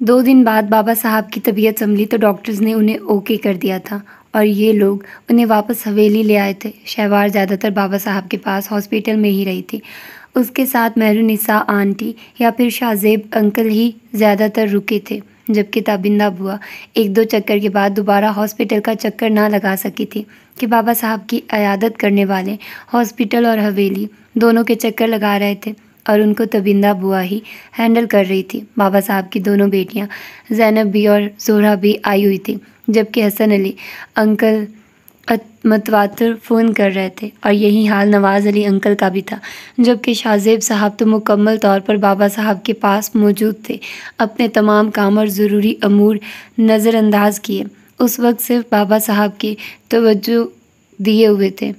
2 दिन बाद बाबा साहब की तबीयत संभली तो डॉक्टर्स ने उन्हें ओके कर दिया था और ये लोग उन्हें वापस हवेली ले आए थे। शहवार ज़्यादातर बाबा साहब के पास हॉस्पिटल में ही रही थी। उसके साथ मेहरुनिसा आंटी या फिर शाहजेब अंकल ही ज़्यादातर रुके थे, जबकि ताबिंदा बुआ 1-2 चक्कर के बाद दोबारा हॉस्पिटल का चक्कर ना लगा सकी थी कि बाबा साहब की अयादत करने वाले हॉस्पिटल और हवेली दोनों के चक्कर लगा रहे थे और उनको तबिंदा बुआ ही हैंडल कर रही थी। बाबा साहब की दोनों बेटियां ज़ैनब भी और ज़ोहरा भी आई हुई थी, जबकि हसन अली अंकल मतवातर फ़ोन कर रहे थे और यही हाल नवाज़ अली अंकल का भी था, जबकि शाहजेब साहब तो मुकम्मल तौर पर बाबा साहब के पास मौजूद थे, अपने तमाम काम और ज़रूरी अमूर नज़रअंदाज किए। उस वक्त सिर्फ बाबा साहब की तवज्जो दिए हुए थे।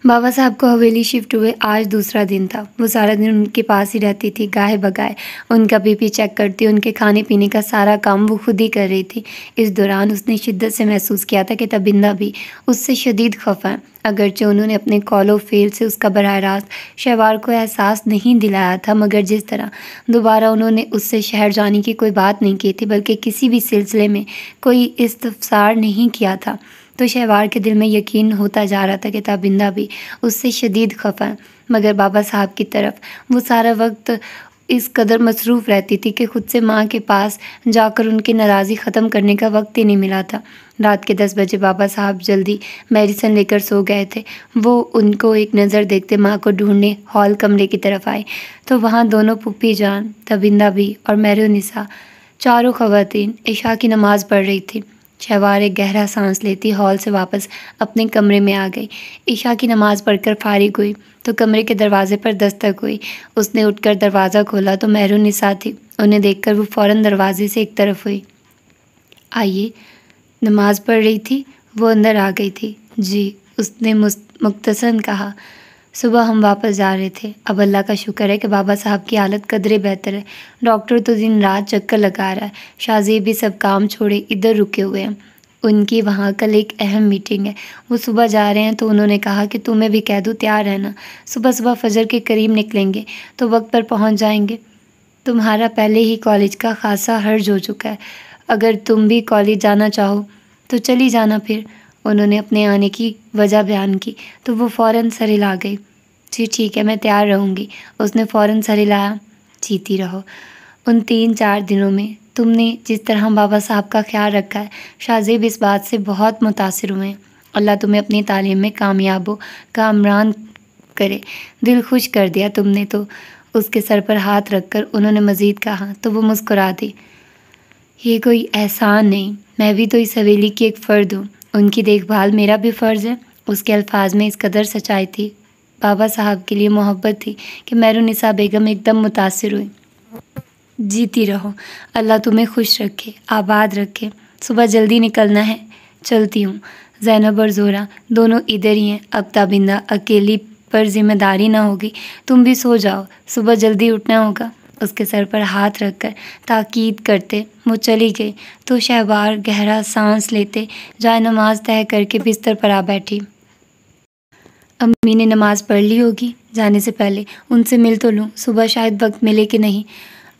बाबा साहब को हवेली शिफ्ट हुए आज दूसरा दिन था। वो सारा दिन उनके पास ही रहती थी, गाहे बगाए उनका बीपी चेक करती, उनके खाने पीने का सारा काम वो खुद ही कर रही थी। इस दौरान उसने शिद्दत से महसूस किया था कि तबिंदा भी उससे शदीद खफा है। अगरचे उन्होंने अपने कॉलो फेल से उसका बराह रास्त शहवार को एहसास नहीं दिलाया था, मगर जिस तरह दोबारा उन्होंने उससे शहर जाने की कोई बात नहीं की थी, बल्कि किसी भी सिलसिले में कोई इस्तफसार नहीं किया था, तो शहवार के दिल में यकीन होता जा रहा था कि ताबिंदा भी उससे शदीद खफा है। मगर बाबा साहब की तरफ वो सारा वक्त इस कदर मसरूफ़ रहती थी कि खुद से माँ के पास जाकर उनकी नाराज़गी ख़त्म करने का वक्त ही नहीं मिला था। रात के 10 बजे बाबा साहब जल्दी मेडिसिन लेकर सो गए थे। वो उनको एक नज़र देखते माँ को ढूंढने हॉल कमरे की तरफ आए तो वहाँ दोनों पुप्पी जान, तबिंदा भी और मेहरुनिसा चारों ख़वातीन इशा की नमाज़ पढ़ रही थी। शहवार एक गहरा सांस लेती हॉल से वापस अपने कमरे में आ गई। इशा की नमाज़ पढ़कर फारिग हुई तो कमरे के दरवाजे पर दस्तक हुई। उसने उठकर दरवाज़ा खोला तो मेहरुनिसा थी। उन्हें देखकर वो फ़ौरन दरवाजे से एक तरफ हुई। आइए, नमाज़ पढ़ रही थी। वो अंदर आ गई थी। जी, उसने मुख्तसरन कहा। सुबह हम वापस जा रहे थे। अब अल्लाह का शुक्र है कि बाबा साहब की हालत कदरे बेहतर है। डॉक्टर तो दिन रात चक्कर लगा रहा है। शाहजेब भी सब काम छोड़े इधर रुके हुए हैं। उनकी वहाँ कल एक अहम मीटिंग है। वो सुबह जा रहे हैं तो उन्होंने कहा कि तुम्हें भी कह दूँ तैयार रहना। सुबह सुबह फजर के करीब निकलेंगे तो वक्त पर पहुँच जाएंगे। तुम्हारा पहले ही कॉलेज का खासा हर्ज हो चुका है। अगर तुम भी कॉलेज जाना चाहो तो चली जाना। फिर उन्होंने अपने आने की वजह बयान की तो वो फ़ौरन सर हिला गई। जी ठीक है, मैं तैयार रहूँगी। उसने फ़ौरन सर हिलाया। जीती रहो। उन 3-4 दिनों में तुमने जिस तरह बाबा साहब का ख्याल रखा है, शाहजेब इस बात से बहुत मुतासिर हुए हैं। अल्लाह तुम्हें अपनी तालीम में कामयाब हो, कामरान करे। दिल खुश कर दिया तुमने तो। उसके सर पर हाथ रखकर उन्होंने मज़ीद कहा तो वो मुस्कुरा दी। ये कोई एहसान नहीं, मैं भी तो इस हवेली की एक फ़र्द हूँ। उनकी देखभाल मेरा भी फ़र्ज़ है। उसके अल्फाज में इस कदर सच्चाई थी, बाबा साहब के लिए मोहब्बत थी कि मेहरुनिसा बेगम एकदम मुतासिर हुई। जीती रहो। अल्लाह तुम्हें खुश रखे, आबाद रखे। सुबह जल्दी निकलना है। चलती हूँ। ज़ैनब और ज़ोहरा दोनों इधर ही हैं। अब ताबिंदा अकेली पर जिम्मेदारी ना होगी। तुम भी सो जाओ, सुबह जल्दी उठना होगा। उसके सर पर हाथ रखकर ताकीद करते वो चली गई तो शहवार गहरा सांस लेते जाए नमाज तय करके बिस्तर पर आ बैठी। अम्मी ने नमाज़ पढ़ ली होगी। जाने से पहले उनसे मिल तो लूँ, सुबह शायद वक्त मिले कि नहीं।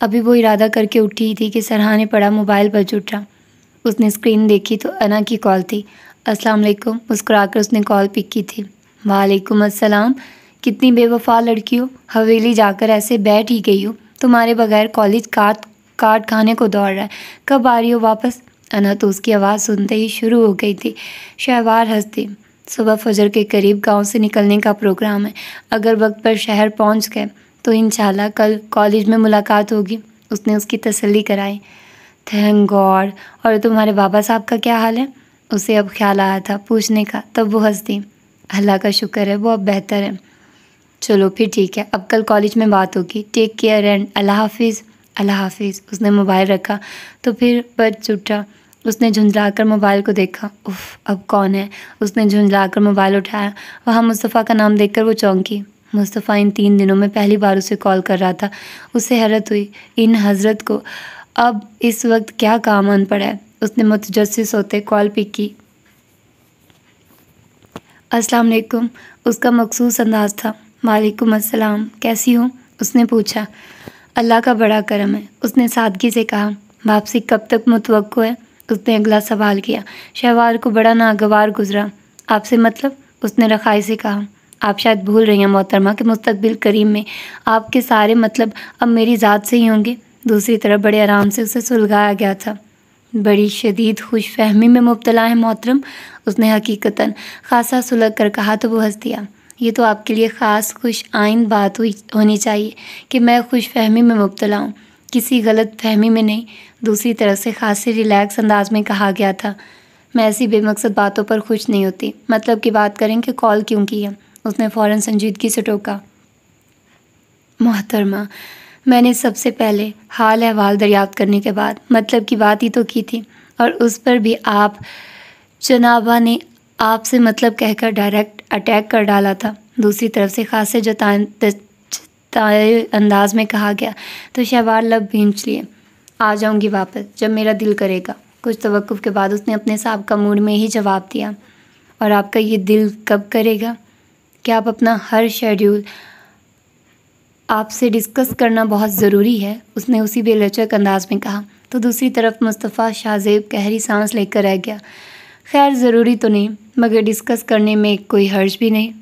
अभी वो इरादा करके उठी ही थी कि सरहाने पड़ा मोबाइल बज उठा। उसने स्क्रीन देखी तो अना की कॉल थी। अस्सलाम वालेकुम मुस्कुराकर उसने कॉल पिक की थी। वालेकुम अस्सलाम। कितनी बेवफा लड़की हो, हवेली जाकर ऐसे बैठ ही गई हो। तुम्हारे बगैर कॉलेज काट खाने को दौड़ रहा है। कब आ रही हो वापस? अना तो उसकी आवाज़ सुनते ही शुरू हो गई थी। शहवार हंसती। सुबह फजर के करीब गांव से निकलने का प्रोग्राम है। अगर वक्त पर शहर पहुंच गए तो इंशाल्लाह कल कॉलेज में मुलाकात होगी। उसने उसकी तसल्ली कराई। Thank God. और तुम्हारे बाबा साहब का क्या हाल है? उसे अब ख्याल आया था पूछने का, तब वो हंस दी। अल्लाह का शुक्र है, वो अब बेहतर है। चलो फिर ठीक है, अब कल कॉलेज में बात होगी। टेक केयर एंड अल्लाह हाफिज़। अल्लाह हाफिज़। उसने मोबाइल रखा तो फिर बज उठा। उसने झुंझलाकर मोबाइल को देखा। उफ, अब कौन है? उसने झुंझलाकर मोबाइल उठाया। वहाँ मुस्तफ़ा का नाम देखकर वो चौंकी। मुस्तफ़ा इन 3 दिनों में पहली बार उसे कॉल कर रहा था। उसे हैरत हुई, इन हज़रत को अब इस वक्त क्या काम आन पड़ा है। उसने मुतजस्सिस होते कॉल पिक की। अस्सलाम वालेकुम। उसका मखसूस अंदाज़ था। वालेकुम अस्सलाम, कैसी हो? उसने पूछा। अल्लाह का बड़ा करम है, उसने सादगी से कहा। वापसी कब तक मुतवक्को है? उसने अगला सवाल किया। शहवार को बड़ा नागवार गुजरा। आपसे मतलब? उसने रखाई से कहा। आप शायद भूल रही हैं मोहतरमा कि मुस्तकबिल करीब में आपके सारे मतलब अब मेरी ज़ात से ही होंगे। दूसरी तरफ बड़े आराम से उसे सुलगाया गया था। बड़ी शदीद खुशफहमी में मुब्तला है मोहतरम, उसने हकीकतन खासा सुलग कर कहा तो वो हंस दिया। ये तो आपके लिए ख़ास खुश आइंद बात होनी चाहिए कि मैं खुशफहमी में मुब्तला हूँ, किसी गलत फहमी में नहीं। दूसरी तरफ से खासे रिलैक्स अंदाज में कहा गया था। मैं ऐसी बेमकसद बातों पर खुश नहीं होती। मतलब की बात करें कि कॉल क्यों की है? उसने फ़ौरन संजीदगी से टोका। मोहतरमा, मैंने सबसे पहले हाल अहवाल दरियाफ्त करने के बाद मतलब की बात ही तो की थी, और उस पर भी आप जनाबा ने आपसे मतलब कहकर डायरेक्ट अटैक कर डाला था। दूसरी तरफ से खासे जताए अंदाज में कहा गया तो शहवार लब भींच लिए। आ जाऊंगी वापस जब मेरा दिल करेगा। कुछ तवक्कुफ के बाद उसने अपने साहब मूड में ही जवाब दिया। और आपका ये दिल कब करेगा? क्या आप अपना हर शेड्यूल आपसे डिस्कस करना बहुत ज़रूरी है? उसने उसी बेलचक अंदाज में कहा। तो दूसरी तरफ मुस्तफ़ा शाहज़ेब गहरी सांस लेकर रह गया। खैर ज़रूरी तो नहीं, मगर डिस्कस करने में कोई हर्ज भी नहीं।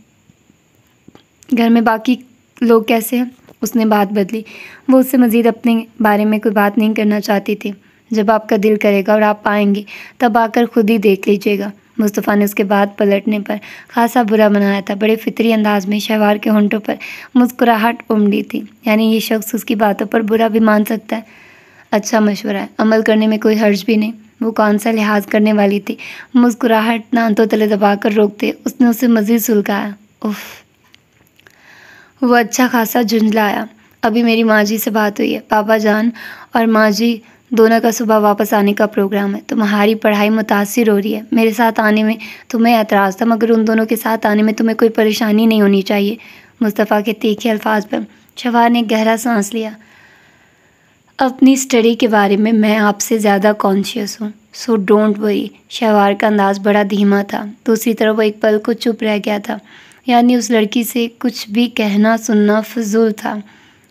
घर में बाकी लोग कैसे हैं? उसने बात बदली। वो उससे मज़ीद अपने बारे में कोई बात नहीं करना चाहती थी। जब आपका दिल करेगा और आप आएंगे तब आकर खुद ही देख लीजिएगा। मुस्तफ़ा ने उसके बाद पलटने पर खासा बुरा मनाया था। बड़े फितरी अंदाज में शहवार के होंठों पर मुस्कुराहट उमड़ी थी। यानी ये शख्स उसकी बातों पर बुरा भी मान सकता है। अच्छा मशवरा है, अमल करने में कोई हर्ज भी नहीं। वो कौन सा लिहाज करने वाली थी? मुस्कुराहट दांतों तले दबाकर रोकते उसने उसे मज़ीद सुलगाया। उफ़, वो अच्छा खासा झुंझलाया। अभी मेरी माँ जी से बात हुई है। पापा जान और माँ जी दोनों का सुबह वापस आने का प्रोग्राम है। तुम्हारी पढ़ाई मुतासिर हो रही है। मेरे साथ आने में तुम्हें एतराज़ था, मगर उन दोनों के साथ आने में तुम्हें कोई परेशानी नहीं होनी चाहिए। मुस्तफ़ा के तीखे अल्फाज पर शहवार ने गहरा सांस लिया। अपनी स्टडी के बारे में मैं आपसे ज़्यादा कॉन्शियस हूँ, सो डोंट वरी। शहवार का अंदाज़ बड़ा धीमा था। दूसरी तरफ वो एक पल को चुप रह गया था। यानी उस लड़की से कुछ भी कहना सुनना फजूल था।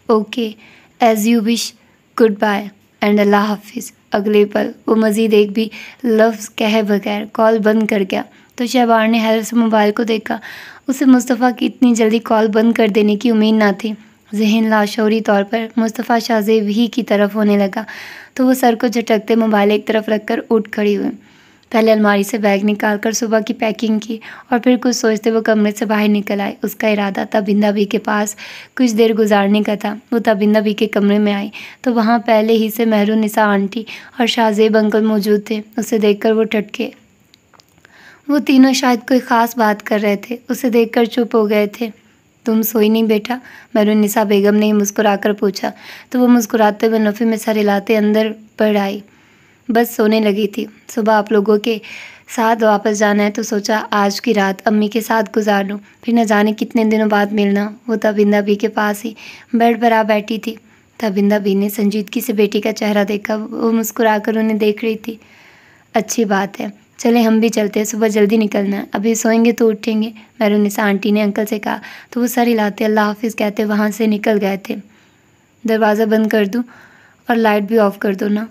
Okay, as you wish, goodbye and अल्लाह हाफिज़। अगले पल वो मज़ीद एक भी लफ्ज़ कहे बगैर कॉल बंद कर गया। तो शहवार ने हैरत से मोबाइल को देखा। उसे मुस्तफ़ा की इतनी जल्दी कॉल बंद कर देने की उम्मीद ना थी। ज़हन लाशौरी तौर पर मुस्तफ़ा शाहज़ेब ही की तरफ होने लगा, तो वो सर को झटकते मोबाइल एक तरफ रखकर उठ खड़ी हुई। पहले अलमारी से बैग निकालकर सुबह की पैकिंग की और फिर कुछ सोचते वो कमरे से बाहर निकल आई। उसका इरादा तबिंदा बी के पास कुछ देर गुजारने का था। वो तबिंदा बी के कमरे में आई तो वहाँ पहले ही से मेहरुनिसा आंटी और शाहज़ेब अंकल मौजूद थे। उसे देखकर वो टटके। वो तीनों शायद कोई ख़ास बात कर रहे थे। उसे देखकर चुप हो गए थे। तुम सोई नहीं बेटा? मेहरुनिसा बेगम ने मुस्कुराकर पूछा तो वो मुस्कुराते हुए नफ़े में सर हिलाते अंदर बढ़ आई। बस सोने लगी थी। सुबह आप लोगों के साथ वापस जाना है तो सोचा आज की रात अम्मी के साथ गुजार लूँ, फिर न जाने कितने दिनों बाद मिलना। वो तबिंदा बी के पास ही बेड पर आ बैठी थी। तबिंदा बी ने संजीदगी से बेटी का चेहरा देखा। वो मुस्कुराकर उन्हें देख रही थी। अच्छी बात है, चले हम भी चलते हैं, सुबह जल्दी निकलना है। अभी सोएंगे तो उठेंगे, मेहरुनिसा आंटी ने अंकल से कहा तो वो सर हिलाते अल्लाह हाफिज़ कहते वहाँ से निकल गए थे। दरवाज़ा बंद कर दूँ और लाइट भी ऑफ़ कर दो ना?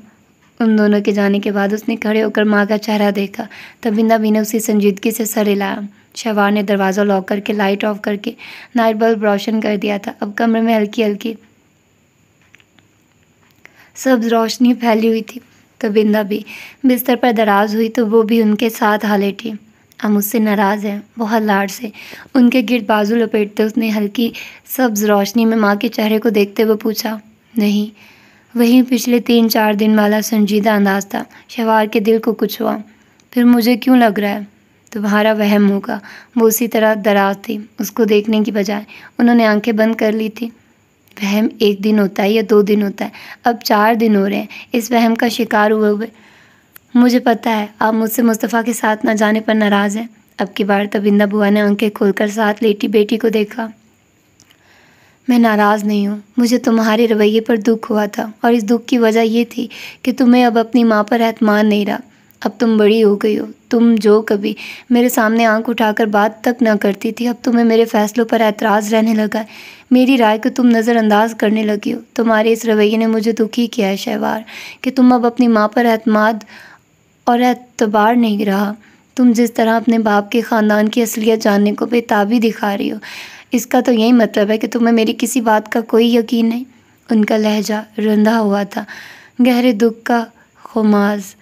उन दोनों के जाने के बाद उसने खड़े होकर माँ का चेहरा देखा। तबिंदा बी ने उसी संजीदगी से सर हिलाया। शहवार ने दरवाज़ा लॉक करके लाइट ऑफ करके नाइट बल्ब रोशन कर दिया था। अब कमरे में हल्की हल्की सब्ज़ रोशनी फैली हुई थी। तबिंदा भी बिस्तर पर दराज हुई तो वो भी उनके साथ आ लेटी। आप मुझसे नाराज़ हैं? बहुत लाड से उनके गिर्द बाजू लपेटते उसने हल्की सब्ज़ रोशनी में माँ के चेहरे को देखते हुए पूछा। नहीं, वहीं पिछले 3-4 दिन वाला संजीदा अंदाज था। शहवार के दिल को कुछ हुआ। फिर मुझे क्यों लग रहा है? तुम्हारा वहम होगा। वो उसी तरह दराज थी। उसको देखने की बजाय उन्होंने आंखें बंद कर ली थी। वहम 1 दिन होता है या 2 दिन होता है? अब 4 दिन हो रहे हैं इस वहम का शिकार हुए। मुझे पता है आप मुझसे मुस्तफ़ा के साथ न जाने पर नाराज़ हैं। अब की बार तबिंदा बुआ ने आंखें खोलकर साथ लेटी बेटी को देखा। मैं नाराज़ नहीं हूँ, मुझे तुम्हारे रवैये पर दुख हुआ था और इस दुख की वजह ये थी कि तुम्हें अब अपनी माँ पर एतमान नहीं रहा। अब तुम बड़ी हो गई हो। तुम जो कभी मेरे सामने आंख उठाकर बात तक न करती थी, अब तुम्हें मेरे फैसलों पर एतराज़ रहने लगा है। मेरी राय को तुम नज़रअंदाज करने लगी हो। तुम्हारे इस रवैये ने मुझे दुखी किया है शहवार, कि तुम अब अपनी माँ पर एतमाद और एतबार नहीं रहा। तुम जिस तरह अपने बाप के ख़ानदान की असलियत जानने को बेताबी दिखा रही हो, इसका तो यही मतलब है कि तुम्हें मेरी किसी बात का कोई यकीन नहीं। उनका लहजा रंधा हुआ था, गहरे दुख का खुमाज।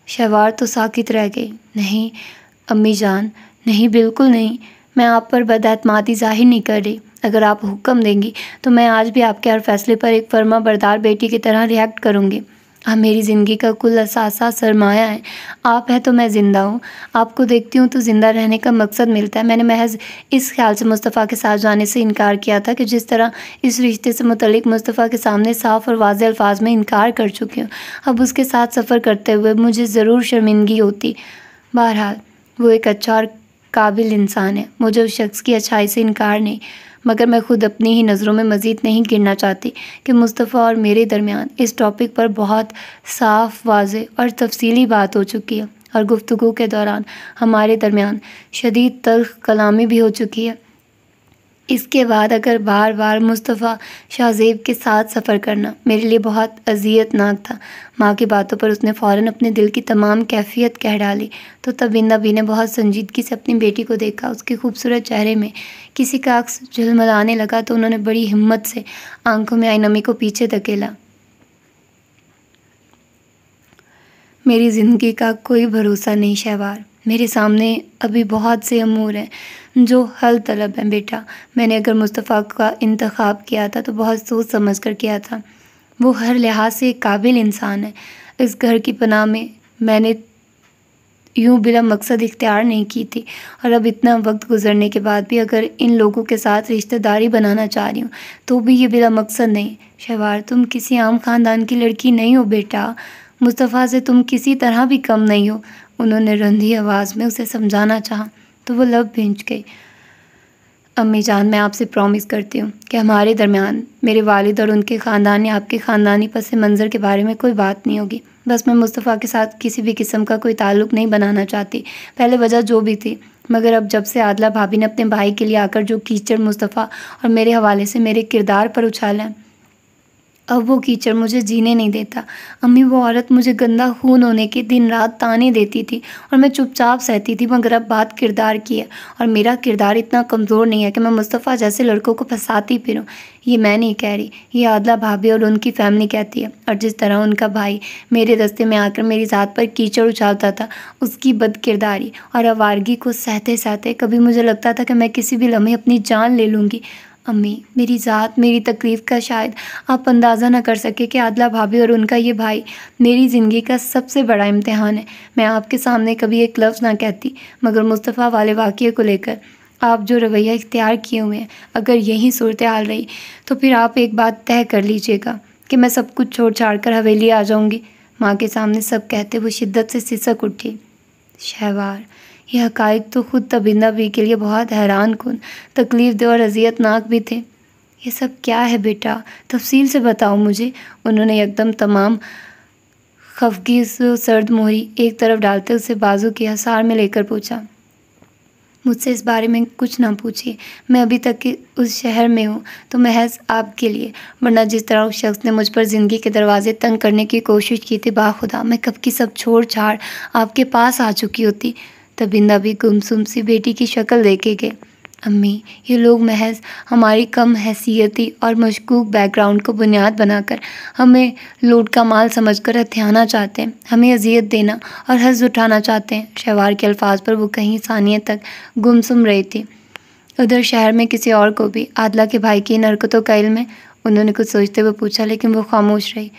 शहवार तो साकित रह गई। नहीं अम्मी जान, नहीं, बिल्कुल नहीं। मैं आप पर बदएतमादी ज़ाहिर नहीं कर रही। अगर आप हुक्म देंगी तो मैं आज भी आपके हर फैसले पर एक फर्मा बरदार बेटी की तरह रिएक्ट करूँगी। आप मेरी ज़िंदगी का कुल असासा सरमाया है। आप है तो मैं ज़िंदा हूँ। आपको देखती हूँ तो ज़िंदा रहने का मकसद मिलता है। मैंने महज इस ख्याल से मुस्तफ़ा के साथ जाने से इनकार किया था कि जिस तरह इस रिश्ते से मुतल्लिक मुस्तफ़ा के सामने साफ़ और वाज़ेह अल्फाज में इनकार कर चुकी हूँ, अब उसके साथ सफ़र करते हुए मुझे ज़रूर शर्मिंदगी होती। बहरहाल वो एक अच्छा और काबिल इंसान है। मुझे उस शख्स की अच्छाई से इनकार नहीं, मगर मैं खुद अपनी ही नज़रों में मज़ीद नहीं गिरना चाहती कि मुस्तफ़ा और मेरे दरमियान इस टॉपिक पर बहुत साफ़, वाज़ेह और तफसीली बात हो चुकी है, और गुफ्तगू के दौरान हमारे दरमियान शदीद तल्ख़ कलामी भी हो चुकी है। इसके बाद अगर बार बार मुस्तफ़ा शाहज़ेब के साथ सफ़र करना मेरे लिए बहुत अज़ियतनाक था। माँ की बातों पर उसने फ़ौरन अपने दिल की तमाम कैफ़ियत कह डाली। तो तब बिंदा बी ने बहुत संजीदगी से अपनी बेटी को देखा। उसके खूबसूरत चेहरे में किसी का अक्स झिलमिलाने लगा तो उन्होंने बड़ी हिम्मत से आंखों में आई नमी को पीछे धकेला। मेरी ज़िंदगी का कोई भरोसा नहीं शहवार। मेरे सामने अभी बहुत से अमूर हैं जो हल तलब हैं बेटा। मैंने अगर मुस्तफ़ा का इंतखाब किया था तो बहुत सोच समझ कर किया था। वो हर लिहाज से एक काबिल इंसान है। इस घर की पनाह में मैंने यूँ बिला मकसद इख्तियार नहीं की थी, और अब इतना वक्त गुजरने के बाद भी अगर इन लोगों के साथ रिश्तेदारी बनाना चाह रही हूँ तो भी ये बिला मकसद नहीं। शहवार, तुम किसी आम ख़ानदान की लड़की नहीं हो बेटा। मुस्तफ़ा से तुम किसी तरह भी कम नहीं हो। उन्होंने रंधी आवाज़ में उसे समझाना चाहा तो वो लब भींच गई। अम्मी जान, मैं आपसे प्रॉमिस करती हूँ कि हमारे दरमियान, मेरे वालिद और उनके ख़ानदान या आपके ख़ानदानी पस मंज़र के बारे में कोई बात नहीं होगी। बस मैं मुस्तफ़ा के साथ किसी भी किस्म का कोई ताल्लुक़ नहीं बनाना चाहती, पहले वजह जो भी थी। मगर अब जब से आदला भाभी ने अपने भाई के लिए आकर जो कीचड़ मुस्तफ़ा और मेरे हवाले से मेरे किरदार पर उछाला है, अब वो कीचड़ मुझे जीने नहीं देता। अम्मी, वो औरत मुझे गंदा खून होने के दिन रात ताने देती थी और मैं चुपचाप सहती थी, मगर अब बात किरदार की है, और मेरा किरदार इतना कमज़ोर नहीं है कि मैं मुस्तफ़ा जैसे लड़कों को फंसाती फिरूं। ये मैं नहीं कह रही, ये आदला भाभी और उनकी फैमिली कहती है। और जिस तरह उनका भाई मेरे रास्ते में आकर मेरी ज़ात पर कीचड़ उछालता था, उसकी बदकिरदारी और आवारगी को सहते सहते कभी मुझे लगता था कि मैं किसी भी लम्हे अपनी जान ले लूँगी। अम्मी, मेरी ज़ात, मेरी तकलीफ़ का शायद आप अंदाज़ा न कर सके कि आदला भाभी और उनका ये भाई मेरी ज़िंदगी का सबसे बड़ा इम्तिहान है। मैं आपके सामने कभी एक लफ्ज़ ना कहती, मगर मुस्तफ़ा वाले वाक़ये को लेकर आप जो रवैया इख्तियार किए हुए हैं, अगर यही सूरत हाल रही तो फिर आप एक बात तय कर लीजिएगा कि मैं सब कुछ छोड़ छाड़ कर हवेली आ जाऊँगी। माँ के सामने सब कहते वो शिद्दत से सिसक उठी। शहवार, ये हक़ाइक़ तो ख़ुद तबिंदा बी के लिए बहुत हैरान कुन, तकलीफ़ दे और अज़ियतनाक भी थे। ये सब क्या है बेटा, तफसील से बताओ मुझे। उन्होंने एकदम तमाम खफगी सर्द मोहरी एक तरफ डालते उसे बाजू के हसार में लेकर पूछा। मुझसे इस बारे में कुछ ना पूछिए। मैं अभी तक कि उस शहर में हूँ तो महज आपके लिए, वरना जिस तरह उस शख्स ने मुझ पर ज़िंदगी के दरवाजे तंग करने की कोशिश की थी, बाखुदा मैं कब की सब छोड़ छाड़ आपके पास आ चुकी होती। तबिंदा भी गुमसुम सी बेटी की शक्ल देखे गए। अम्मी, ये लोग महज हमारी कम हैसियती और मशकूक बैकग्राउंड को बुनियाद बनाकर हमें लूट का माल समझकर हथियाना चाहते हैं, हमें अजियत देना और हज़ उठाना चाहते हैं। शहवार के अल्फाज पर वो कहीं सानिये तक गुमसुम रही थी। उधर शहर में किसी और को भी आदला के भाई की इन हरकतों का इल्म है? उन्होंने कुछ सोचते हुए पूछा, लेकिन वो खामोश रही।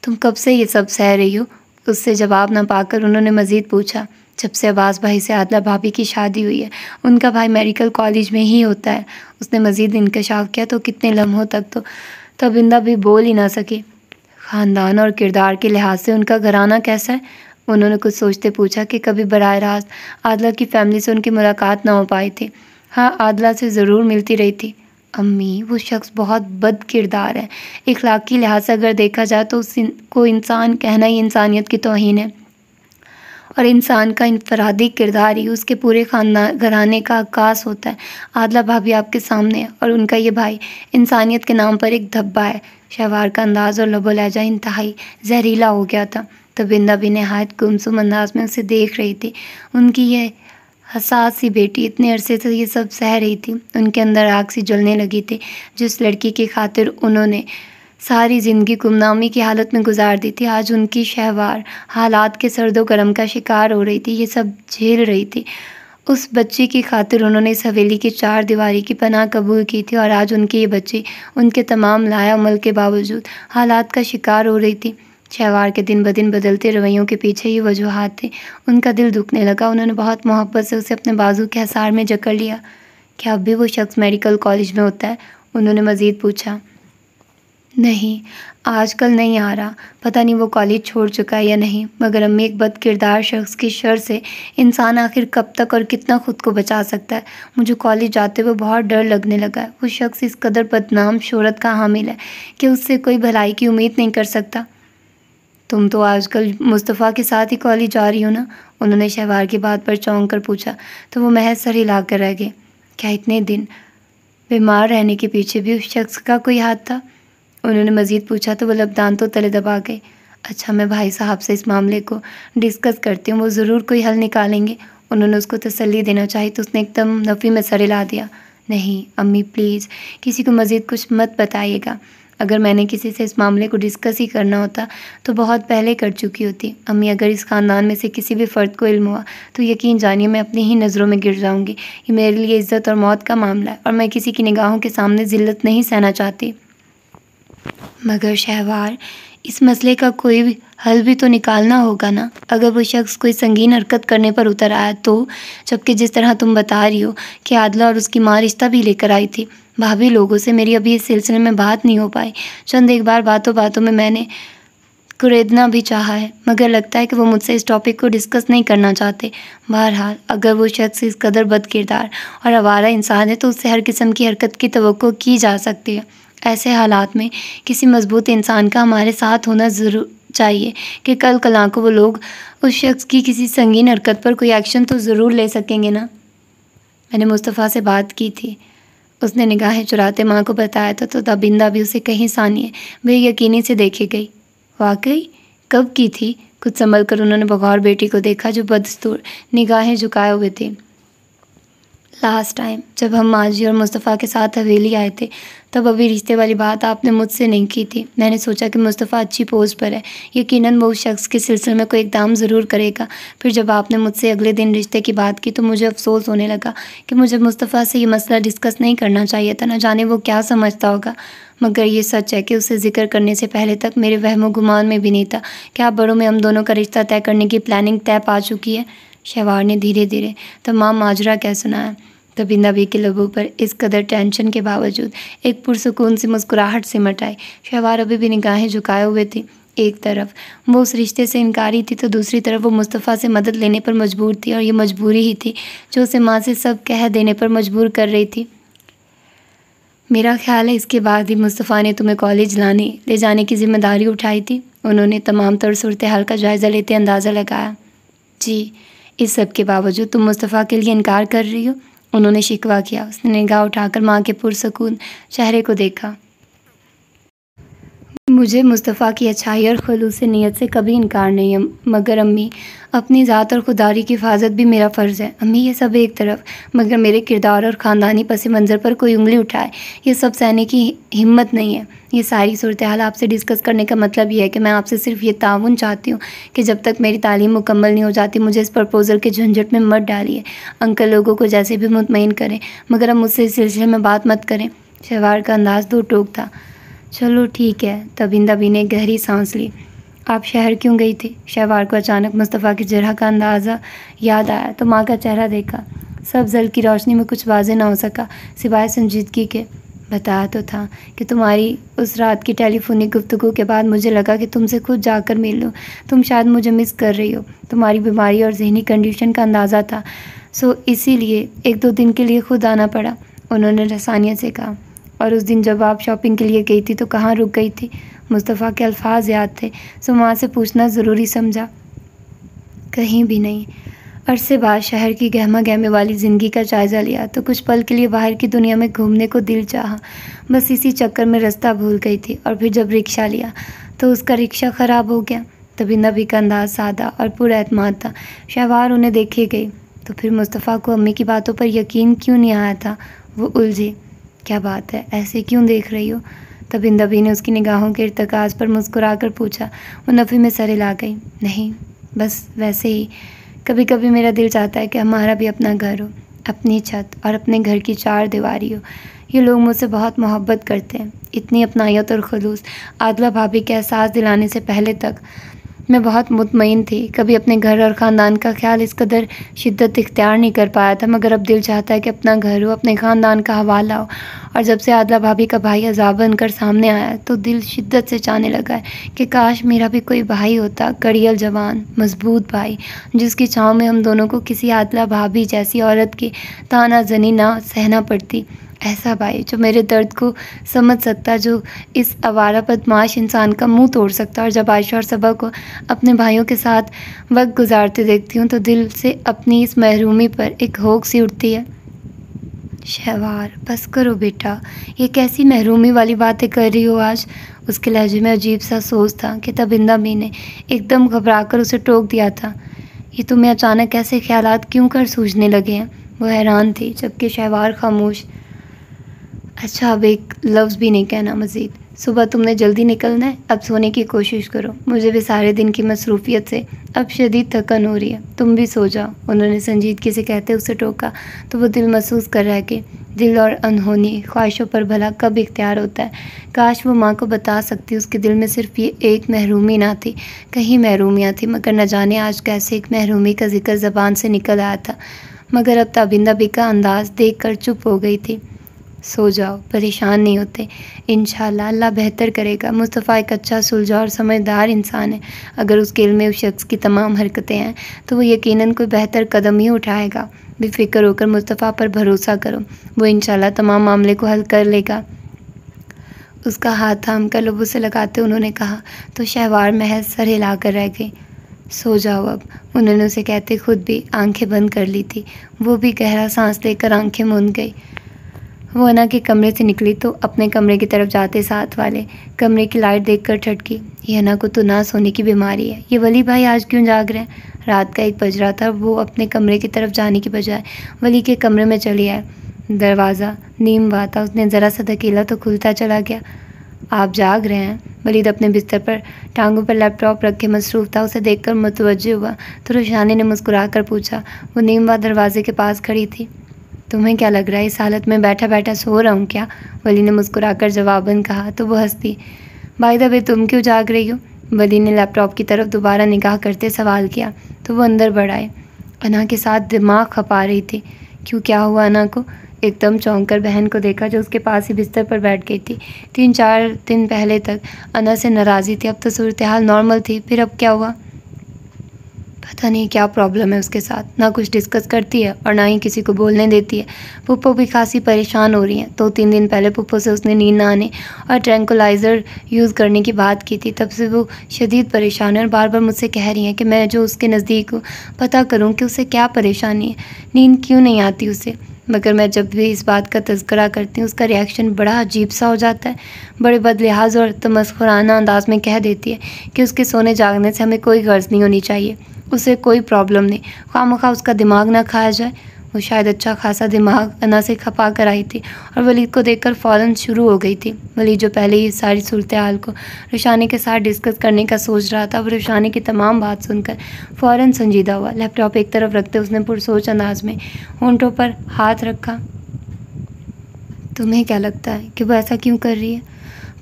तुम कब से ये सब सह रही हो? उससे जवाब न पाकर उन्होंने मज़ीद पूछा। जब से अब्बास भाई से आदला भाभी की शादी हुई है। उनका भाई मेडिकल कॉलेज में ही होता है। उसने मज़ीद इंकशाफ किया तो कितने लम्हों तक तो तबिंदा भी बोल ही ना सकी। ख़ानदान और किरदार के लिहाज से उनका घराना कैसा है? उन्होंने कुछ सोचते पूछा कि कभी बराह रास्त आदला की फ़ैमिली से उनकी मुलाकात ना हो पाई थी। हाँ, आदला से ज़रूर मिलती रही थी। अम्मी, वो शख्स बहुत बद किरदार है। इखलाकी लिहाज से अगर देखा जाए तो उसको इंसान कहना ही इंसानियत की तौहीन है। और इंसान का इनफरादी किरदार ही उसके पूरे खानदान घराने का अक्कास होता है। आदला भाभी आपके सामने है और उनका ये भाई इंसानियत के नाम पर एक धब्बा है। शहवार का अंदाज़ और लबो लहजा इंतहाई जहरीला हो गया था। तो बिंदा भी नहायत गुमसुम अंदाज में उसे देख रही थी। उनकी यह हसास सी बेटी इतने अरसे से ये सब सह रही थी। उनके अंदर आग सी जलने लगी थी। जिस लड़की की खातिर उन्होंने सारी ज़िंदगी गुमनामी की हालत में गुजार दी थी, आज उनकी शहवार हालात के सर्दो गर्म का शिकार हो रही थी, ये सब झेल रही थी। उस बच्ची की खातिर उन्होंने इस हवेली की चार दीवारी की पनाह कबूल की थी और आज उनकी ये बच्ची उनके तमाम लाया अमल के बावजूद हालात का शिकार हो रही थी। शहवार के दिन ब दिन बदलते रवैयों के पीछे ये वजूहात थे। उनका दिल दुखने लगा। उन्होंने बहुत मोहब्बत से उसे अपने बाजू के हसार में जकड़ लिया। क्या अब भी वो शख्स मेडिकल कॉलेज में होता है? उन्होंने मज़ीद पूछा। नहीं, आजकल नहीं आ रहा। पता नहीं वो कॉलेज छोड़ चुका है या नहीं। मगर अम्मी, एक बद किरदार शख्स की शर से इंसान आखिर कब तक और कितना खुद को बचा सकता है? मुझे कॉलेज जाते हुए बहुत डर लगने लगा है। वो शख्स इस कदर बदनाम शोहरत का हामिल है कि उससे कोई भलाई की उम्मीद नहीं कर सकता। तुम तो आजकल मुस्तफ़ा के साथ ही कॉलेज जा रही हो ना? उन्होंने शहवार की बात पर चौंक कर पूछा। तो वो महज सर हिला कर रह गए। क्या इतने दिन बीमार रहने के पीछे भी उस शख्स का कोई हाथ था? उन्होंने मज़ीद पूछा तो वो लबदान तो तले दबा गए। अच्छा, मैं भाई साहब से इस मामले को डिस्कस करती हूँ, वो ज़रूर कोई हल निकालेंगे। उन्होंने उसको तसल्ली देना चाही तो उसने एकदम नफ़ी में सर हिला दिया। नहीं अम्मी, प्लीज़ किसी को मज़ीद कुछ मत बताइएगा। अगर मैंने किसी से इस मामले को डिस्कस ही करना होता तो बहुत पहले कर चुकी होती। अम्मी, अगर इस ख़ानदान में से किसी भी फ़र्द को इल्म हुआ तो यकीन जानिए मैं अपनी ही नज़रों में गिर जाऊँगी। ये मेरे लिए इज़्ज़त और मौत का मामला है और मैं किसी की निगाहों के सामने ज़िल्लत नहीं सहना चाहती। मगर शहवार, इस मसले का कोई भी हल भी तो निकालना होगा ना। अगर वो शख्स कोई संगीन हरकत करने पर उतर आया तो? जबकि जिस तरह तुम बता रही हो कि आदला और उसकी माँ रिश्ता भी लेकर आई थी। भाभी लोगों से मेरी अभी इस सिलसिले में बात नहीं हो पाई। चंद एक बार बातों बातों में मैंने कुरेदना भी चाहा है, मगर लगता है कि वो मुझसे इस टॉपिक को डिस्कस नहीं करना चाहते। बहरहाल, अगर वो शख्स इस कदर बद किरदार और आवारा इंसान है तो उससे हर किस्म की हरकत की तवक्को की जा सकती है। ऐसे हालात में किसी मजबूत इंसान का हमारे साथ होना ज़रूर चाहिए कि कल कलां को वो लोग उस शख्स की किसी संगीन हरकत पर कोई एक्शन तो ज़रूर ले सकेंगे ना। मैंने मुस्तफ़ा से बात की थी, उसने निगाहें चुराते माँ को बताया था तो बिंदा भी उसे कहीं सानिए बेयकीनी से देखे गई। वाकई? कब की थी? कुछ संभल कर उन्होंने बगौर बेटी को देखा जो बदस्तूर निगाहें झुकाए हुए थे। लास्ट टाइम जब हम माजी और मुस्तफ़ा के साथ हवेली आए थे तब अभी रिश्ते वाली बात आपने मुझसे नहीं की थी। मैंने सोचा कि मुस्तफ़ा अच्छी पोस्ट पर है, यकीनन वो उस शख्स के सिलसिले में कोई इक़दाम ज़रूर करेगा। फिर जब आपने मुझसे अगले दिन रिश्ते की बात की तो मुझे अफसोस होने लगा कि मुझे मुस्तफ़ा से ये मसला डिस्कस नहीं करना चाहिए था। न जाने वो क्या समझता होगा। मगर ये सच है कि उसे ज़िक्र करने से पहले तक मेरे वहमो गुमान में भी नहीं था कि आप बड़ों में हम दोनों का रिश्ता तय करने की प्लानिंग तय पा चुकी है। शहवार ने धीरे धीरे तमाम माजरा कह सुनाया। तभी नबी के लबों पर इस कदर टेंशन के बावजूद एक पुरसुकून सी मुस्कुराहट सिमट आई। शहवार अभी भी निगाहें झुकाए हुए थी। एक तरफ वो उस रिश्ते से इनकारी थी तो दूसरी तरफ वो मुस्तफ़ा से मदद लेने पर मजबूर थी और ये मजबूरी ही थी जो उसे माँ से सब कह देने पर मजबूर कर रही थी। मेरा ख्याल है इसके बाद ही मुस्तफ़ा ने तुम्हें कॉलेज ले जाने की ज़िम्मेदारी उठाई थी। उन्होंने तमाम तर सूरत हाल का जायज़ा लेते अंदाज़ा लगाया। जी, इस सब के बावजूद तुम मुस्तफ़ा के लिए इनकार कर रही हो? उन्होंने शिकवा किया। उसने निगाह उठाकर माँ के पुरसकून चेहरे को देखा। मुझे मुस्तफ़ा की अच्छाई और खलूस नीयत से कभी इनकार नहीं है, मगर अम्मी, अपनी ज़ात और खुदारी की हिफाजत भी मेरा फ़र्ज़ है। अम्मी, ये सब एक तरफ, मगर मेरे किरदार और ख़ानदानी पस मंज़र पर कोई उंगली उठाए ये सब सहने की हिम्मत नहीं है। ये सारी सूरत हाल आपसे डिस्कस करने का मतलब ये है कि मैं आपसे सिर्फ ये ताउन चाहती हूँ कि जब तक मेरी तालीम मुकम्मल नहीं हो जाती मुझे इस प्रपोज़ल के झंझट में मत डालिए। अंकल लोगों को जैसे भी मुतमईन करें, मगर अब मुझसे इस सिलसिले में बात मत करें। शहवार का अंदाज़ दो टोक था। चलो ठीक है। तबिंदा भी ने गहरी सांस ली। आप शहर क्यों गई थी? शहवार को अचानक मुस्तफ़ा की जरह का अंदाज़ा याद आया तो माँ का चेहरा देखा। सब जल की रोशनी में कुछ वाज़ेह ना हो सका सिवाय संजीदगी के। बताया तो था कि तुम्हारी उस रात की टेलीफोनिक गुफ्तगू के बाद मुझे लगा कि तुमसे खुद जाकर मिल लूँ। तुम शायद मुझे मिस कर रही हो। तुम्हारी बीमारी और जहनी कंडीशन का अंदाज़ा था, सो इसीलिए 1-2 दिन के लिए खुद आना पड़ा, उन्होंने रसानियत से कहा। और उस दिन जब आप शॉपिंग के लिए गई थी तो कहाँ रुक गई थी? मुस्तफ़ा के अल्फाज याद थे, सो माँ से पूछना ज़रूरी समझा। कहीं भी नहीं। अरसे बाद शहर की गहमा-गहमी वाली ज़िंदगी का जायज़ा लिया तो कुछ पल के लिए बाहर की दुनिया में घूमने को दिल चाहा। बस इसी चक्कर में रास्ता भूल गई थी और फिर जब रिक्शा लिया तो उसका रिक्शा ख़राब हो गया। तभी नबी का अंदाज़ सादा और पूरा एतमाद था। शहवार उन्हें देखे गई तो फिर मुस्तफ़ा को अम्मी की बातों पर यकीन क्यों नहीं आया था। वो उलझी, क्या बात है, ऐसे क्यों देख रही हो? तभी नबी ने उसकी निगाहों के इर्तिकाज़ पर मुस्कुराकर पूछा। वो नफ़ी में सर हिला गई। नहीं, बस वैसे ही। कभी कभी मेरा दिल चाहता है कि हमारा भी अपना घर हो, अपनी छत और अपने घर की चार दीवारी हो। ये लोग मुझसे बहुत मोहब्बत करते हैं। इतनी अपनायत और खुलूस आदला भाभी के एहसास दिलाने से पहले तक मैं बहुत मुतमईन थी। कभी अपने घर और ख़ानदान का ख्याल इस कदर शिद्दत इख्तियार नहीं कर पाया था, मगर अब दिल चाहता है कि अपना घर हो, अपने ख़ानदान का हवाला हो। और जब से आदला भाभी का भाई अज़ाब बनकर सामने आया तो दिल शिद्दत से चाहने लगा है कि काश मेरा भी कोई भाई होता, कड़ियल जवान मजबूत भाई, जिसकी छाँव में हम दोनों को किसी आदला भाभी जैसी औरत की तानाज़नी ना सहना पड़ती। ऐसा भाई जो मेरे दर्द को समझ सकता, जो इस आवारा बदमाश इंसान का मुंह तोड़ सकता। और जब आयशा और सबा को अपने भाइयों के साथ वक्त गुजारते देखती हूँ तो दिल से अपनी इस महरूमी पर एक होक सी उठती है। शहवार, बस करो बेटा, ये कैसी महरूमी वाली बातें कर रही हो आज? उसके लहजे में अजीब सा सोच था कि तब इंदा मी ने एकदम घबरा कर उसे टोक दिया था। ये तुम्हें अचानक ऐसे ख्यालात क्यों कर सूझने लगे हैं? वो हैरान थी, जबकि शहवार खामोश। अच्छा, अब एक लफ्ज़ भी नहीं कहना मज़ीद। सुबह तुमने जल्दी निकलना है, अब सोने की कोशिश करो। मुझे भी सारे दिन की मसरूफ़ियत से अब शदीद थकन हो रही है, तुम भी सो जाओ। उन्होंने संजीदगी से कहते उसे टोका तो वो दिल महसूस कर रहा है कि दिल और अनहोनी ख्वाहिशों पर भला कब इख्तियार होता है। काश वो माँ को बता सकती, उसके दिल में सिर्फ ये एक महरूमी ना थी, कहीं महरूमियाँ थी, मगर न जाने आज कैसे एक महरूमी का जिक्र ज़बान से निकल आया था। मगर अब ताबिंदा बी का अंदाज़ देख कर चुप हो गई थी। सो जाओ, परेशान नहीं होते, इंशाल्लाह अल्लाह बेहतर करेगा। मुस्तफ़ा एक अच्छा सुलझा और समझदार इंसान है। अगर उसके इल्म में उस शख्स की तमाम हरकतें हैं तो वो यकीनन कोई बेहतर कदम ही उठाएगा। बेफिक्र होकर मुस्तफ़ा पर भरोसा करो, वो इंशाल्लाह तमाम मामले को हल कर लेगा। उसका हाथ थाम कर लबों से लगाते उन्होंने कहा तो शहवार महज सर हिला कर रह गई। सो जाओ अब, उन्होंने उसे कहते खुद भी आंखें बंद कर ली थी। वो भी गहरा सांस लेकर आंखें मूंद गई। वो अना के कमरे से निकली तो अपने कमरे की तरफ जाते साथ वाले कमरे की लाइट देखकर ठटकी। ये अना को तो ना सोने की बीमारी है। ये वली भाई आज क्यों जाग रहे हैं? रात का 1 बज रहा था। वो अपने कमरे की तरफ जाने की बजाय वली के कमरे में चली आए। दरवाज़ा नीम हुआ था, उसने ज़रा सा धकेला तो खुलता चला गया। आप जाग रहे हैं? वलीद अपने बिस्तर पर टांगों पर लैपटॉप रखे मसरूफ़ था। उसे देखकर मुतवज्जे हुआ तो रुशानी ने मुस्कुरा कर पूछा। वो नीम दरवाजे के पास खड़ी थी। तुम्हें क्या लग रहा है, इस हालत में बैठा बैठा सो रहा हूँ क्या? वली ने मुस्कुराकर जवाबन कहा तो वो हंसती। बाय द वे, तुम क्यों जाग रही हो? वली ने लैपटॉप की तरफ दोबारा निगाह करते सवाल किया तो वो अंदर बढ़ आए। अना के साथ दिमाग खपा रही थी। क्यों, क्या हुआ अना को? एकदम चौंक कर बहन को देखा जो उसके पास ही बिस्तर पर बैठ गई थी। 3-4 दिन पहले तक अना से नाराज़ी थी, अब तो सूरत हाल नॉर्मल थी, फिर अब क्या हुआ? पता नहीं क्या प्रॉब्लम है उसके साथ, ना कुछ डिस्कस करती है और ना ही किसी को बोलने देती है। पुप्पो भी खासी परेशान हो रही हैं। 2-3 दिन पहले पुप्पो से उसने नींद ना आने और ट्रैंकुलाइज़र यूज़ करने की बात की थी। तब से वो शदीद परेशान है और बार बार मुझसे कह रही हैं कि मैं जो उसके नज़दीक हूँ पता करूँ कि उसे क्या परेशानी है, नींद क्यों नहीं आती उसे। मगर मैं जब भी इस बात का तज़किरा करती हूँ उसका रिएक्शन बड़ा अजीब सा हो जाता है। बड़े बदलिहाज और तमस्खुराना अंदाज में कह देती है कि उसके सोने जागने से हमें कोई गर्ज नहीं होनी चाहिए, उसे कोई प्रॉब्लम नहीं, खामखा उसका दिमाग ना खाया जाए। वो शायद अच्छा खासा दिमाग अना से खपा कर आई थी और वलीद को देखकर फ़ौरन शुरू हो गई थी। वलीद जो पहले ही सारी सूरत हाल को रुशानी के साथ डिस्कस करने का सोच रहा था, वो रुशानी की तमाम बात सुनकर फ़ौरन संजीदा हुआ। लैपटॉप एक तरफ रखते उसने पुरसोच अंदाज में होंठों पर हाथ रखा। तुम्हें क्या लगता है कि वो ऐसा क्यों कर रही है?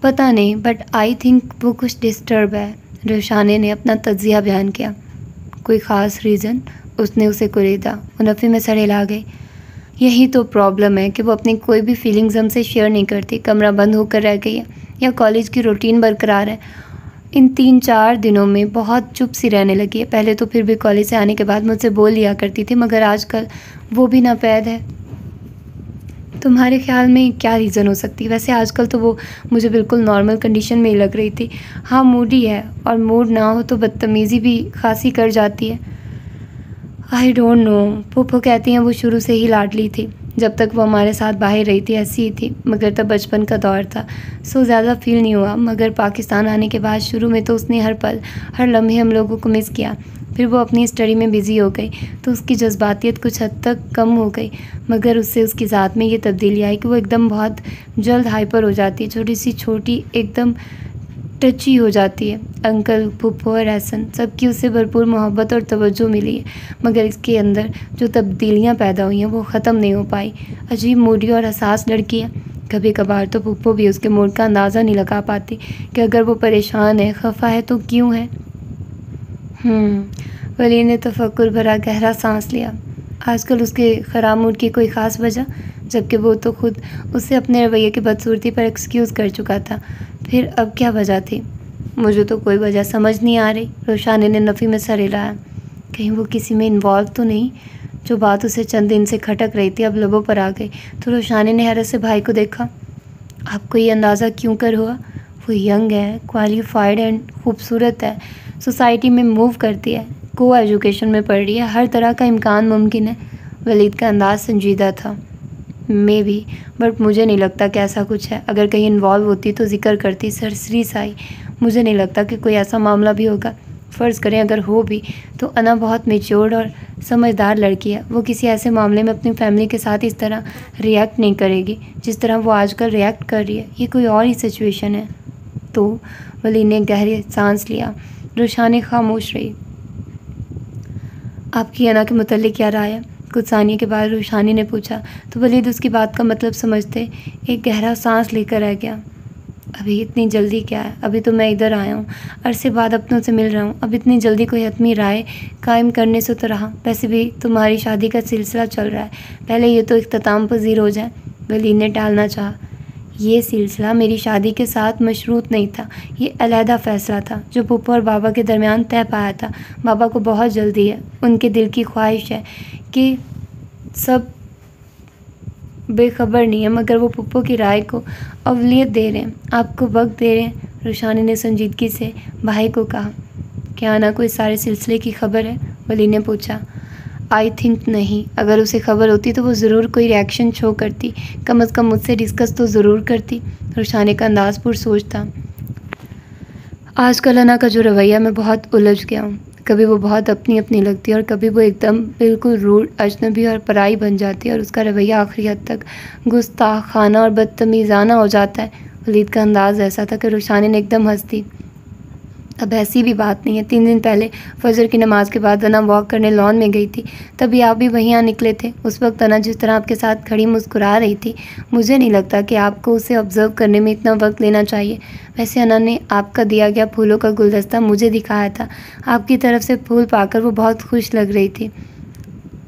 पता नहीं, बट आई थिंक वो कुछ डिस्टर्ब है। रुशानी ने अपना तज्जिया बयान किया। कोई ख़ास रीज़न? उसने उसे कुरेदा। वो नफ़ी में सर हिला गई। यही तो प्रॉब्लम है कि वो अपनी कोई भी फीलिंग्स हमसे शेयर नहीं करती। कमरा बंद होकर रह गई है या कॉलेज की रूटीन बरकरार है। इन 3-4 दिनों में बहुत चुप सी रहने लगी है। पहले तो फिर भी कॉलेज से आने के बाद मुझसे बोल लिया करती थी, मगर आजकल वो भी नापैद है। तुम्हारे ख़्याल में क्या रीज़न हो सकती है? वैसे आजकल तो वो मुझे बिल्कुल नॉर्मल कंडीशन में ही लग रही थी। हाँ, मूडी है और मूड ना हो तो बदतमीज़ी भी खासी कर जाती है। I don't know. फूफो कहती हैं वो शुरू से ही लाडली थी। जब तक वो हमारे साथ बाहर रही थी ऐसी ही थी, मगर तब बचपन का दौर था, सो ज़्यादा फील नहीं हुआ। मगर पाकिस्तान आने के बाद शुरू में तो उसने हर पल हर लम्हे हम लोगों को मिस किया। फिर वो अपनी स्टडी में बिज़ी हो गई तो उसकी जज्बातियत कुछ हद तक कम हो गई, मगर उससे उसकी ज़ात में ये तब्दीली आई कि वो एकदम बहुत जल्द हाइपर हो जाती है, छोटी एकदम टची हो जाती है। अंकल, फूफो और एहसन सबकी उससे भरपूर मोहब्बत और तवज्जो मिली है, मगर इसके अंदर जो तब्दीलियाँ पैदा हुई हैं वो ख़त्म नहीं हो पाई। अजीब मूडी और हसास लड़की है। कभी कभार तो फूफो भी उसके मूड का अंदाज़ा नहीं लगा पाती कि अगर वो परेशान है, खफा है तो क्यों है। वली ने तफक्कुर भरा गहरा सांस लिया। आजकल उसके ख़राब मूड की कोई ख़ास वजह, जबकि वो तो खुद उससे अपने रवैये की बदसूरती पर एक्सक्यूज़ कर चुका था। फिर अब क्या वजह थी? मुझे तो कोई वजह समझ नहीं आ रही। रोशानी ने नफ़ी में सर हिलाया। कहीं वो किसी में इन्वॉल्व तो नहीं? जो बात उसे चंद दिन से खटक रही थी अब लबों पर आ गई। तो रोशानी ने हैरत से भाई को देखा। आपको ये अंदाज़ा क्यों कर हुआ? वो यंग है, क्वालिफाइड एंड खूबसूरत है, सोसाइटी में मूव करती है, को एजुकेशन में पढ़ रही है, हर तरह का इम्कान मुमकिन है। वलीद का अंदाज़ संजीदा था। मे बी, बट मुझे नहीं लगता कि ऐसा कुछ है। अगर कहीं इन्वॉल्व होती तो जिक्र करती। सरसरी साई, मुझे नहीं लगता कि कोई ऐसा मामला भी होगा। फ़र्ज़ करें अगर हो भी तो अना बहुत मेच्योर्ड और समझदार लड़की है। वो किसी ऐसे मामले में अपनी फैमिली के साथ इस तरह रिएक्ट नहीं करेगी जिस तरह वो आजकल रिएक्ट कर रही है। ये कोई और ही सिचुएशन है। तो वली ने गहरी सांस लिया। रोशानी खामोश रही। आपकी अना के मुतल्लिक़ क्या राय है? कुछ सानिए के बाद रोशानी ने पूछा तो वलीद उसकी बात का मतलब समझते एक गहरा सांस लेकर रह गया। अभी इतनी जल्दी क्या है? अभी तो मैं इधर आया हूँ, अरसे बाद अपनों से मिल रहा हूँ। अब इतनी जल्दी कोई हतमी राय कायम करने से तो रहा। वैसे भी तुम्हारी शादी का सिलसिला चल रहा है, पहले ये तो इख्तिताम पजीर हो जाए। वलीद ने टालना चाहा। ये सिलसिला मेरी शादी के साथ मशरूत नहीं था, ये अलहदा फ़ैसला था जो पप्पू और बाबा के दरमियान तय पाया था। बाबा को बहुत जल्दी है, उनके दिल की ख्वाहिश है कि सब बेखबर नहीं है, मगर वो पप्पू की राय को अवलियत दे रहे हैं, आपको वक्त दे रहे हैं। रोशानी ने संजीदगी से भाई को कहा। क्या आना कोई सारे सिलसिले की खबर है? वली ने पूछा। आई थिंक नहीं। अगर उसे खबर होती तो वो ज़रूर कोई रिएक्शन शो करती, कम अज़ कम मुझसे डिस्कस तो ज़रूर करती। रोशानी का अंदाज़ पुरसोच था। आजकल अना का जो रवैया, मैं बहुत उलझ गया हूँ। कभी वो बहुत अपनी अपनी लगती है और कभी वो एकदम बिल्कुल रूड, अजनबी और पराई बन जाती है, और उसका रवैया आखिरी हद तक गुस्ताखाना और बदतमीज़ाना हो जाता है। वलीद का अंदाज़ ऐसा था कि रोशानी ने एकदम हंस दी। अब ऐसी भी बात नहीं है। 3 दिन पहले फजर की नमाज़ के बाद अना वॉक करने लॉन में गई थी, तभी आप भी वहीं आ निकले थे। उस वक्त अना जिस तरह आपके साथ खड़ी मुस्कुरा रही थी, मुझे नहीं लगता कि आपको उसे ऑब्ज़र्व करने में इतना वक्त लेना चाहिए। वैसे अना ने आपका दिया गया फूलों का गुलदस्ता मुझे दिखाया था। आपकी तरफ से फूल पाकर वो बहुत खुश लग रही थी,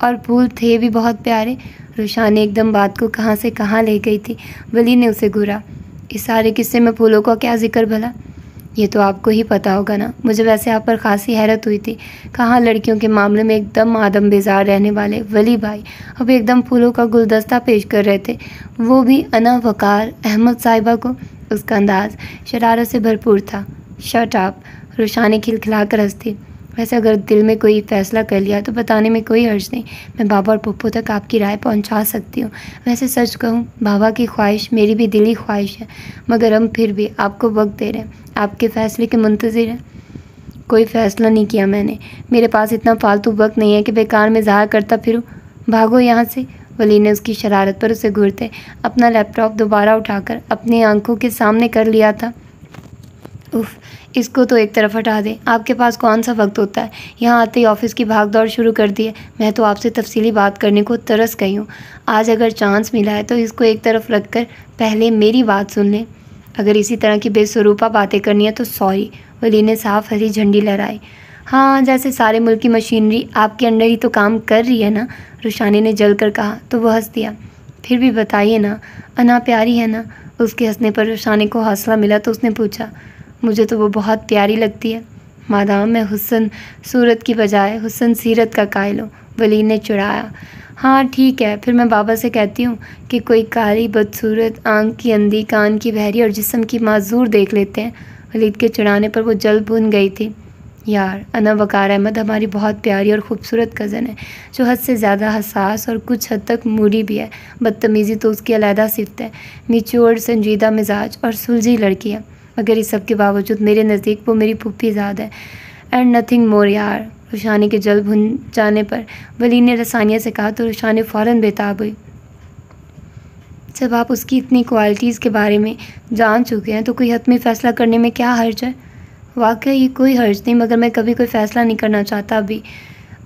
और फूल थे भी बहुत प्यारे। रोशानी एकदम बात को कहाँ से कहाँ ले गई थी। वली ने उसे घूरा। इस सारे किस्से में फूलों का क्या जिक्र भला? ये तो आपको ही पता होगा ना। मुझे वैसे आप पर खासी हैरत हुई थी। कहाँ लड़कियों के मामले में एकदम आदम बेजार रहने वाले वली भाई अब एकदम फूलों का गुलदस्ता पेश कर रहे थे, वो भी अना वकार अहमद साहिबा को। उसका अंदाज़ शरारत से भरपूर था। शट अप, रोशानी खिलखिला कर हंसती। वैसे अगर दिल में कोई फ़ैसला कर लिया तो बताने में कोई हर्ज नहीं। मैं बाबा और पप्पू तक आपकी राय पहुंचा सकती हूँ। वैसे सच कहूँ, बाबा की ख्वाहिश मेरी भी दिली ख्वाहिश है, मगर हम फिर भी आपको वक्त दे रहे हैं, आपके फ़ैसले के मुंतज़िर हैं। कोई फ़ैसला नहीं किया मैंने। मेरे पास इतना फालतू वक्त नहीं है कि बेकार में ज़ाया करता फिरूँ। भागो यहाँ से। वली ने उसकी शरारत पर उसे घूरते अपना लैपटॉप दोबारा उठाकर अपनी आंखों के सामने कर लिया था। उफ़, इसको तो एक तरफ हटा दें। आपके पास कौन सा वक्त होता है? यहाँ आते ही ऑफिस की भागदौड़ शुरू कर दी है। मैं तो आपसे तफसीली बात करने को तरस गई हूँ। आज अगर चांस मिला है तो इसको एक तरफ रखकर पहले मेरी बात सुन लें। अगर इसी तरह की बेसरूपा बातें करनी है तो सॉरी। वली ने साफ हरी झंडी लहराई। हाँ, जैसे सारे मुल्क की मशीनरी आपके अंडर ही तो काम कर रही है ना, रोशानी ने जल कर कहा तो वह हंस दिया। फिर भी बताइए ना, अना प्यारी है ना? उसके हंसने पर रोशानी को हौसला मिला तो उसने पूछा। मुझे तो वो बहुत प्यारी लगती है, मादाम मैं हुस्न सूरत की बजाय हुस्न सीरत का कायल हूँ। वली ने चिढ़ाया। हाँ ठीक है, फिर मैं बाबा से कहती हूँ कि कोई काली बदसूरत, आँख की अंधी, कान की बहरी और जिस्म की माजूर देख लेते हैं। वलीद के चिढ़ाने पर वो जल भुन गई थी। यार, अना वकार अहमद हमारी बहुत प्यारी और ख़ूबसूरत कज़न है जो हद से ज़्यादा हसास और कुछ हद तक मूडी भी है। बदतमीज़ी तो उसकी अलहदा सिफ़त है। मैच्योर, संजीदा मिजाज और सुलझी लड़की है, मगर इस सब के बावजूद मेरे नज़दीक वो मेरी फूफी ज़ाद है, एंड नथिंग मोर। यार, रुशानी के जल भुन जाने पर वली ने रसानिया से कहा तो रुशानी फ़ौरन बेताब हुई। जब आप उसकी इतनी क्वालिटीज़ के बारे में जान चुके हैं तो कोई हतमी फ़ैसला करने में क्या हर्ज है? वाकई कोई हर्ज नहीं, मगर मैं कभी कोई फ़ैसला नहीं करना चाहता।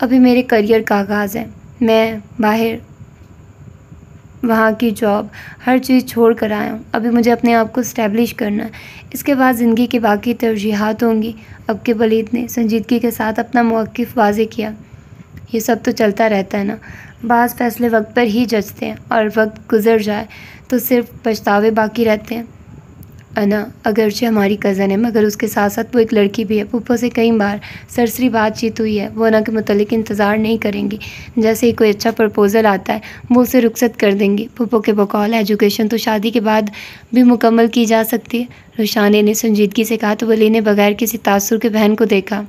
अभी मेरे करियर का आगाज़ है। मैं बाहर वहाँ की जॉब हर चीज़ छोड़ कर आया हूँ। अभी मुझे अपने आप को इस्टेब्लिश करना है, इसके बाद ज़िंदगी की बाकी तरजीहात होंगी। अब के वलीद ने संजीदगी के साथ अपना मौक़िफ़ वाज़े किया। ये सब तो चलता रहता है ना, बाज़ फ़ैसले वक्त पर ही जचते हैं और वक्त गुज़र जाए तो सिर्फ पछतावे बाकी रहते हैं। अना अगरचे हमारी कज़न है, मगर उसके साथ साथ वो एक लड़की भी है। पुप्पो से कई बार सरसरी बातचीत हुई है। वो अना के मुतालिक इंतज़ार नहीं करेंगी। जैसे ही कोई अच्छा प्रपोज़ल आता है वो उसे रुखसत कर देंगी। पुप्पो के बकौल एजुकेशन तो शादी के बाद भी मुकम्मल की जा सकती है। रुशाने ने संजीदगी से कहा तो वली ने बगैर किसी तासुर के बहन को देखा।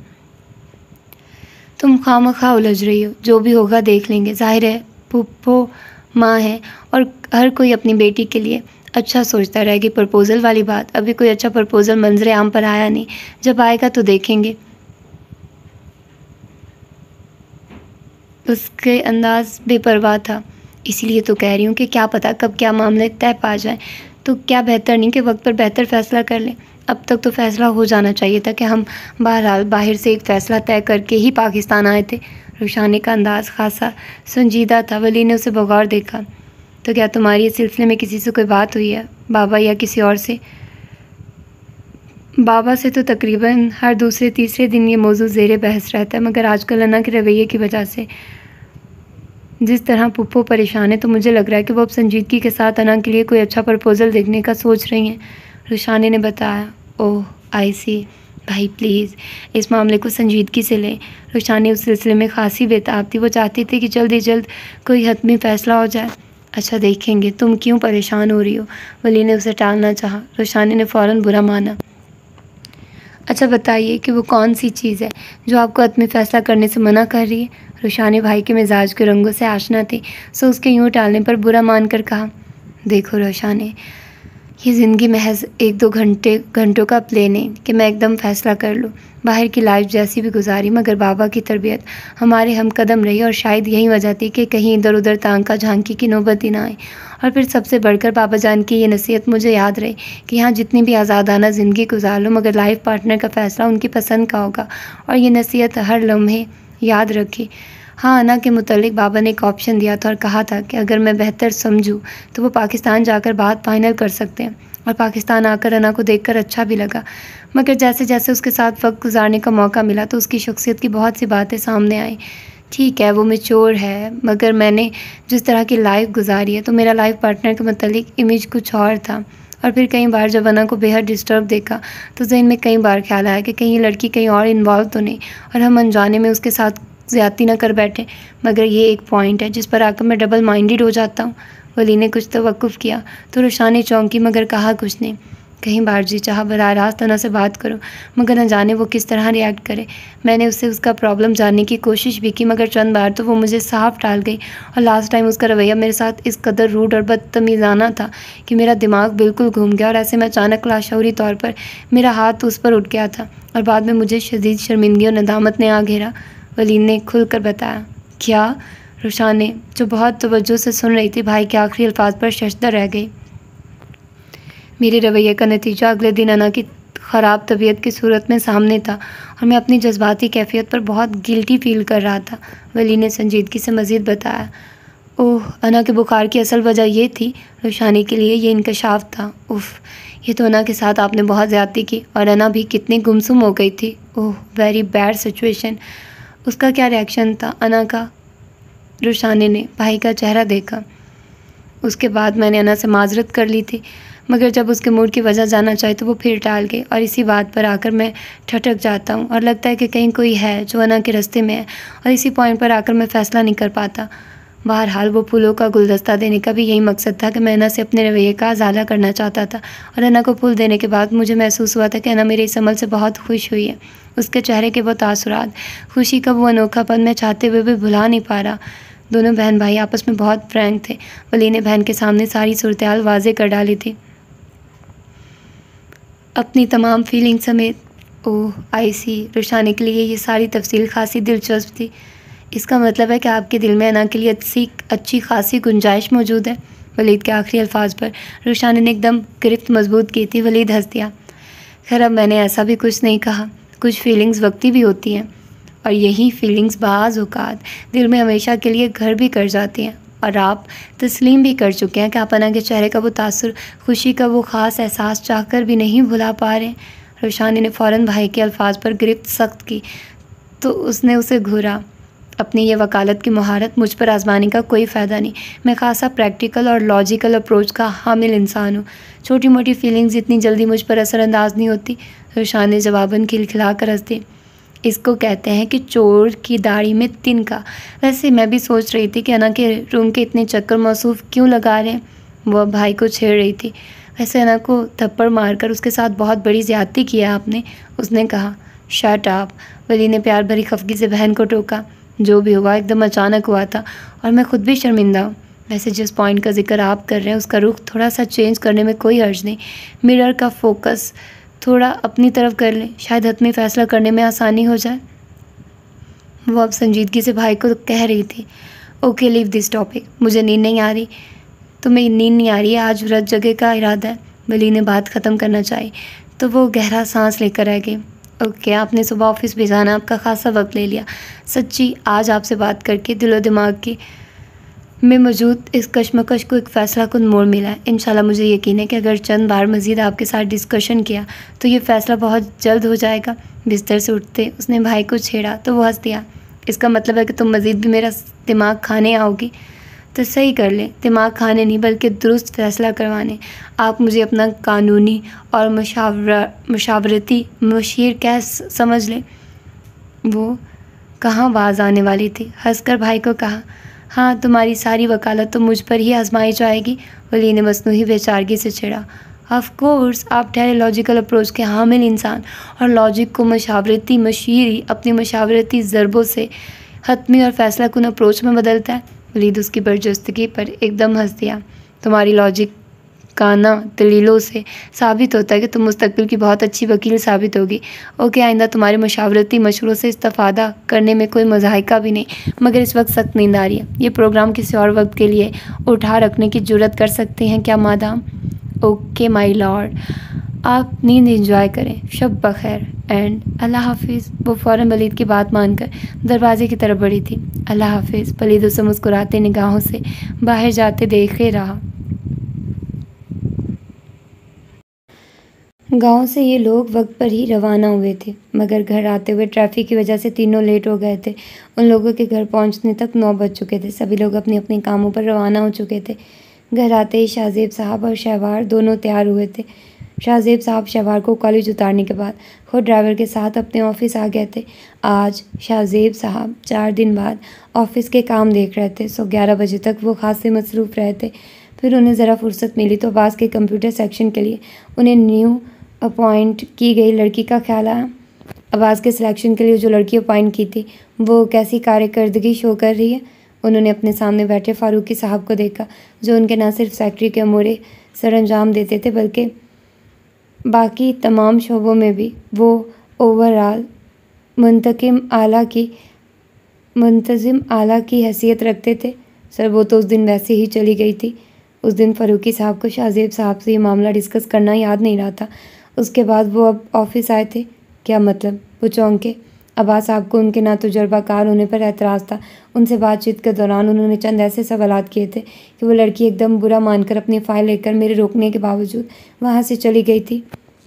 तुम खामखा उलझ रही हो, जो भी होगा देख लेंगे। ज़ाहिर है पुप्पो माँ है और हर कोई अपनी बेटी के लिए अच्छा सोचता रहेगी। प्रपोज़ल वाली बात, अभी कोई अच्छा प्रपोज़ल मंजरे आम पर आया नहीं, जब आएगा तो देखेंगे। उसके अंदाज बेपरवाह था। इसीलिए तो कह रही हूँ कि क्या पता कब क्या मामले तय पा जाए, तो क्या बेहतर नहीं कि वक्त पर बेहतर फ़ैसला कर लें। अब तक तो फ़ैसला हो जाना चाहिए था कि हम बहरहाल बाहर से एक फ़ैसला तय करके ही पाकिस्तान आए थे। रुशाने का अंदाज़ खासा संजीदा था। वली ने उसे बगौर देखा। तो क्या तुम्हारी इस सिलसिले में किसी से कोई बात हुई है, बाबा या किसी और से? बाबा से तो तकरीबन हर दूसरे तीसरे दिन ये मौजू ज़ेरे बहस रहता है, मगर आजकल अना के रवैये की वजह से जिस तरह पुप्पो परेशान है, तो मुझे लग रहा है कि वो अब संजीदगी के साथ अना के लिए कोई अच्छा प्रपोज़ल देखने का सोच रही हैं। रुशाने ने बताया। ओह आई सी। भाई प्लीज़ इस मामले को संजीदगी से लें। रुशानी उस सिलसिले में खासी बेताब थी। वो चाहती थी कि जल्द ही जल्द कोई हतमी फ़ैसला हो जाए। अच्छा देखेंगे, तुम क्यों परेशान हो रही हो? वली ने उसे टालना चाहा। रुशानी ने फ़ौरन बुरा माना। अच्छा बताइए कि वो कौन सी चीज़ है जो आपको हतमी फ़ैसला करने से मना कर रही है? रुशानी भाई के मिजाज के रंगों से आशना थी, सो उसके यूँ टालने पर बुरा मानकर कहा, देखो रुशानी, ये ज़िंदगी महज 1-2 घंटों का प्ले नहीं कि मैं एकदम फ़ैसला कर लूँ। बाहर की लाइफ जैसी भी गुजारी, मगर बाबा की तरबियत हमारे हम कदम रही और शायद यही वजह थी कि कहीं इधर उधर तांका झांकी की नौबत ही ना आए। और फिर सबसे बढ़कर बाबा जान की ये नसीहत मुझे याद रही कि यहाँ जितनी भी आज़ादाना ज़िंदगी गुजार लो, मगर लाइफ पार्टनर का फ़ैसला उनकी पसंद का होगा। और ये नसीहत हर लम्हे याद रखी। हाँ, अना के मुतालिक बाबा ने एक ऑप्शन दिया था और कहा था कि अगर मैं बेहतर समझूँ तो वो पाकिस्तान जाकर बात फाइनल कर सकते हैं। और पाकिस्तान आकर अना को देखकर अच्छा भी लगा, मगर जैसे जैसे उसके साथ वक्त गुजारने का मौका मिला तो उसकी शख्सियत की बहुत सी बातें सामने आई। ठीक है वो मैच्योर है, मगर मैंने जिस तरह की लाइफ गुजारी है तो मेरा लाइफ पार्टनर के मुतालिक इमेज कुछ और था। और फिर कई बार जब अना को बेहद डिस्टर्ब देखा तो जहन में कई बार ख्याल आया कि कहीं ये लड़की कहीं और इन्वॉल्व तो नहीं और हम अनजाने में उसके साथ ज़्यादती ना कर बैठे। मगर ये एक पॉइंट है जिस पर आकर मैं डबल माइंडेड हो जाता हूँ। वली ने कुछ तवक्कुफ़ किया तो रुशानी चौंकी, मगर कहा कुछ नहीं। कहीं बार जी चाहा बराह रास्त अना से बात करो, मगर न जाने वो किस तरह रिएक्ट करे। मैंने उससे उसका प्रॉब्लम जानने की कोशिश भी की, मगर चंद बार तो वो मुझे साफ टाल गई। और लास्ट टाइम उसका रवैया मेरे साथ इस कदर रूड और बदतमीज़ाना था कि मेरा दिमाग बिल्कुल घूम गया और ऐसे में अचानक लाशऊरी तौर पर मेरा हाथ उस पर उठ गया था और बाद में मुझे शदीद शर्मिंदगी और नदामत ने आ घेरा। वलीन ने खुल कर बताया। क्या? रुशाने जो बहुत तवज्जो से सुन रही थी भाई के आखिरी अल्फाज पर शशदा रह गई। मेरे रवैये का नतीजा अगले दिन अना की ख़राब तबीयत की सूरत में सामने था और मैं अपनी जज्बाती कैफियत पर बहुत गिल्टी फील कर रहा था। वली ने संजीदगी से मज़ीद बताया। ओह, अना के बुखार की असल वजह ये थी। रुशानी के लिए ये इंकशाफ था। उफ़, ये तो अना के साथ आपने बहुत ज़्यादती की और अना भी कितनी गुमसुम हो गई थी। Oh very bad situation. उसका क्या रिएक्शन था अना का? रुशाने ने भाई का चेहरा देखा। उसके बाद मैंने अना से माजरत कर ली थी, मगर जब उसके मूड की वजह जानना चाहे तो वो फिर टाल गई और इसी बात पर आकर मैं ठटक जाता हूँ और लगता है कि कहीं कोई है जो अना के रास्ते में है और इसी पॉइंट पर आकर मैं फ़ैसला नहीं कर पाता। बहरहाल वो फूलों का गुलदस्ता देने का भी यही मकसद था कि मैं अना से अपने रवैये का अजाला करना चाहता था। और अना को फूल देने के बाद मुझे महसूस हुआ था कि अना मेरे इस अमल से बहुत खुश हुई है। उसके चेहरे के वो तासुरात, खुशी का वो अनोखापन मैं चाहते हुए भी भुला नहीं पा रहा। दोनों बहन भाई आपस में बहुत फ्रैंक थे। वली ने बहन के सामने सारी सूरत-ए-हाल वाज़ेह कर डाली थी, अपनी तमाम फीलिंग समेत। ओह आई सी, रुशाने के लिए ये सारी तफसील खासी दिलचस्प थी। इसका मतलब है कि आपके दिल में अना के लिए अच्छी खासी गुंजाइश मौजूद है। वलीद के आखिरी अल्फाज पर रुशाने ने एकदम गिरफ्त मजबूत की थी। वलीद हंस दिया। खैर, अब मैंने ऐसा भी कुछ नहीं कहा। कुछ फीलिंग्स वक्ती भी होती हैं और यही फीलिंग्स बाज़ औक़ात दिल में हमेशा के लिए घर भी कर जाती हैं। और आप तस्लीम भी कर चुके हैं कि आप अना के चेहरे का वो तासुर, खुशी का वो ख़ास एहसास चाहकर भी नहीं भुला पा रहे। रुशाने ने फ़ौरन भाई के अल्फाज पर गिरफ्त सख्त की तो उसने उसे घूरा। अपनी ये वकालत की महारत मुझ पर आजमाने का कोई फ़ायदा नहीं। मैं खासा प्रैक्टिकल और लॉजिकल अप्रोच का हामिल इंसान हूँ। छोटी मोटी फीलिंग्स इतनी जल्दी मुझ पर असरअंदाज नहीं होती। रुशान ने जवाबन खिलखिला कर हंस दी। इसको कहते हैं कि चोर की दाढ़ी में तिनका। वैसे मैं भी सोच रही थी कि अना के रूम के इतने चक्कर मौसूफ क्यों लगा रहे हैं। वो अब भाई को छेड़ रही थी। वैसे अना को थप्पड़ मारकर उसके साथ बहुत बड़ी ज़्यादती की है आपने, उसने कहा। शट अप, वली ने प्यार भरी खफगी से बहन को टोका। जो भी हुआ एकदम अचानक हुआ था और मैं खुद भी शर्मिंदा हूँ। वैसे जिस पॉइंट का जिक्र आप कर रहे हैं उसका रुख थोड़ा सा चेंज करने में कोई हर्ज नहीं। मिरर का फोकस थोड़ा अपनी तरफ कर लें, शायद हतमी फ़ैसला करने में आसानी हो जाए। वो अब संजीदगी से भाई को कह रही थी। Okay, leave this topic. मुझे नींद नहीं आ रही। तुम्हें नींद नहीं आ रही है? आज व्रत जगह का इरादा है। वली ने बात ख़त्म करना चाहिए तो वो गहरा सांस लेकर रह गई। ओके, आपने सुबह ऑफिस भी जाना, आपका खासा वक्त ले लिया। सच्ची आज आपसे बात करके दिलो दिमाग की में मौजूद इस कशमकश को एक फ़ैसला कुन मोड़ मिला है। इंशाल्लाह मुझे यकीन है कि अगर चंद बार मज़ीद आपके साथ डिस्कशन किया तो ये फ़ैसला बहुत जल्द हो जाएगा। बिस्तर से उठते उसने भाई को छेड़ा तो वो हंस दिया। इसका मतलब है कि तुम मज़ीद भी मेरा दिमाग खाने आओगी? तो सही कर ले, दिमाग खाने नहीं बल्कि दुरुस्त फ़ैसला करवाने। आप मुझे अपना कानूनी और मशावरती मशीर क्या समझ लें। वो कहाँ बाज आने वाली थी। हंसकर भाई को कहा, हाँ, तुम्हारी सारी वकालत तो मुझ पर ही आजमाई जाएगी। वली ने मसनूही बेचारगी से छेड़ा। ऑफ कोर्स, आप ठहरे लॉजिकल अप्रोच के हामिल इंसान और लॉजिक को मशावरती मशीरी अपनी मशावरती ज़रबों से हतमी और फ़ैसला कुन अप्रोच में बदलता है। वलीद उसकी बर्जस्तगी पर एकदम हंस दिया। तुम्हारी लॉजिक काना दलीलों से साबित होता है कि तुम मुस्तकबिल की बहुत अच्छी वकील साबित होगी। ओके, आइंदा तुम्हारे मशावरती मशवरों से इस्तिफ़ादा करने में कोई मज़ाहिका भी नहीं। मगर इस वक्त सख्त नींद आ रही है। ये प्रोग्राम किसी और वक्त के लिए उठा रखने की जुर्रत कर सकते हैं क्या मादाम? ओके माय लॉर्ड, आप नींद एंजॉय करें। शब बखैर एंड अल्लाह हाफिज़। वो फ़ौरन वलीद की बात मानकर दरवाजे की तरफ बढ़ी थी। अल्लाह हाफिज़। वलीद उसे मुस्कुराते निगाहों से बाहर जाते देखे रहा। गांव से ये लोग वक्त पर ही रवाना हुए थे, मगर घर आते हुए ट्रैफिक की वजह से तीनों लेट हो गए थे। उन लोगों के घर पहुंचने तक 9 बज चुके थे। सभी लोग अपने अपने कामों पर रवाना हो चुके थे। घर आते ही शाहजेब साहब और शहवार दोनों तैयार हुए थे। शाहजेब साहब शहवार को कॉलेज उतारने के बाद खुद ड्राइवर के साथ अपने ऑफिस आ गए थे। आज शाहजेब साहब 4 दिन बाद ऑफिस के काम देख रहे थे, सो 11 बजे तक वो खासे मसरूफ़ रहे थे। फिर उन्हें ज़रा फुर्सत मिली तो अब्बास के कंप्यूटर सेक्शन के लिए उन्हें न्यू अपॉइंट की गई लड़की का ख्याल आया। अब्बास के सिलेक्शन के लिए जो लड़की अपॉइंट की थी वो कैसी कारकर्दगी शो कर रही है। उन्होंने अपने सामने बैठे फ़ारूकी साहब को देखा, जो उनके न सिर्फ सेक्रेटरी के अमूरे सरअंजाम देते थे बल्कि बाकी तमाम शोबों में भी वो ओवरऑल मुंतज़िम आला की हैसियत रखते थे। सर, वो तो उस दिन वैसे ही चली गई थी। उस दिन फ़ारूकी साहब को शाहजेब साहब से ये मामला डिस्कस करना याद नहीं रहा था। उसके बाद वो अब ऑफिस आए थे। क्या मतलब? वो चौंके। अब्बास साहब को उनके नातजुर्बाकार होने पर एतराज़ था। उनसे बातचीत के दौरान उन्होंने चंद ऐसे सवालात किए थे कि वो लड़की एकदम बुरा मानकर अपनी फ़ाइल लेकर मेरे रोकने के बावजूद वहाँ से चली गई थी।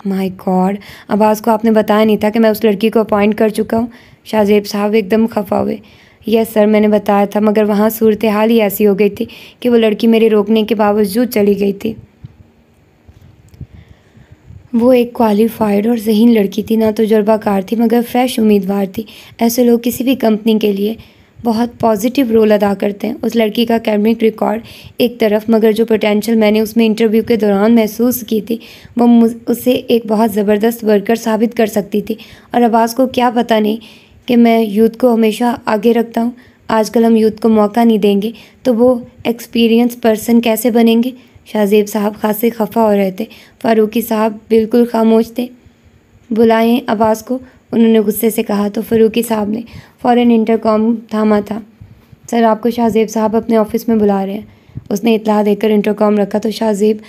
माय गॉड, अब्बास को आपने बताया नहीं था कि मैं उस लड़की को अपॉइंट कर चुका हूँ? शाहजेब साहब एकदम खफा हुए। यस सर, मैंने बताया था, मगर वहाँ सूरत हाल ही ऐसी हो गई थी कि वो लड़की मेरे रोकने के बावजूद चली गई थी। वो एक क्वालिफाइड और ज़हीन लड़की थी, ना तजुर्बाकार थी मगर फ्रेश उम्मीदवार थी। ऐसे लोग किसी भी कंपनी के लिए बहुत पॉजिटिव रोल अदा करते हैं। उस लड़की का एकेडमिक रिकॉर्ड एक तरफ, मगर जो पोटेंशियल मैंने उसमें इंटरव्यू के दौरान महसूस की थी वो उसे एक बहुत ज़बरदस्त वर्कर साबित कर सकती थी। और अब्बास को क्या पता नहीं कि मैं यूथ को हमेशा आगे रखता हूँ। आजकल हम यूथ को मौका नहीं देंगे तो वो एक्सपीरियंस पर्सन कैसे बनेंगे। शाहजेब साहब खासे खफा हो रहे थे। फ़ारूकी साहब बिल्कुल खामोश थे। बुलाएं अब्बास को, उन्होंने गुस्से से कहा तो फ़ारूकी साहब ने फ़ौरन इंटरकॉम थामा था। सर, आपको शाहजेब साहब अपने ऑफिस में बुला रहे हैं। उसने इत्तला देकर इंटरकॉम रखा तो शाहजेब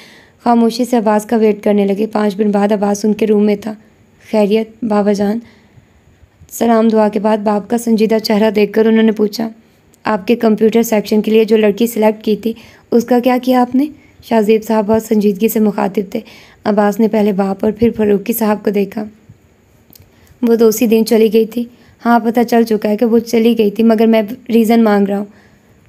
खामोशी से अब्बास का वेट करने लगे। 5 मिनट बाद अब्बास उनके रूम में था। खैरियत बाबा जान। सलाम दुआ के बाद बाप का संजीदा चेहरा देखकर उन्होंने पूछा, आपके कंप्यूटर सेक्शन के लिए जो लड़की सिलेक्ट की थी उसका क्या किया आपने? शाहजेब साहब बहुत संजीदगी से मुखातिब थे। अब्बास ने पहले बाप और फिर फ़ारूकी साहब को देखा। वो तो उसी दिन चली गई थी। हाँ, पता चल चुका है कि वो चली गई थी, मगर मैं रीज़न मांग रहा हूँ।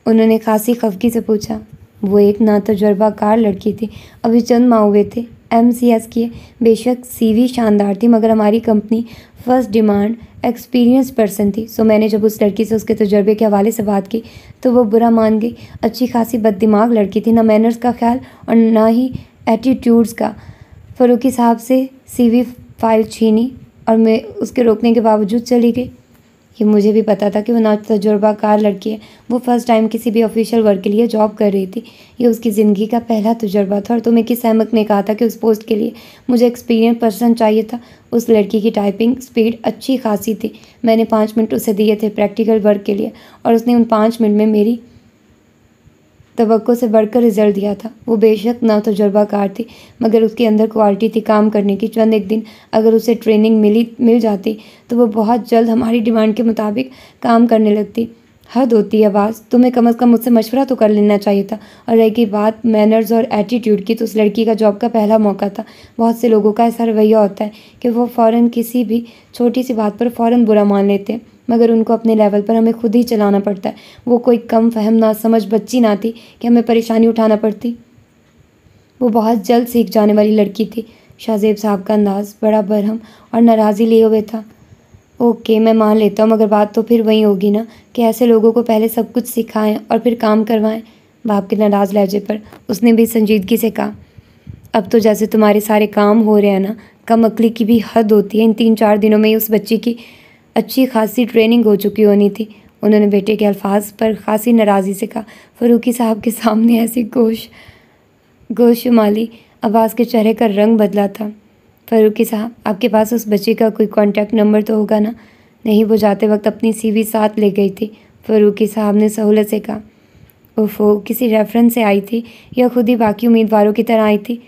उन्होंने खासी खफगी से पूछा। वो एक नातजुर्बाकार लड़की थी, अभी चंद माह हुए थे, MCS किए। बेशक CV शानदार थी, मगर हमारी company first demand experience person थी। सो मैंने जब उस लड़की से उसके तजुर्बे के हवाले से बात की तो वो बुरा मान गई। अच्छी खासी बददिमाग लड़की थी, ना मैनर्स का ख्याल और ना ही एटीट्यूड्स का। फ़ारूकी साहब से CV फाइल छीनी और मैं उसके रोकने के बावजूद चली गई। ये मुझे भी पता था कि वो नातजुर्बाकार लड़की है। वो फ़र्स्ट टाइम किसी भी ऑफिशियल वर्क के लिए जॉब कर रही थी। ये उसकी ज़िंदगी का पहला तजुर्बा था। और तुम्हें किस अहमक ने कहा था कि उस पोस्ट के लिए मुझे एक्सपीरियंस पर्सन चाहिए था? उस लड़की की टाइपिंग स्पीड अच्छी खासी थी। मैंने 5 मिनट उसे दिए थे प्रैक्टिकल वर्क के लिए और उसने उन 5 मिनट में मेरी तवक्को से बढ़कर रिजल्ट दिया था। वो बेशक नातजुर्बाकार थी, मगर उसके अंदर क्वालिटी थी काम करने की। चंद एक दिन अगर उसे ट्रेनिंग मिल जाती तो वो बहुत जल्द हमारी डिमांड के मुताबिक काम करने लगती। हद होती है बास, तुम्हें कम अज़ कम मुझसे मशवरा तो कर लेना चाहिए था। और रही बात मैनर्स और एटीट्यूड की, तो उस लड़की का जॉब का पहला मौका था। बहुत से लोगों का ऐसा रवैया होता है कि वो फ़ौरन किसी भी छोटी सी बात पर फ़ौरन बुरा मान लेते हैं, मगर उनको अपने लेवल पर हमें खुद ही चलाना पड़ता है। वो कोई कम फहम ना समझ बच्ची ना थी कि हमें परेशानी उठाना पड़ती। वो बहुत जल्द सीख जाने वाली लड़की थी। शाहजेब साहब का अंदाज़ बड़ा बरहम और नाराज़ी लिए हुए था। ओके, मैं मान लेता हूँ, मगर बात तो फिर वही होगी ना कि ऐसे लोगों को पहले सब कुछ सिखाएं और फिर काम करवाएं। बाप के नाराज़ लहजे पर उसने भी संजीदगी से कहा, अब तो जैसे तुम्हारे सारे काम हो रहे हैं ना, कम अक्ली की भी हद होती है। इन 3-4 दिनों में ही उस बच्ची की अच्छी खासी ट्रेनिंग हो चुकी होनी थी। उन्होंने बेटे के अल्फाज पर खासी नाराज़ी से कहा। फ़ारूकी साहब के सामने ऐसी गोशुमाली अब्बास के चेहरे का रंग बदला था। फ़ारूकी साहब, आपके पास उस बच्ची का कोई कॉन्टैक्ट नंबर तो होगा ना? नहीं, वो जाते वक्त अपनी CV साथ ले गई थी। फ़ारूकी साहब ने सहूलत से कहा। ओफो, किसी रेफरेंस से आई थी या खुद ही बाकी उम्मीदवारों की तरह आई थी?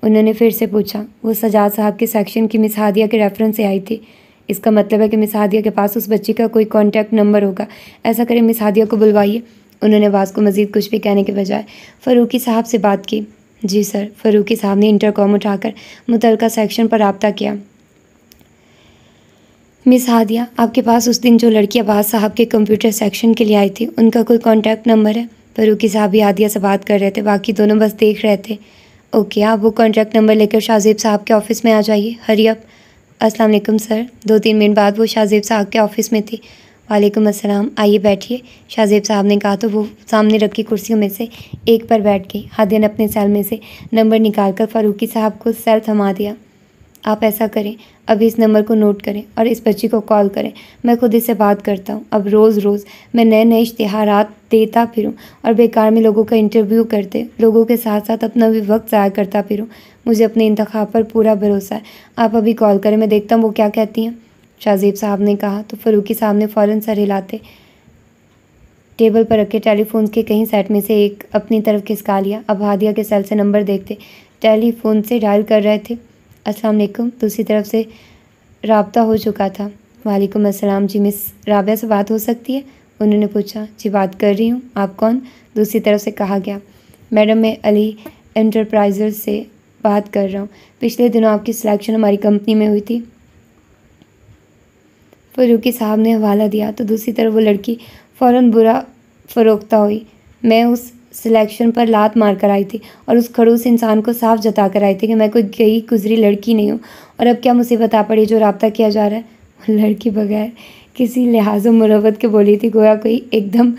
उन्होंने फिर से पूछा। वो सजाद साहब के सेक्शन की मिस हादिया के रेफरेंस से आई थी। इसका मतलब है कि मिस हादिया के पास उस बच्ची का कोई कॉन्टैक्ट नंबर होगा। ऐसा करें, मिस हादिया को बुलवाइए। उन्होंने आवाज़ को मज़ीद कुछ भी कहने के बजाय फ़ारूकी साहब से बात की। जी सर। फ़ारूकी साहब ने इंटरकॉम उठाकर मुतलका सेक्शन पर राब्ता किया। मिस हादिया, आपके पास उस दिन जो लड़की अब्बास साहब के कंप्यूटर सेक्शन के लिए आई थी, उनका कोई कॉन्टैक्ट नंबर है? फ़ारूकी साहब भी हादिया से बात कर रहे थे, बाकी दोनों बस देख रहे थे। ओके, आप वो कॉन्टैक्ट नंबर लेकर शाहजेब साहब के ऑफ़िस में आ जाइए। Hurry up. अस्सलाम वालेकुम सर। 2-3 मिनट बाद वो शाहजेब साहब के ऑफ़िस में थी। वालेकुम अस्सलाम, आइए बैठिए, शाहजेब साहब ने कहा तो वो सामने रखी कुर्सियों में से एक पर बैठ गई। हादिया ने अपने सेल में से नंबर निकालकर फ़ारूकी साहब को सेल थमा दिया। आप ऐसा करें, अभी इस नंबर को नोट करें और इस बच्ची को कॉल करें। मैं खुद इससे बात करता हूँ। अब रोज़ रोज़ मैं नए नए इश्तिहारात देता फिरूँ और बेकार में लोगों का इंटरव्यू करते, लोगों के साथ साथ अपना भी वक्त ज़ाया करता फिरूँ। मुझे अपने इंतखाब पर पूरा भरोसा है। आप अभी कॉल करें, मैं देखता हूँ वो क्या कहती हैं। शाहजेब साहब ने कहा तो फ़ारूकी साहब ने फ़ौरन सर हिलाते टेबल पर रखे टेलीफोन के कहीं सेट में से एक अपनी तरफ खिसका लिया। अब हादिया के सेल से नंबर देखते टेलीफोन से डायल कर रहे थे। अस्सलाम वालेकुम। दूसरी तरफ से राब्ता हो चुका था। वालेकुम अस्सलाम जी, मिस राबिया से बात हो सकती है? उन्होंने पूछा। जी बात कर रही हूँ, आप कौन? दूसरी तरफ से कहा गया। मैडम, मैं अली एंटरप्राइजेज़ से बात कर रहा हूँ। पिछले दिनों आपकी सिलेक्शन हमारी कंपनी में हुई थी। फ़ारूकी साहब ने हवाला दिया तो दूसरी तरफ वो लड़की फ़ौरन बुरा फ़रोख्ता हुई। मैं उस सिलेक्शन पर लात मार कर आई थी और उस खड़ूस इंसान को साफ जता कर आई थी कि मैं कोई गई गुजरी लड़की नहीं हूँ। और अब क्या मुसीबत आ पड़ी जो राब्ता किया जा रहा है? लड़की बगैर किसी लिहाज मुरवत के बोली थी, गोया कोई एकदम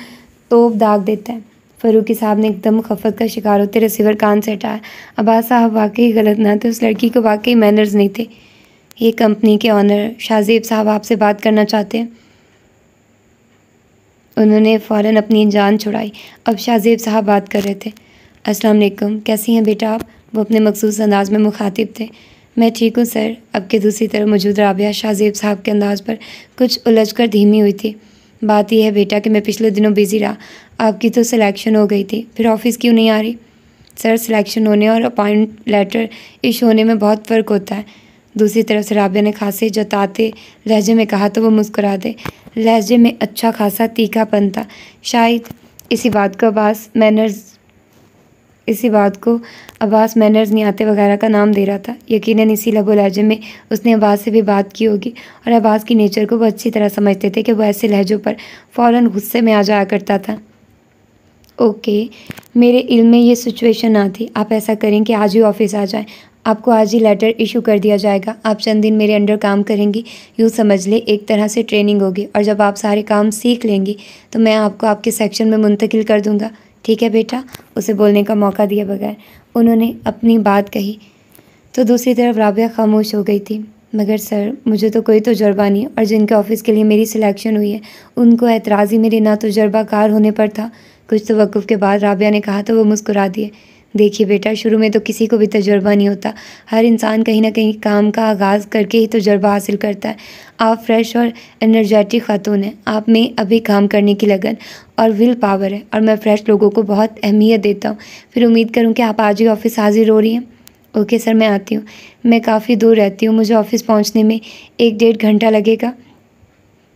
तोप दाग देता है। फ़ारूकी साहब ने एकदम खफत का शिकार होते रिसीवर कान से हटाया। अब्बास साहब वाकई गलत ना थे, उस लड़की को वाकई मैनर्स नहीं थे। ये कंपनी के ऑनर शाहजेब साहब आपसे बात करना चाहते हैं। उन्होंने फ़ौरन अपनी जान छुड़ाई। अब शाहजेब साहब बात कर रहे थे। अस्सलाम वालेकुम, कैसी हैं बेटा आप? वो अपने मखसूस अंदाज में मुखातिब थे। मैं ठीक हूँ सर। अब के दूसरी तरफ मौजूद राबिया शाहजेब साहब के अंदाज पर कुछ उलझकर धीमी हुई थी। बात यह है बेटा कि मैं पिछले दिनों बिज़ी रहा। आपकी तो सिलेक्शन हो गई थी, फिर ऑफिस क्यों नहीं आ रही? सर, सिलेक्शन होने और अपॉइंट लेटर इशू होने में बहुत फ़र्क होता है। दूसरी तरफ से राबिया ने खांसे जताते लहजे में कहा तो वो मुस्कुरा दे। लहजे में अच्छा खासा तीखापन था। शायद इसी बात को अब्बास मैनर्स नहीं आते वगैरह का नाम दे रहा था। यकीनन इसी लबो लहजे में उसने अब्बास से भी बात की होगी और अब्बास की नेचर को वो अच्छी तरह समझते थे कि वो ऐसे लहजों पर फ़ौरन गुस्से में आ जाया करता था। ओके, मेरे इल्म में ये सिचुएशन ना थी। आप ऐसा करें कि आज ही ऑफिस आ जाएं। आपको आज ही लेटर इशू कर दिया जाएगा। आप चंद दिन मेरे अंडर काम करेंगी। यूँ समझ ले एक तरह से ट्रेनिंग होगी और जब आप सारे काम सीख लेंगी तो मैं आपको आपके सेक्शन में मुंतकिल कर दूँगा। ठीक है बेटा? उसे बोलने का मौका दिए बगैर उन्होंने अपनी बात कही। तो दूसरी तरफ राबिया खामोश हो गई थी। मगर सर, मुझे तो कोई तजुर्बा नहीं और जिनके ऑफ़िस के लिए मेरी सिलेक्शन हुई है उनको एतराज़ ही मेरे नातजुर्बाकार होने पर था। कुछ तवक्कुफ़ के बाद राबिया ने कहा तो वो मुस्कुरा दिए। देखिए बेटा, शुरू में तो किसी को भी तजुर्बा नहीं होता। हर इंसान कहीं ना कहीं काम का आगाज़ करके ही तजुर्बा हासिल करता है। आप फ्रेश और एनर्जेटिक खातून हैं। आप में अभी काम करने की लगन और विल पावर है और मैं फ्रेश लोगों को बहुत अहमियत देता हूँ। फिर उम्मीद करूँ कि आप आज ही ऑफिस हाजिर हो रही हैं। ओके सर, मैं आती हूँ। मैं काफ़ी दूर रहती हूँ, मुझे ऑफिस पहुँचने में 1-1.5 घंटा लगेगा।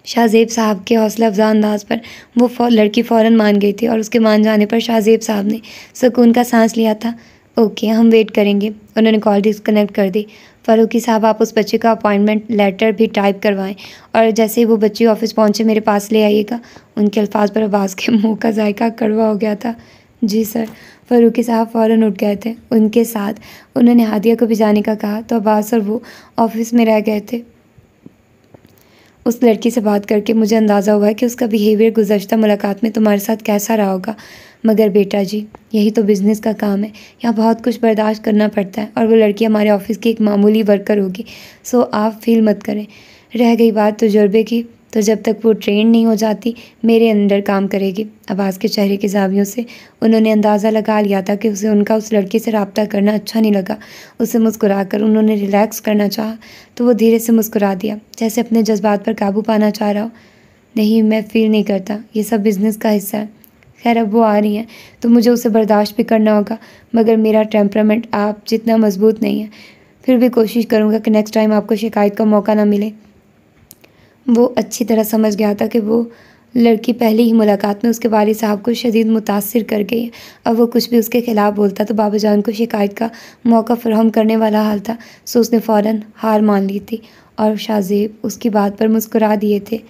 शाहजेब साहब के हौसला अफजा अंदाज पर वो लड़की फ़ौरन मान गई थी और उसके मान जाने पर शाहजेब साहब ने सुकून का सांस लिया था। ओके, हम वेट करेंगे। उन्होंने कॉल डिस्कनेक्ट कर दी। फ़ारूकी साहब, आप उस बच्चे का अपॉइंटमेंट लेटर भी टाइप करवाएं और जैसे ही वो बच्ची ऑफिस पहुंचे मेरे पास ले आइएगा। उनके अल्फाज पर अब्बास के मुंह का जायका कड़वा हो गया था। जी सर। फ़ारूकी साहब फ़ौरन उठ गए थे। उनके साथ उन्होंने हादिया को भी जाने का कहा तो अब्बास और वो ऑफिस में रह गए थे। उस लड़की से बात करके मुझे अंदाज़ा हुआ है कि उसका बिहेवियर गुज़श्ता मुलाकात में तुम्हारे साथ कैसा रहा होगा। मगर बेटा जी, यही तो बिज़नेस का काम है। यहाँ बहुत कुछ बर्दाश्त करना पड़ता है और वो लड़की हमारे ऑफिस की एक मामूली वर्कर होगी, सो आप फील मत करें। रह गई बात तजुर्बे की, तो जब तक वो ट्रेन नहीं हो जाती मेरे अंडर काम करेगी। अब्बास के चेहरे की ज़ावियों से उन्होंने अंदाज़ा लगा लिया था कि उसे उनका उस लड़की से रब्ता करना अच्छा नहीं लगा। उसे मुस्कुराकर उन्होंने रिलैक्स करना चाहा तो वो धीरे से मुस्कुरा दिया, जैसे अपने जज्बात पर काबू पाना चाह रहा हो। नहीं, मैं फ़ील नहीं करता, ये सब बिज़नेस का हिस्सा है। खैर, अब वो आ रही हैं तो मुझे उसे बर्दाश्त भी करना होगा, मगर मेरा टेम्परामेंट आप जितना मजबूत नहीं है। फिर भी कोशिश करूँगा कि नेक्स्ट टाइम आपको शिकायत का मौका ना मिले। वो अच्छी तरह समझ गया था कि वो लड़की पहली ही मुलाकात में उसके वालिद साहब को शदीद मुतासिर कर गई है। अब वो कुछ भी उसके ख़िलाफ़ बोलता तो बाबा जान को शिकायत का मौका फ़राहम करने वाला हाल था। सो उसने फ़ौरन हार मान ली थी और शाहजेब उसकी बात पर मुस्कुरा दिए थे।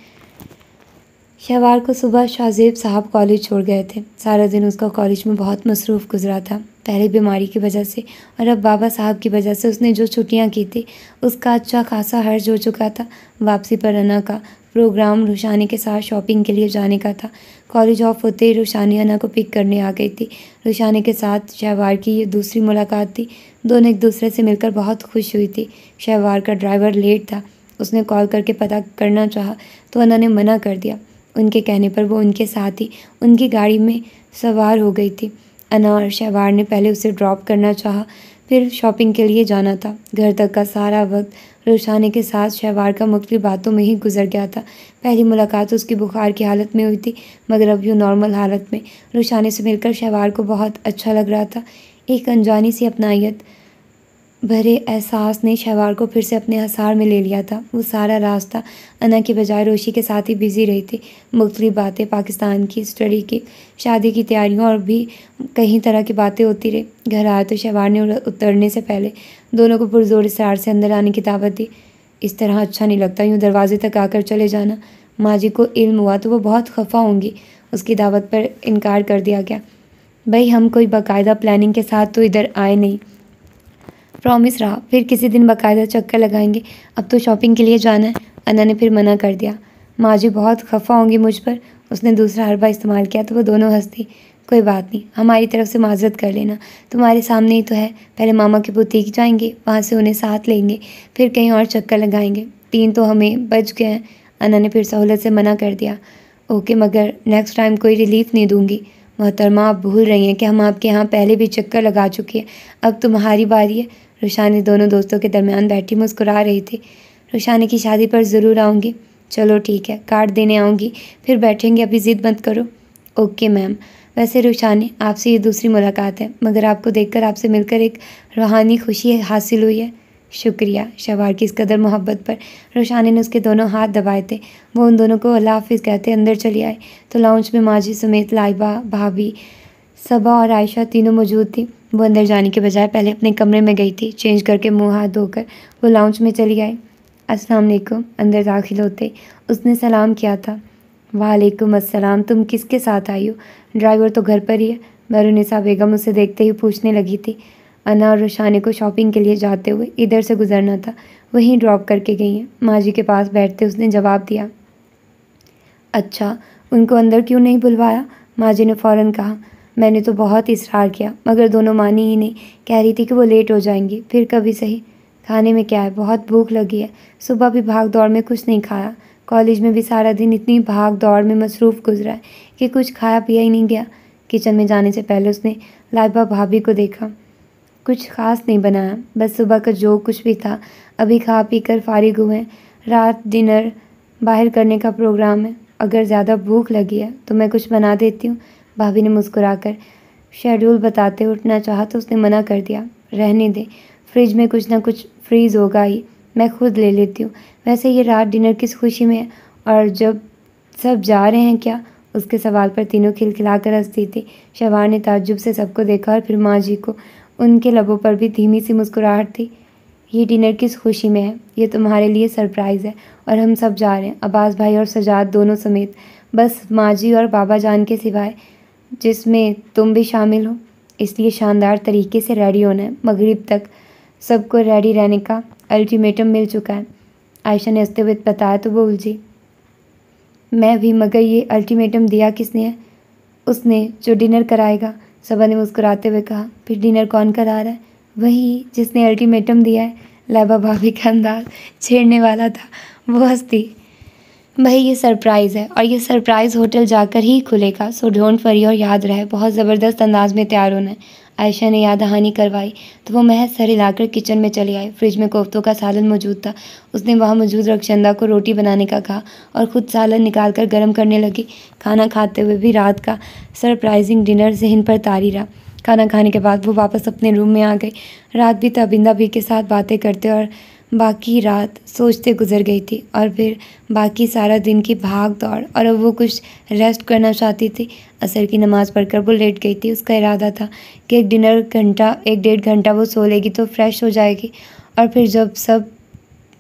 शहवार को सुबह शाहजेब साहब कॉलेज छोड़ गए थे। सारा दिन उसका कॉलेज में बहुत मसरूफ़ गुजरा था। पहले बीमारी की वजह से और अब बाबा साहब की वजह से उसने जो छुट्टियां की थी उसका अच्छा खासा हर्ज हो चुका था। वापसी पर अना का प्रोग्राम रुशानी के साथ शॉपिंग के लिए जाने का था। कॉलेज ऑफ होते ही रुशानी अना को पिक करने आ गई थी। रुशानी के साथ शहवार की ये दूसरी मुलाकात थी। दोनों एक दूसरे से मिलकर बहुत खुश हुई थी। शहवार का ड्राइवर लेट था। उसने कॉल करके पता करना चाहा तो अना ने मना कर दिया। उनके कहने पर वो उनके साथ ही उनकी गाड़ी में सवार हो गई थी। अना और शहवार ने पहले उसे ड्रॉप करना चाहा, फिर शॉपिंग के लिए जाना था। घर तक का सारा वक्त रुशानी के साथ शहवार का मुख्तलिफ बातों में ही गुजर गया था। पहली मुलाकात उसकी बुखार की हालत में हुई थी, मगर अब यूँ नॉर्मल हालत में रुशानी से मिलकर शहवार को बहुत अच्छा लग रहा था। एक अनजानी सी अपनायत भरे एहसास ने शहवार को फिर से अपने हसार में ले लिया था। वो सारा रास्ता अना की बजाय रोशी के साथ ही बिज़ी रही थी। मुख्तलिफ बातें, पाकिस्तान की, स्टडी की, शादी की तैयारियों और भी कई तरह की बातें होती रही। घर आया तो शहवार ने उतरने से पहले दोनों को पुरजोर इसरार से अंदर आने की दावत दी। इस तरह अच्छा नहीं लगता, यूँ दरवाजे तक आकर चले जाना। माँ जी को इल्म हुआ तो वो बहुत खफा होंगी। उसकी दावत पर इनकार कर दिया गया। भाई, हम कोई बाकायदा प्लानिंग के साथ तो इधर आए नहीं, प्रॉमिस रहा। फिर किसी दिन बाकायदा चक्कर लगाएंगे, अब तो शॉपिंग के लिए जाना है। अना ने फिर मना कर दिया। माँ जी बहुत खफ़ा होंगी मुझ पर। उसने दूसरा हरबा इस्तेमाल किया तो वो दोनों हंस दी। कोई बात नहीं, हमारी तरफ से माजरत कर लेना, तुम्हारे सामने ही तो है। पहले मामा के बुटीक जाएंगे, वहाँ से उन्हें साथ लेंगे, फिर कहीं और चक्कर लगाएंगे। 3 तो हमें बच गए हैं। अन्ना ने फिर सहूलत से मना कर दिया। ओके, मगर नेक्स्ट टाइम कोई रिलीफ नहीं दूंगी। मोहतरमा, आप भूल रही हैं कि हम आपके यहाँ पहले भी चक्कर लगा चुके हैं। अब तुम्हारी बारी है। रुशानी दोनों दोस्तों के दरमियान बैठी मुस्कुरा रही थी। रुशानी की शादी पर ज़रूर आऊँगी। चलो ठीक है, कार्ड देने आऊँगी, फिर बैठेंगे, अभी ज़िद मत करो। Okay ma'am. वैसे रुशानी, आपसे ये दूसरी मुलाकात है, मगर आपको देखकर, आपसे मिलकर एक रूहानी खुशी हासिल हुई है। शुक्रिया। शहवार की इस कदर मोहब्बत पर रुशानी ने उसके दोनों हाथ दबाए थे। वो उन दोनों को अल्लाह हाफिज़ कहते अंदर चली आए तो लाउंज में माजी समेत लाइबा, भाभी, सबा और आयशा तीनों मौजूद थी। वो अंदर जाने के बजाय पहले अपने कमरे में गई थी। चेंज करके मुँह हाथ धोकर वो लाउंज में चली आई। अस्सलाम वालेकुम। अंदर दाखिल होते उसने सलाम किया था। वालेकुम अस्सलाम। तुम किसके साथ आई हो? ड्राइवर तो घर पर ही है। मरुनिसा बेगम उसे देखते ही पूछने लगी थी। अन्ना और रुशानी को शॉपिंग के लिए जाते हुए इधर से गुजरना था, वहीं ड्रॉप करके गई हैं। माँ जी के पास बैठते उसने जवाब दिया। अच्छा, उनको अंदर क्यों नहीं बुलवाया? माँ जी ने फ़ौरन कहा। मैंने तो बहुत इसरार किया, मगर दोनों मानी ही नहीं। कह रही थी कि वो लेट हो जाएंगी, फिर कभी सही। खाने में क्या है? बहुत भूख लगी है। सुबह भी भाग दौड़ में कुछ नहीं खाया। कॉलेज में भी सारा दिन इतनी भाग दौड़ में मसरूफ़ गुजरा है कि कुछ खाया पिया ही नहीं गया। किचन में जाने से पहले उसने लाइबा भाभी को देखा। कुछ ख़ास नहीं बनाया, बस सुबह का जो कुछ भी था अभी खा पी कर फारिग हुए हैं। रात डिनर बाहर करने का प्रोग्राम है। अगर ज़्यादा भूख लगी है तो मैं कुछ बना देती हूँ। भाभी ने मुस्कुराकर शेड्यूल बताते उठना चाहा तो उसने मना कर दिया। रहने दे, फ्रिज में कुछ ना कुछ फ्रीज़ होगा ही, मैं खुद ले लेती हूँ। वैसे ये रात डिनर किस खुशी में है, और जब सब जा रहे हैं क्या? उसके सवाल पर तीनों खिलखिलाकर हंसती थी। शहवार ने ताज्जुब से सबको देखा और फिर माँ जी को। उनके लबों पर भी धीमी सी मुस्कुराहट थी। ये डिनर किस खुशी में है? ये तुम्हारे लिए सरप्राइज़ है, और हम सब जा रहे हैं, अब्बास भाई और सजाद दोनों समेत, बस माँ जी और बाबा जान के सिवाय, जिसमें तुम भी शामिल हो। इसलिए शानदार तरीके से रेडी होना है। मगरिब तक सबको रेडी रहने का अल्टीमेटम मिल चुका है। आयशा ने हंसते हुए बताया तो वो उलझी। मैं भी, मगर ये अल्टीमेटम दिया किसने है? उसने जो डिनर कराएगा। सबा ने मुस्कुराते हुए कहा। फिर डिनर कौन करा रहा है? वही जिसने अल्टीमेटम दिया है। लाइबा भाभी का अंदाज छेड़ने वाला था। वो हंसती। भाई ये सरप्राइज़ है, और ये सरप्राइज़ होटल जाकर ही खुलेगा, सो डोंट वरी, और याद रहे बहुत ज़बरदस्त अंदाज में तैयार होना है। आयशा ने याद दहानी करवाई तो वो महज सर हिलाकर किचन में चली आई। फ्रिज में कोफ्तों का सालन मौजूद था। उसने वहाँ मौजूद रखचंदा को रोटी बनाने का कहा और ख़ुद सालन निकाल कर गर्म करने लगी। खाना खाते हुए भी रात का सरप्राइजिंग डिनर जहन पर तारी रहा। खाना खाने के बाद वो वापस अपने रूम में आ गई। रात भी तबिंदा भी के साथ बातें करते और बाकी रात सोचते गुजर गई थी, और फिर बाकी सारा दिन की भाग दौड़, और अब वो कुछ रेस्ट करना चाहती थी। असर की नमाज़ पढ़कर वो लेट गई थी। उसका इरादा था कि एक डेढ़ घंटा वो सो लेगी तो फ्रेश हो जाएगी, और फिर जब सब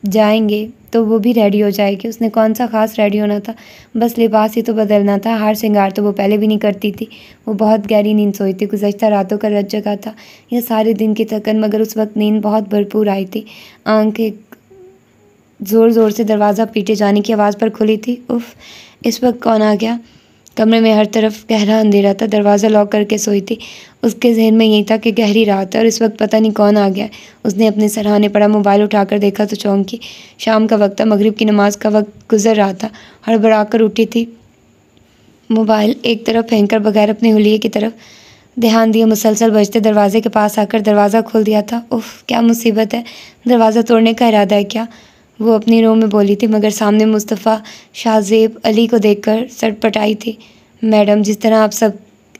जाएंगे तो वो भी रेडी हो जाएगी। उसने कौन सा ख़ास रेडी होना था, बस लिबास ही तो बदलना था। हार श्रृंगार तो वो पहले भी नहीं करती थी। वो बहुत गहरी नींद सोई थी। गुज़श्ता रातों का रच जगा था यह सारे दिन की थकन, मगर उस वक्त नींद बहुत भरपूर आई थी। आंखें ज़ोर ज़ोर से दरवाज़ा पीटे जाने की आवाज़ पर खुली थी। उफ़, इस वक्त कौन आ गया? कमरे में हर तरफ गहरा अंधेरा था। दरवाज़ा लॉक करके सोई थी। उसके जहन में यही था कि गहरी रात है और इस वक्त पता नहीं कौन आ गया है। उसने अपने सरहाने पड़ा मोबाइल उठाकर देखा तो चौंकी। शाम का वक्त था, मगरिब की नमाज का वक्त गुजर रहा था। हड़बड़ा कर उठी थी, मोबाइल एक तरफ फेंक कर बगैर अपने हुलिये की तरफ ध्यान दिए। मुसलसल बजते दरवाजे के पास आकर दरवाज़ा खोल दिया था। उफ़, क्या मुसीबत है! दरवाज़ा तोड़ने का इरादा है क्या? वो अपनी रूह में बोली थी, मगर सामने मुस्तफ़ा शाहज़ेब अली को देखकर सटपटाई थी। मैडम, जिस तरह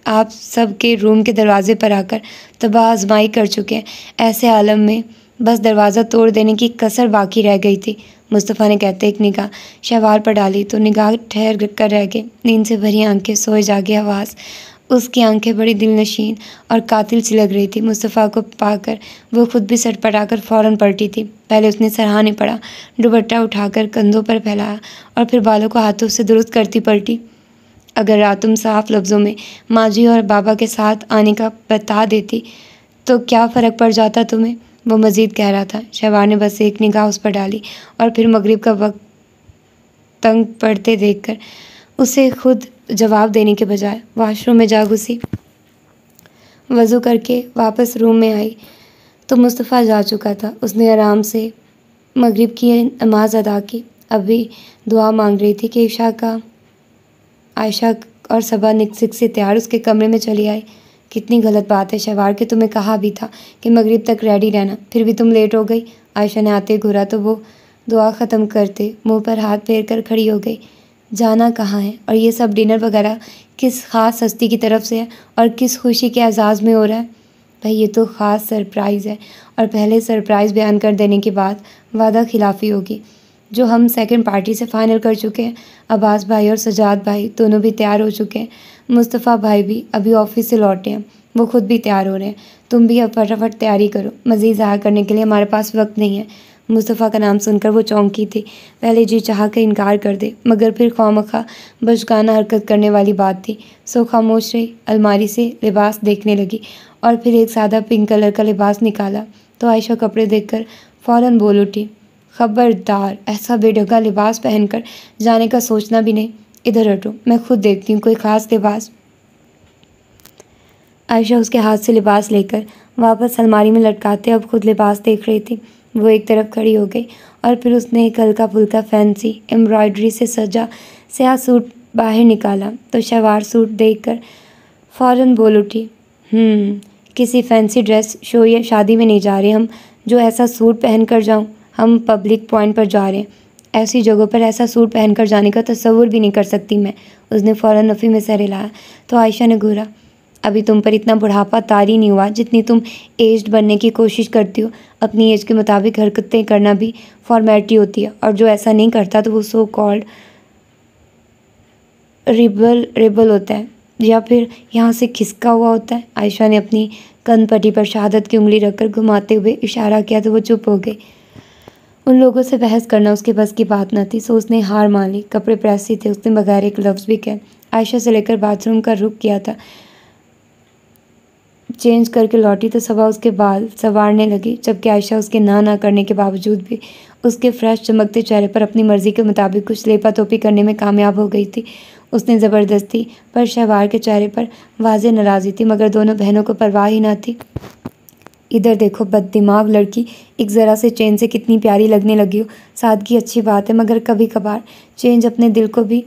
आप सब के रूम के दरवाजे पर आकर तबाह आजमाई कर चुके हैं, ऐसे आलम में बस दरवाज़ा तोड़ देने की कसर बाकी रह गई थी। मुस्तफ़ा ने कहते एक निगाह शहवार पर डाली तो निगाह ठहर कर रह गई। नींद से भरी आंखें, सोए जागे आवाज़। उसकी आंखें बड़ी दिलनशीन और कातिल सी लग रही थी। मुस्तफ़ा को पाकर वो खुद भी सटपटाकर फ़ौरन पलटी थी। पहले उसने सरहाने पड़ा, दुपट्टा उठाकर कंधों पर फैलाया और फिर बालों को हाथों से दुरुस्त करती पलटी। अगर रात तुम साफ लफ्ज़ों में माँ जी और बाबा के साथ आने का बता देती तो क्या फ़र्क पड़ जाता तुम्हें? वो मज़ीद कह रहा था। शहवार ने बस एक निगाह उस पर डाली और फिर मगरिब का वक्त तंग पड़ते देखकर उसे खुद जवाब देने के बजाय वॉशरूम में जा घुसी। वज़ू करके वापस रूम में आई तो मुस्तफ़ा जा चुका था। उसने आराम से मगरिब की नमाज़ अदा की। अभी दुआ मांग रही थी कि आयशा और सबा निकसिक से तैयार उसके कमरे में चली आई। कितनी गलत बात है शहवार कि तुम्हें कहा भी था कि मगरिब तक रेडी रहना, फिर भी तुम लेट हो गई। आयशा ने आते घूरा तो वो दुआ ख़त्म करते मुंह पर हाथ फेर कर खड़ी हो गई। जाना कहाँ है और ये सब डिनर वगैरह किस ख़ास हस्ती की तरफ से है और किस खुशी के एजाज़ में हो रहा है? भाई ये तो ख़ास सरप्राइज़ है और पहले सरप्राइज़ बयान कर देने के बाद वादा खिलाफ़ी होगी, जो हम सेकंड पार्टी से फ़ाइनल कर चुके हैं। अब्बास भाई और सजाद भाई दोनों भी तैयार हो चुके हैं। मुस्तफ़ा भाई भी अभी ऑफिस से लौटे हैं, वो खुद भी तैयार हो रहे हैं। तुम भी अब फटाफट तैयारी करो, मज़ीद ज़ाहिर करने के लिए हमारे पास वक्त नहीं है। मुस्तफ़ा का नाम सुनकर वो चौंकी थी। पहले जी चाह कर इनकार कर दे, मगर फिर ख्वामखा बचकाना हरकत करने वाली बात थी। सो खामोश रही, अलमारी से लिबास देखने लगी और फिर एक सादा पिंक कलर का लिबास निकाला तो आयशा कपड़े देखकर फ़ौरन बोल उठी, खबरदार ऐसा बेढंगा लिबास पहनकर जाने का सोचना भी नहीं। इधर हटो, मैं खुद देखती हूँ कोई ख़ास लिबास। आयशा उसके हाथ से लिबास लेकर वापस अलमारी में लटकाते अब खुद लिबास देख रही थी। वो एक तरफ खड़ी हो गई और फिर उसने एक हल्का फुल्का फैंसी एम्ब्रॉयडरी से सजा स्याह सूट बाहर निकाला तो शलवार सूट देखकर फ़ौरन बोल उठी, किसी फैंसी ड्रेस शो या शादी में नहीं जा रहे हम जो ऐसा सूट पहन कर जाऊँ। हम पब्लिक पॉइंट पर जा रहे हैं, ऐसी जगहों पर ऐसा सूट पहनकर जाने का तसव्वुर भी नहीं कर सकती मैं। उसने फ़ौरन नफ़ी में सर हिलाया तो आयशा ने घूरा, अभी तुम पर इतना बुढ़ापा तारी नहीं हुआ जितनी तुम एज्ड बनने की कोशिश करती हो। अपनी एज के मुताबिक हरकतें करना भी फॉर्मेलिटी होती है और जो ऐसा नहीं करता तो वो सो कॉल्ड रेबल होता है या फिर यहाँ से खिसका हुआ होता है। आयशा ने अपनी कनपट्टी पर शहादत की उंगली रखकर घुमाते हुए इशारा किया तो वो चुप हो गई। उन लोगों से बहस करना उसके बस की बात न थी, सो उसने हार मान ली। कपड़े प्रेस ही थे, उसने बगैर एक लफ्ज़ भी कहे आयशा से लेकर बाथरूम का रुख किया था। चेंज करके लौटी तो सबा उसके बाल संवारने लगी, जबकि आयशा उसके ना करने के बावजूद भी उसके फ्रेश चमकते चेहरे पर अपनी मर्ज़ी के मुताबिक कुछ लेपा तोपी करने में कामयाब हो गई थी। उसने ज़बरदस्ती पर शहवार के चेहरे पर वाज़ेह नाराज़गी थी, मगर दोनों बहनों को परवाह ही ना थी। इधर देखो बददिमाग लड़की, एक ज़रा से चेंज से कितनी प्यारी लगने लगी हो। सादगी अच्छी बात है, मगर कभी कभार चेंज अपने दिल को भी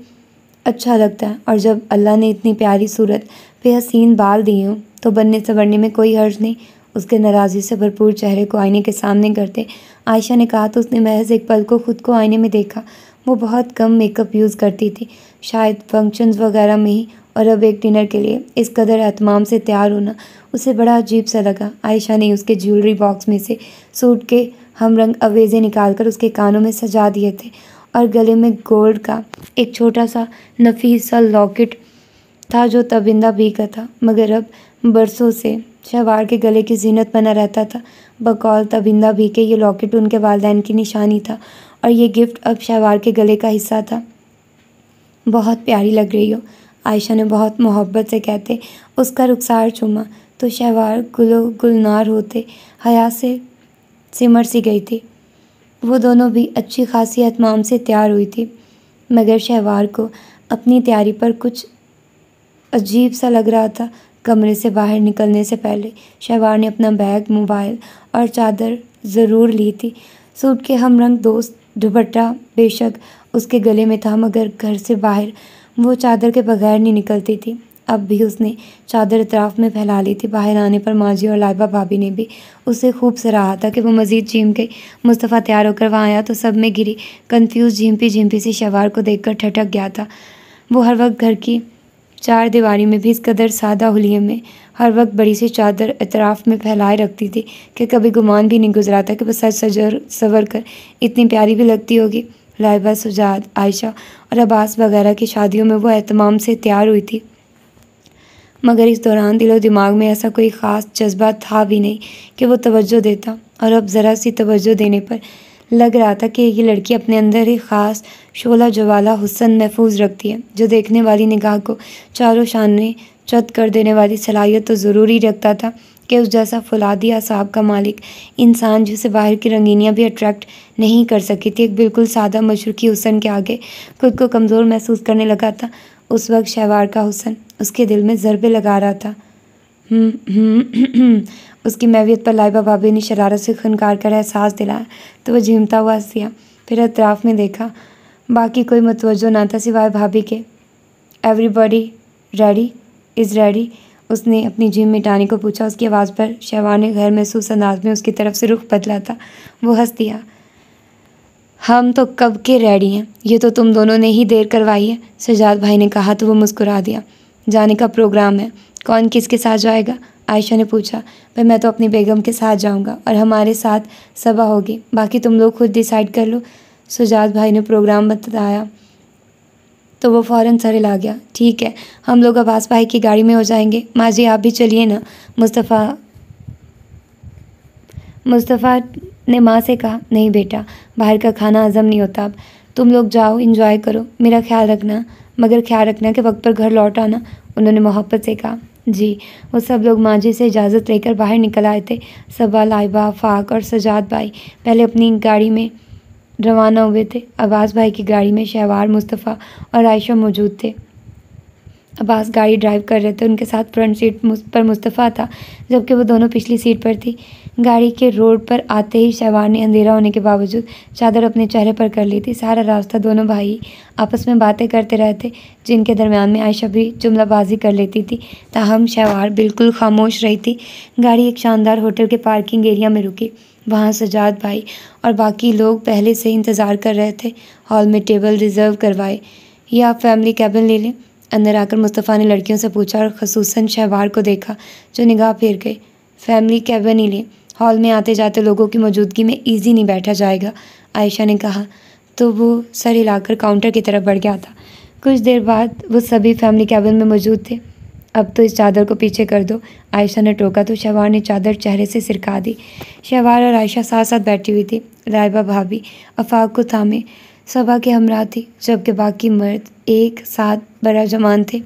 अच्छा लगता है। और जब अल्लाह ने इतनी प्यारी सूरत पे हसीन बाल दिए हों तो बनने संवरने में कोई हर्ज नहीं। उसके नाराज़गी से भरपूर चेहरे को आईने के सामने करते आयशा ने कहा तो उसने महज एक पल को खुद को आईने में देखा। वो बहुत कम मेकअप यूज़ करती थी, शायद फंक्शंस वगैरह में ही, और अब एक डिनर के लिए इस कदर एहतमाम से तैयार होना उसे बड़ा अजीब सा लगा। आयशा ने उसके ज्वेलरी बॉक्स में से सूट के हमरंग अवेज़े निकालकर उसके कानों में सजा दिए थे और गले में गोल्ड का एक छोटा सा नफीस सा लॉकेट था जो तबिंदा भी का था, मगर अब बरसों से शहवार के गले की जीनत बना रहता था। बकौल तबिंदा भी के ये लॉकेट उनके वालिदैन की निशानी था और ये गिफ्ट अब शहवार के गले का हिस्सा था। बहुत प्यारी लग रही हो, आयशा ने बहुत मोहब्बत से कहते उसका रुखसार चूमा तो शहवार गुलो गुलनार होते हया से सिमर सी गई थी। वो दोनों भी अच्छी खासी एहतमाम से तैयार हुई थी, मगर शहवार को अपनी तैयारी पर कुछ अजीब सा लग रहा था। कमरे से बाहर निकलने से पहले शहवार ने अपना बैग, मोबाइल और चादर ज़रूर ली थी। सूट के हमरंग दोस्त दुपट्टा बेशक उसके गले में था, मगर घर से बाहर वो चादर के बगैर नहीं निकलती थी। अब भी उसने चादर इतराफ़ में फैला ली थी। बाहर आने पर माजी और लाइबा भाभी ने भी उसे खूब सराहा था कि वो मज़ीद झीम गई। मुस्तफ़ा तैयार होकर वहाँ आया तो सब में गिरी कन्फ्यूज़ झिम्पी झिम्पी सी शहवार को देखकर ठटक गया था। वो हर वक्त घर की चार दीवारी में भी इस कदर सादा हुलिये में हर वक्त बड़ी सी चादर इतराफ़ में फैलाए रखती थी कि कभी गुमान भी नहीं गुजरा था कि बस सज सवर कर इतनी प्यारी भी लगती होगी। लाइबा, सुजाद, आयशा और अब्बास वगैरह की शादियों में वो एहतमाम से तैयार हुई थी, मगर इस दौरान दिलो दिमाग में ऐसा कोई ख़ास जज्बा था भी नहीं कि वो तवज्जो देता। और अब ज़रा सी तवज्जो देने पर लग रहा था कि ये लड़की अपने अंदर एक ख़ास शोला जवाला हुस्न महफूज रखती है, जो देखने वाली निगाह को चारों शाने चत कर देने वाली सलाहियत तो ज़रूरी रखता था। कि उस जैसा फौलादी असाब का मालिक इंसान जिसे बाहर की रंगीनियाँ भी अट्रैक्ट नहीं कर सकी थी, एक बिल्कुल सादा मशरक़ी हुस्न के आगे खुद को कमज़ोर महसूस करने लगा था। उस वक्त शहवार का हुस्न उसके दिल में ज़रबे लगा रहा था। उसकी मैवियत पर लाइबा भाभी ने शरारत से खनकार कर एहसास दिलाया तो वह झिमता हुआ हंसिया। फिर अतराफ़ में देखा, बाकी कोई मतवज्जो ना था सिवाय भाभी के। एवरीबॉडी रेडी इज़ रेडी, उसने अपनी जिम मिटाने को पूछा। उसकी आवाज़ पर शहवार ने गैर महसूस अंदाज में उसकी तरफ से रुख बदला था। वो हंस दिया। हम तो कब के रेडी हैं, ये तो तुम दोनों ने ही देर करवाई है, सजाद भाई ने कहा तो वो मुस्कुरा दिया। जाने का प्रोग्राम है, कौन किसके साथ जाएगा? आयशा ने पूछा। भाई मैं तो अपनी बेगम के साथ जाऊंगा और हमारे साथ सबा होगी, बाकी तुम लोग खुद डिसाइड कर लो। सजाद भाई ने प्रोग्राम बताया तो वो फ़ौरन सर हिला गया। ठीक है, हम लोग अब्बास भाई की गाड़ी में हो जाएंगे। माँ जी आप भी चलिए ना, मुस्तफ़ा ने माँ से कहा। नहीं बेटा, बाहर का खाना हज़म नहीं होता, अब तुम लोग जाओ एंजॉय करो, मेरा ख्याल रखना, मगर ख्याल रखना कि वक्त पर घर लौट आना, उन्होंने मोहब्बत से कहा। जी। वो सब लोग माँ जी से इजाज़त लेकर बाहर निकल आए थे। सबा, लाइबा, फाक और सजाद भाई पहले अपनी गाड़ी में रवाना हुए थे। अब्बास भाई की गाड़ी में शहवार, मुस्तफ़ा और आयशा मौजूद थे। अब्बास गाड़ी ड्राइव कर रहे थे, उनके साथ फ्रंट सीट पर मुस्तफ़ा था, जबकि वो दोनों पिछली सीट पर थी। गाड़ी के रोड पर आते ही शहवार ने अंधेरा होने के बावजूद चादर अपने चेहरे पर कर ली थी। सारा रास्ता दोनों भाई आपस में बातें करते रहे थे, जिनके दरमियान में आयशा भी जुमलाबाजी कर लेती थी। ताहम शहवार बिल्कुल खामोश रही थी। गाड़ी एक शानदार होटल के पार्किंग एरिया में रुकी। वहाँ सजाद भाई और बाकी लोग पहले से इंतज़ार कर रहे थे। हॉल में टेबल रिज़र्व करवाए या आप फैमिली कैबिन ले लें? अंदर आकर मुस्तफ़ा ने लड़कियों से पूछा और ख़ुसूसन शहवार को देखा, जो निगाह फेर गई। फैमिली कैबिन ही ले, हॉल में आते जाते लोगों की मौजूदगी में इजी नहीं बैठा जाएगा, आयशा ने कहा तो वो सर हिलाकर काउंटर की तरफ बढ़ गया था। कुछ देर बाद वो सभी फैमिली कैबिन में मौजूद थे। अब तो इस चादर को पीछे कर दो, आयशा ने टोका तो शहवार ने चादर चेहरे से सिरका दी। शहवार और आयशा साथ साथ बैठी हुई थी। लाइबा भाभी अफाक को थामे सबा के हमरा थी, जबकि बाकी मर्द एक साथ बड़ा जमान थे।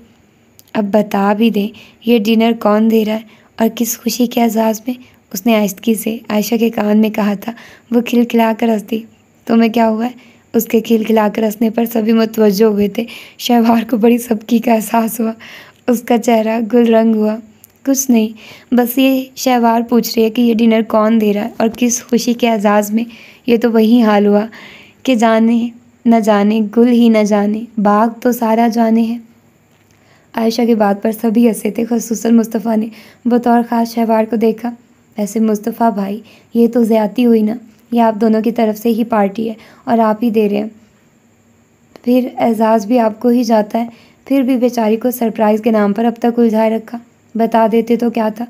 अब बता भी दें, ये डिनर कौन दे रहा है और किस खुशी के एजाज़ में? उसने आहिस्तगी से आयशा के कान में कहा था। वो खिलखिलाकर हंस दी। तुम्हें क्या हुआ है? उसके खिलखिलाकर हंसने पर सभी मुतवज्जो हुए थे। शहवार को बड़ी सबकी का एहसास हुआ। उसका चेहरा गुलरंग हुआ। कुछ नहीं, बस ये शहवार पूछ रही है कि ये डिनर कौन दे रहा है और किस खुशी के एजाज़ में। ये तो वही हाल हुआ कि जाने न जाने गुल ही न जाने बाग तो सारा जाने है। आयशा की बात पर सभी हंसे थे, ख़ुसूसन मुस्तफ़ा ने बतौर ख़ास शहवार को देखा। ऐसे मुस्तफ़ा भाई, ये तो ज़्यादती हुई ना, ये आप दोनों की तरफ से ही पार्टी है और आप ही दे रहे हैं, फिर एजाज़ भी आपको ही जाता है। फिर भी बेचारी को सरप्राइज़ के नाम पर अब तक उलझाए रखा। बता देते तो क्या था?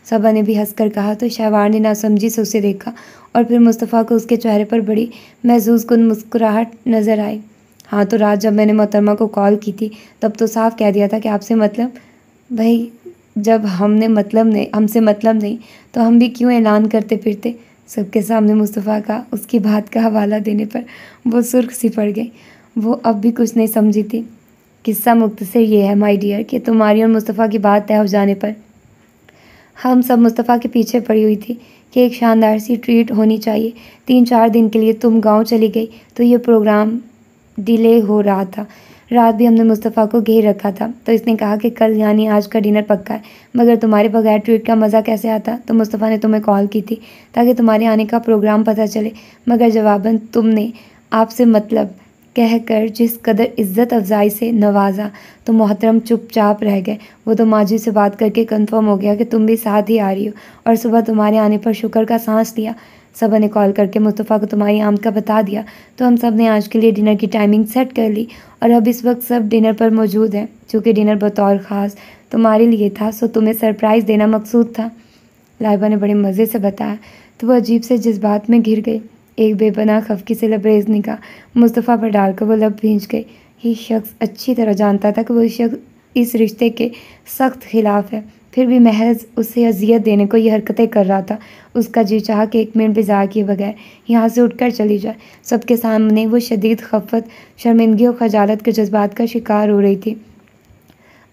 सबा ने भी हंसकर कहा तो शहवार ने नासमझी से उसे देखा और फिर मुस्तफ़ा को उसके चेहरे पर बड़ी महसूस कुन मुस्कुराहट नज़र आई। हाँ तो रात जब मैंने मोहतरमा को कॉल की थी तब तो साफ कह दिया था कि आपसे मतलब। भाई जब हमसे मतलब नहीं तो हम भी क्यों ऐलान करते फिरते? सबके सामने मुस्तफ़ा का उसकी बात का हवाला देने पर वो सुर्ख सी पड़ गई। वो अब भी कुछ नहीं समझी थी। किस्सा मुख्तसर ये है माय डियर कि तुम्हारी और मुस्तफ़ा की बात तय हो जाने पर हम सब मुस्तफ़ा के पीछे पड़ी हुई थी कि एक शानदार सी ट्रीट होनी चाहिए। 3-4 दिन के लिए तुम गांव चली गई तो ये प्रोग्राम डिले हो रहा था। रात भी हमने मुस्तफ़ा को घेर रखा था तो इसने कहा कि कल यानी आज का डिनर पक्का है, मगर तुम्हारे बगैर ट्रीट का मज़ा कैसे आता? तो मुस्तफ़ा ने तुम्हें कॉल की थी ताकि तुम्हारे आने का प्रोग्राम पता चले, मगर जवाबन तुमने आपसे मतलब कहकर जिस कदर इज़्ज़त अफजाई से नवाजा तो मोहतरम चुपचाप रह गए। वो तो माजी से बात करके कंफर्म हो गया कि तुम भी साथ ही आ रही हो और सुबह तुम्हारे आने पर शुक्र का सांस लिया। सबा ने कॉल करके मुस्तफ़ा को तुम्हारी आमद का बता दिया तो हम सब ने आज के लिए डिनर की टाइमिंग सेट कर ली और अब इस वक्त सब डिनर पर मौजूद हैं। चूँकि डिनर बतौर ख़ास तुम्हारे लिए था सो तुम्हें सरप्राइज़ देना मकसूद था, लाइबा ने बड़े मज़े से बताया तो वह अजीब से जज्बात में घिर गई। एक बेपनाह खफकी से लबरेज निगाह मुस्तफ़ा पर डालकर वो लब भींच गई। ये शख्स अच्छी तरह जानता था कि वो इस रिश्ते के सख्त खिलाफ है, फिर भी महज उसे अजियत देने को ये हरकतें कर रहा था। उसका जी चाहा कि 1 मिनट भी ज़ाया किए बगैर यहाँ से उठकर चली जाए। सबके सामने वो शदीद खफत, शर्मिंदगी और खजालत के जज्बात का शिकार हो रही थी।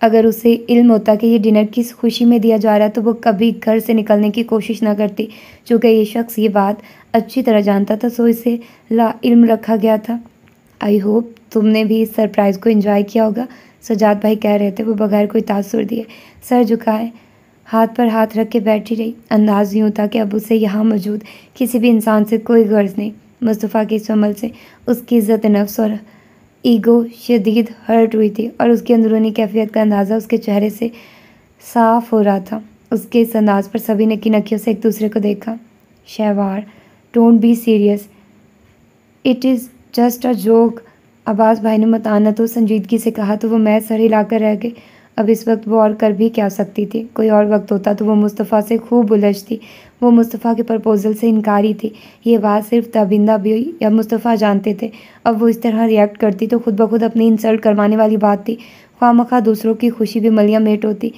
अगर उसे इल्म होता कि ये डिनर किस खुशी में दिया जा रहा है तो वो कभी घर से निकलने की कोशिश ना करती। चूँकि ये शख्स ये बात अच्छी तरह जानता था, सो इसे ला इल्म रखा गया था। आई होप तुमने भी इस सरप्राइज़ को एंजॉय किया होगा, सजाद भाई कह रहे थे। वो बगैर कोई तासुर दिए सर झुकाए हाथ पर हाथ रख के बैठी रही। अंदाज यूँ था कि अब उसे यहाँ मौजूद किसी भी इंसान से कोई गर्ज नहीं। मुस्तफ़ा के इस अमल से उसकी इज़्ज़त नफ्स और ईगो शदीद हर्ट हुई थी और उसकी अंदरूनी कैफियत का अंदाज़ा उसके चेहरे से साफ हो रहा था। उसके इस अंदाज पर सभी ने किन अखियों से एक दूसरे को देखा। Shahwar, don't be serious, it is just a joke. Abbas भाई ने मतानत और संजीदगी से कहा तो वो मैं सर हिलाकर रह गई। अब इस वक्त वो और कर भी क्या सकती थी। कोई और वक्त होता तो वो मुस्तफ़ा से खूब उलझती। वो मुस्तफ़ा के प्रपोज़ल से इनकारी थी। ये बात सिर्फ तबिंदा भी या मुस्तफ़ा जानते थे। अब वो इस तरह रिएक्ट करती तो खुद ब खुद अपनी इंसल्ट करवाने वाली बात थी। ख्वामखा दूसरों की खुशी भी मलिया मेट होती।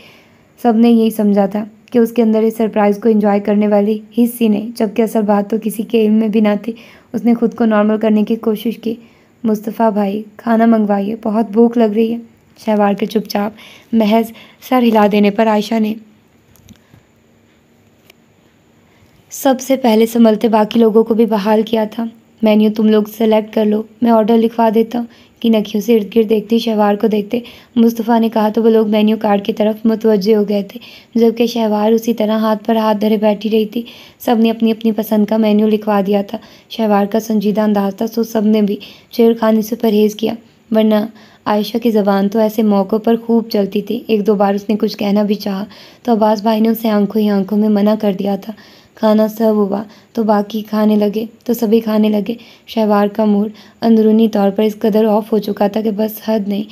सब ने यही समझा था कि उसके अंदर इस सरप्राइज़ को एंजॉय करने वाली हिस्सी नहीं, जबकि असल बात तो किसी के इल्म में भी ना थी। उसने खुद को नॉर्मल करने की कोशिश की। मुस्तफ़ा भाई, खाना मंगवाइए, बहुत भूख लग रही है। शहवार के चुपचाप महज सर हिला देने पर आयशा ने सबसे पहले संभलते बाकी लोगों को भी बहाल किया था। मेन्यू तुम लोग सेलेक्ट कर लो, मैं ऑर्डर लिखवा देता हूँ। किन अखियों से इर्द गिर्द देखती शहवार को देखते मुस्तफ़ा ने कहा तो वो लोग मेन्यू कार्ड की तरफ मुतवज्जे हो गए थे, जबकि शहवार उसी तरह हाथ पर हाथ धरे बैठी रही थी। सब ने अपनी अपनी पसंद का मेन्यू लिखवा दिया था। शहवार का संजीदा अंदाज था, सो सब ने भी छेड़खानी से परहेज़ किया, वरना आयशा की ज़बान तो ऐसे मौक़ों पर खूब चलती थी। एक दो बार उसने कुछ कहना भी चाहा तो अब्बास भाई ने उसे आंखों ही आंखों में मना कर दिया था। खाना सर्व हुआ तो बाकी खाने लगे तो सभी खाने लगे। शहवार का मूड अंदरूनी तौर पर इस कदर ऑफ हो चुका था कि बस हद नहीं,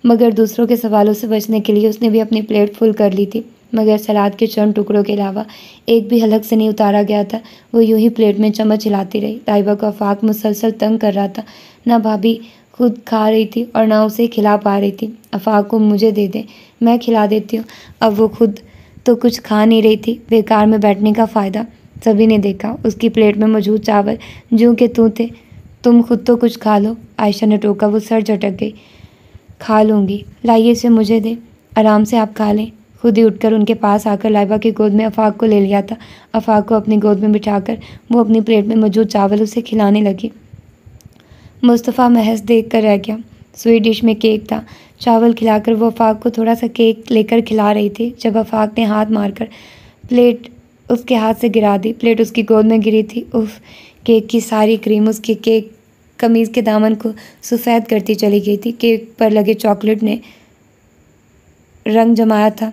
मगर दूसरों के सवालों से बचने के लिए उसने भी अपनी प्लेट फुल कर ली थी, मगर सलाद के चंद टुकड़ों के अलावा एक भी हलक से नहीं उतारा गया था। वो यूं ही प्लेट में चम्मच हिलाती रही। ताइबा को आफाक मुसलसल तंग कर रहा था। ना भाभी खुद खा रही थी और ना उसे खिला पा रही थी। आफाक को मुझे दे दें, मैं खिला देती हूँ। अब वो खुद तो कुछ खा नहीं रही थी, बेकार में बैठने का फ़ायदा। सभी ने देखा उसकी प्लेट में मौजूद चावल जूं के तू थे। तुम खुद तो कुछ खा लो, आयशा ने टोका। वो सर झटक गई। खा लूँगी, लाइए इसे मुझे दे, आराम से आप खा लें। खुद ही उठकर उनके पास आकर लाइबा की गोद में आफाक को ले लिया था। आफाक को अपनी गोद में बिठाकर वो अपनी प्लेट में मौजूद चावल उसे खिलाने लगी। मुस्तफ़ा महज देख कर रह गया। स्वीट डिश में केक था। चावल खिलाकर वो आफाक को थोड़ा सा केक लेकर खिला रही थी जब आफाक ने हाथ मारकर प्लेट उसके हाथ से गिरा दी। प्लेट उसकी गोद में गिरी थी। उफ, केक की सारी क्रीम उसके केक कमीज़ के दामन को सफ़ेद करती चली गई थी। केक पर लगे चॉकलेट ने रंग जमाया था।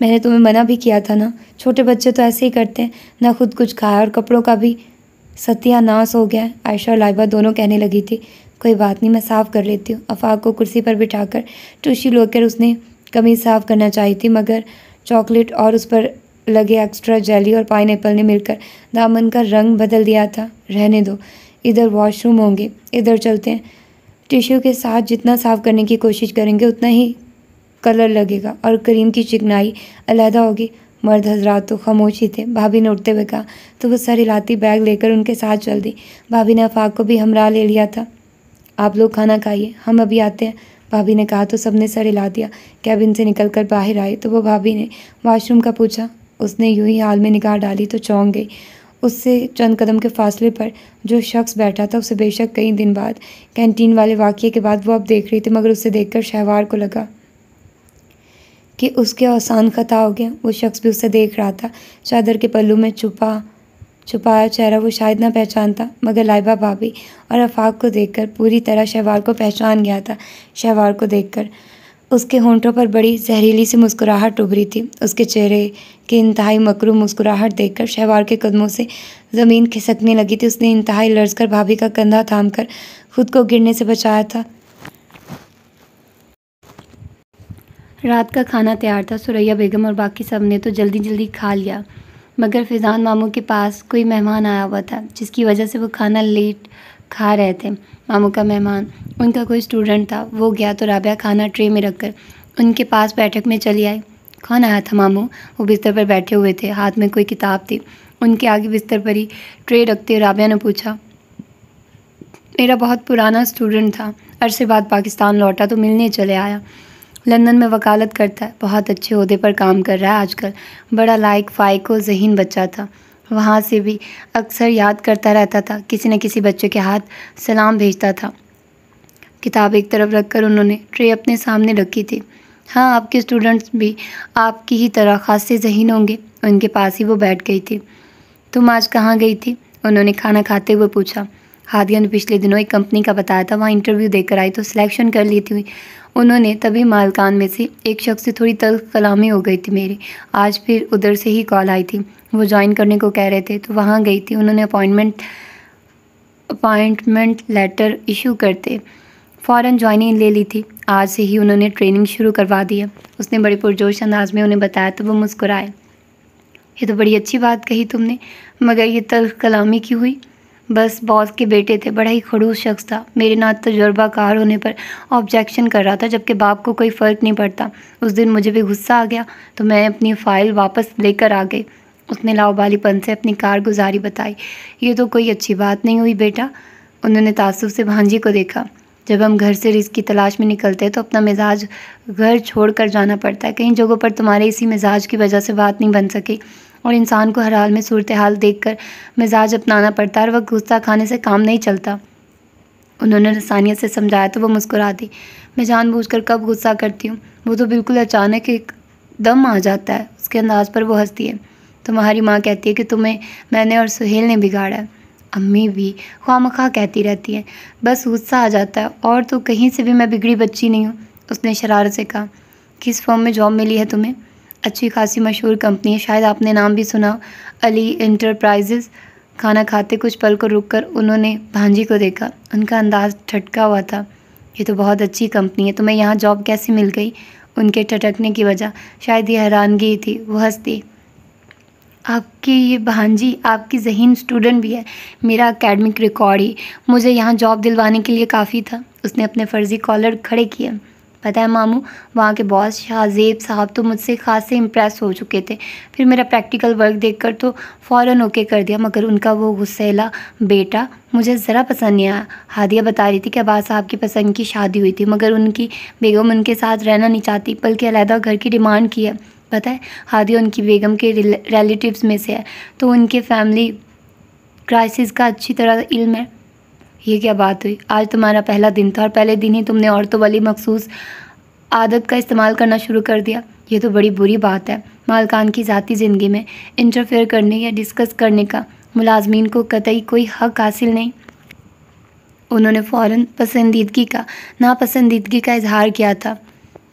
मैंने तुम्हें मना भी किया था ना, छोटे बच्चे तो ऐसे ही करते हैं, ना खुद कुछ खाया और कपड़ों का भी सत्यानाश हो गया है। आयशा और लाइबा दोनों कहने लगी थी, कोई बात नहीं, मैं साफ़ कर लेती हूँ। आफाक को कुर्सी पर बिठाकर टूशी लेकर उसने कमीज़ साफ़ करना चाहिए थी, मगर चॉकलेट और उस पर लगे एक्स्ट्रा जेली और पाइनएप्पल ने मिलकर दामन का रंग बदल दिया था। रहने दो, इधर वॉशरूम होंगे, इधर चलते हैं। टिश्यू के साथ जितना साफ़ करने की कोशिश करेंगे उतना ही कलर लगेगा और क्रीम की चिकनाई अलहदा होगी। मर्द हजरात तो खामोश ही थे। भाभी ने उठते हुए कहा तो वो सर हिलाती बैग लेकर उनके साथ चल दी। भाभी ने आफाक को भी हमरा ले लिया था। आप लोग खाना खाइए, हम अभी आते हैं, भाभी ने कहा तो सबने सर हिला दिया। कैबिन से निकलकर बाहर आए तो वो भाभी ने वॉशरूम का पूछा। उसने यूं ही हाल में निगाह डाली तो चौंक गई। उससे चंद कदम के फासले पर जो शख्स बैठा था उसे बेशक कई दिन बाद कैंटीन वाले वाक़ये के बाद वो अब देख रही थी, मगर उसे देखकर शहवार को लगा कि उसके आसान खता हो गया। वो शख्स भी उसे देख रहा था। चादर के पल्लू में छुपाया चेहरा वो शायद ना पहचानता, मगर लाइबा भाभी और आफाक को देखकर पूरी तरह शहवार को पहचान गया था। शहवार को देखकर उसके होंठों पर बड़ी जहरीली सी मुस्कुराहट उभरी थी। उसके चेहरे की इंतहाई मकरूम मुस्कुराहट देखकर शहवार के कदमों से ज़मीन खिसकने लगी थी। उसने इंतहाई लर्ज़ कर भाभी का कंधा थामकर खुद को गिरने से बचाया था। रात का खाना तैयार था। सुरैया बेगम और बाकी सब ने तो जल्दी जल्दी खा लिया, मगर फिज़ान मामू के पास कोई मेहमान आया हुआ था, जिसकी वजह से वो खाना लेट खा रहे थे। मामू का मेहमान उनका कोई स्टूडेंट था। वो गया तो राबिया खाना ट्रे में रखकर उनके पास बैठक में चली आई। कौन आया था मामू? वो बिस्तर पर बैठे हुए थे, हाथ में कोई किताब थी। उनके आगे बिस्तर पर ही ट्रे रखते राबिया ने पूछा। मेरा बहुत पुराना स्टूडेंट था, अरसे बाद पाकिस्तान लौटा तो मिलने चले आया। लंदन में वकालत करता है, बहुत अच्छे ओहदे पर काम कर रहा है आजकल। बड़ा लायक फ़ाइक व ज़हीन बच्चा था। वहाँ से भी अक्सर याद करता रहता था, किसी न किसी बच्चे के हाथ सलाम भेजता था। किताब एक तरफ रखकर उन्होंने ट्रे अपने सामने रखी थी। हाँ, आपके स्टूडेंट्स भी आपकी ही तरह खासे ज़हीन होंगे। उनके पास ही वो बैठ गई थी। तुम आज कहाँ गई थी? उन्होंने खाना खाते हुए पूछा। हादिया ने पिछले दिनों एक कंपनी का बताया था, वहाँ इंटरव्यू देकर आई तो सिलेक्शन कर ली थी उन्होंने। तभी मालकान में से एक शख्स से थोड़ी तल्ख कलामी हो गई थी मेरी। आज फिर उधर से ही कॉल आई थी, वो ज्वाइन करने को कह रहे थे तो वहाँ गई थी। उन्होंने अपॉइंटमेंट लेटर इशू करते फ़ौरन ज्वाइनिंग ले ली थी। आज से ही उन्होंने ट्रेनिंग शुरू करवा दी है। उसने बड़े पुरजोश अंदाज में उन्हें बताया तो वो मुस्कुराए। ये तो बड़ी अच्छी बात कही तुमने, मगर ये तल्ख कलामी क्यों हुई? बस बॉस के बेटे थे, बड़ा ही खड़ूस शख्स था। मेरे ना तजुर्बाकार होने पर ऑब्जेक्शन कर रहा था, जबकि बाप को कोई फ़र्क नहीं पड़ता। उस दिन मुझे भी गुस्सा आ गया तो मैं अपनी फ़ाइल वापस लेकर आ गई। उसने लाउबालीपन से अपनी कारगुजारी बताई। ये तो कोई अच्छी बात नहीं हुई बेटा। उन्होंने तासुब से भांजी को देखा। जब हम घर से रिज़्क़ की तलाश में निकलते हैं तो अपना मिजाज घर छोड़ कर जाना पड़ता है। कई जगहों पर तुम्हारे इसी मिजाज की वजह से बात नहीं बन सकी और इंसान को हर हाल में सूरत हाल देखकर मिजाज अपनाना पड़ता है। हर वक्त गुस्सा खाने से काम नहीं चलता। उन्होंने रसानियत से समझाया तो वो मुस्कुरा दी। मैं जानबूझकर कब गुस्सा करती हूँ? वो तो बिल्कुल अचानक एक दम आ जाता है। उसके अंदाज पर वो हंसती है। तुम्हारी माँ कहती है कि तुम्हें मैंने और सुहेल ने बिगाड़ा है। अम्मी भी ख्वामखा कहती रहती है, बस गुस्सा आ जाता है। और तो कहीं से भी मैं बिगड़ी बच्ची नहीं हूँ, उसने शरारत से कहा। किस फॉर्म में जॉब मिली है तुम्हें? अच्छी खासी मशहूर कंपनी है, शायद आपने नाम भी सुना, अली इंटरप्राइजेज़। खाना खाते कुछ पल को रुककर उन्होंने भांजी को देखा। उनका अंदाज ठटका हुआ था। ये तो बहुत अच्छी कंपनी है, तुम्हें यहाँ जॉब कैसे मिल गई? उनके ठटकने की वजह शायद ये हैरानगी थी। वो हंसती। आपकी ये भांजी आपकी ज़हीन स्टूडेंट भी है। मेरा एकेडमिक रिकॉर्ड ही मुझे यहाँ जॉब दिलवाने के लिए काफ़ी था। उसने अपने फ़र्ज़ी कॉलर खड़े किए। पता है मामू, वहाँ के बॉस शाहजेब साहब तो मुझसे खासे इम्प्रेस हो चुके थे। फिर मेरा प्रैक्टिकल वर्क देखकर तो फ़ौरन ओके कर दिया, मगर उनका वो गुस्सैला बेटा मुझे ज़रा पसंद नहीं आया। हादिया बता रही थी कि अब्बास साहब की पसंद की शादी हुई थी, मगर उनकी बेगम उनके साथ रहना नहीं चाहती, बल्कि अलहदा घर की डिमांड की है। पता है, हादिया उनकी बेगम के रिलेटिव्स में से है, तो उनके फैमिली क्राइसिस का अच्छी तरह इल्म है। ये क्या बात हुई? आज तुम्हारा पहला दिन था और पहले दिन ही तुमने औरतों वाली मखसूस आदत का इस्तेमाल करना शुरू कर दिया। ये तो बड़ी बुरी बात है। मालकान की ज़ाती ज़िंदगी में इंटरफेयर करने या डिस्कस करने का मुलाजमीन को कतई कोई हक हासिल नहीं। उन्होंने फ़ौरन नापसंदीदगी का इजहार किया था।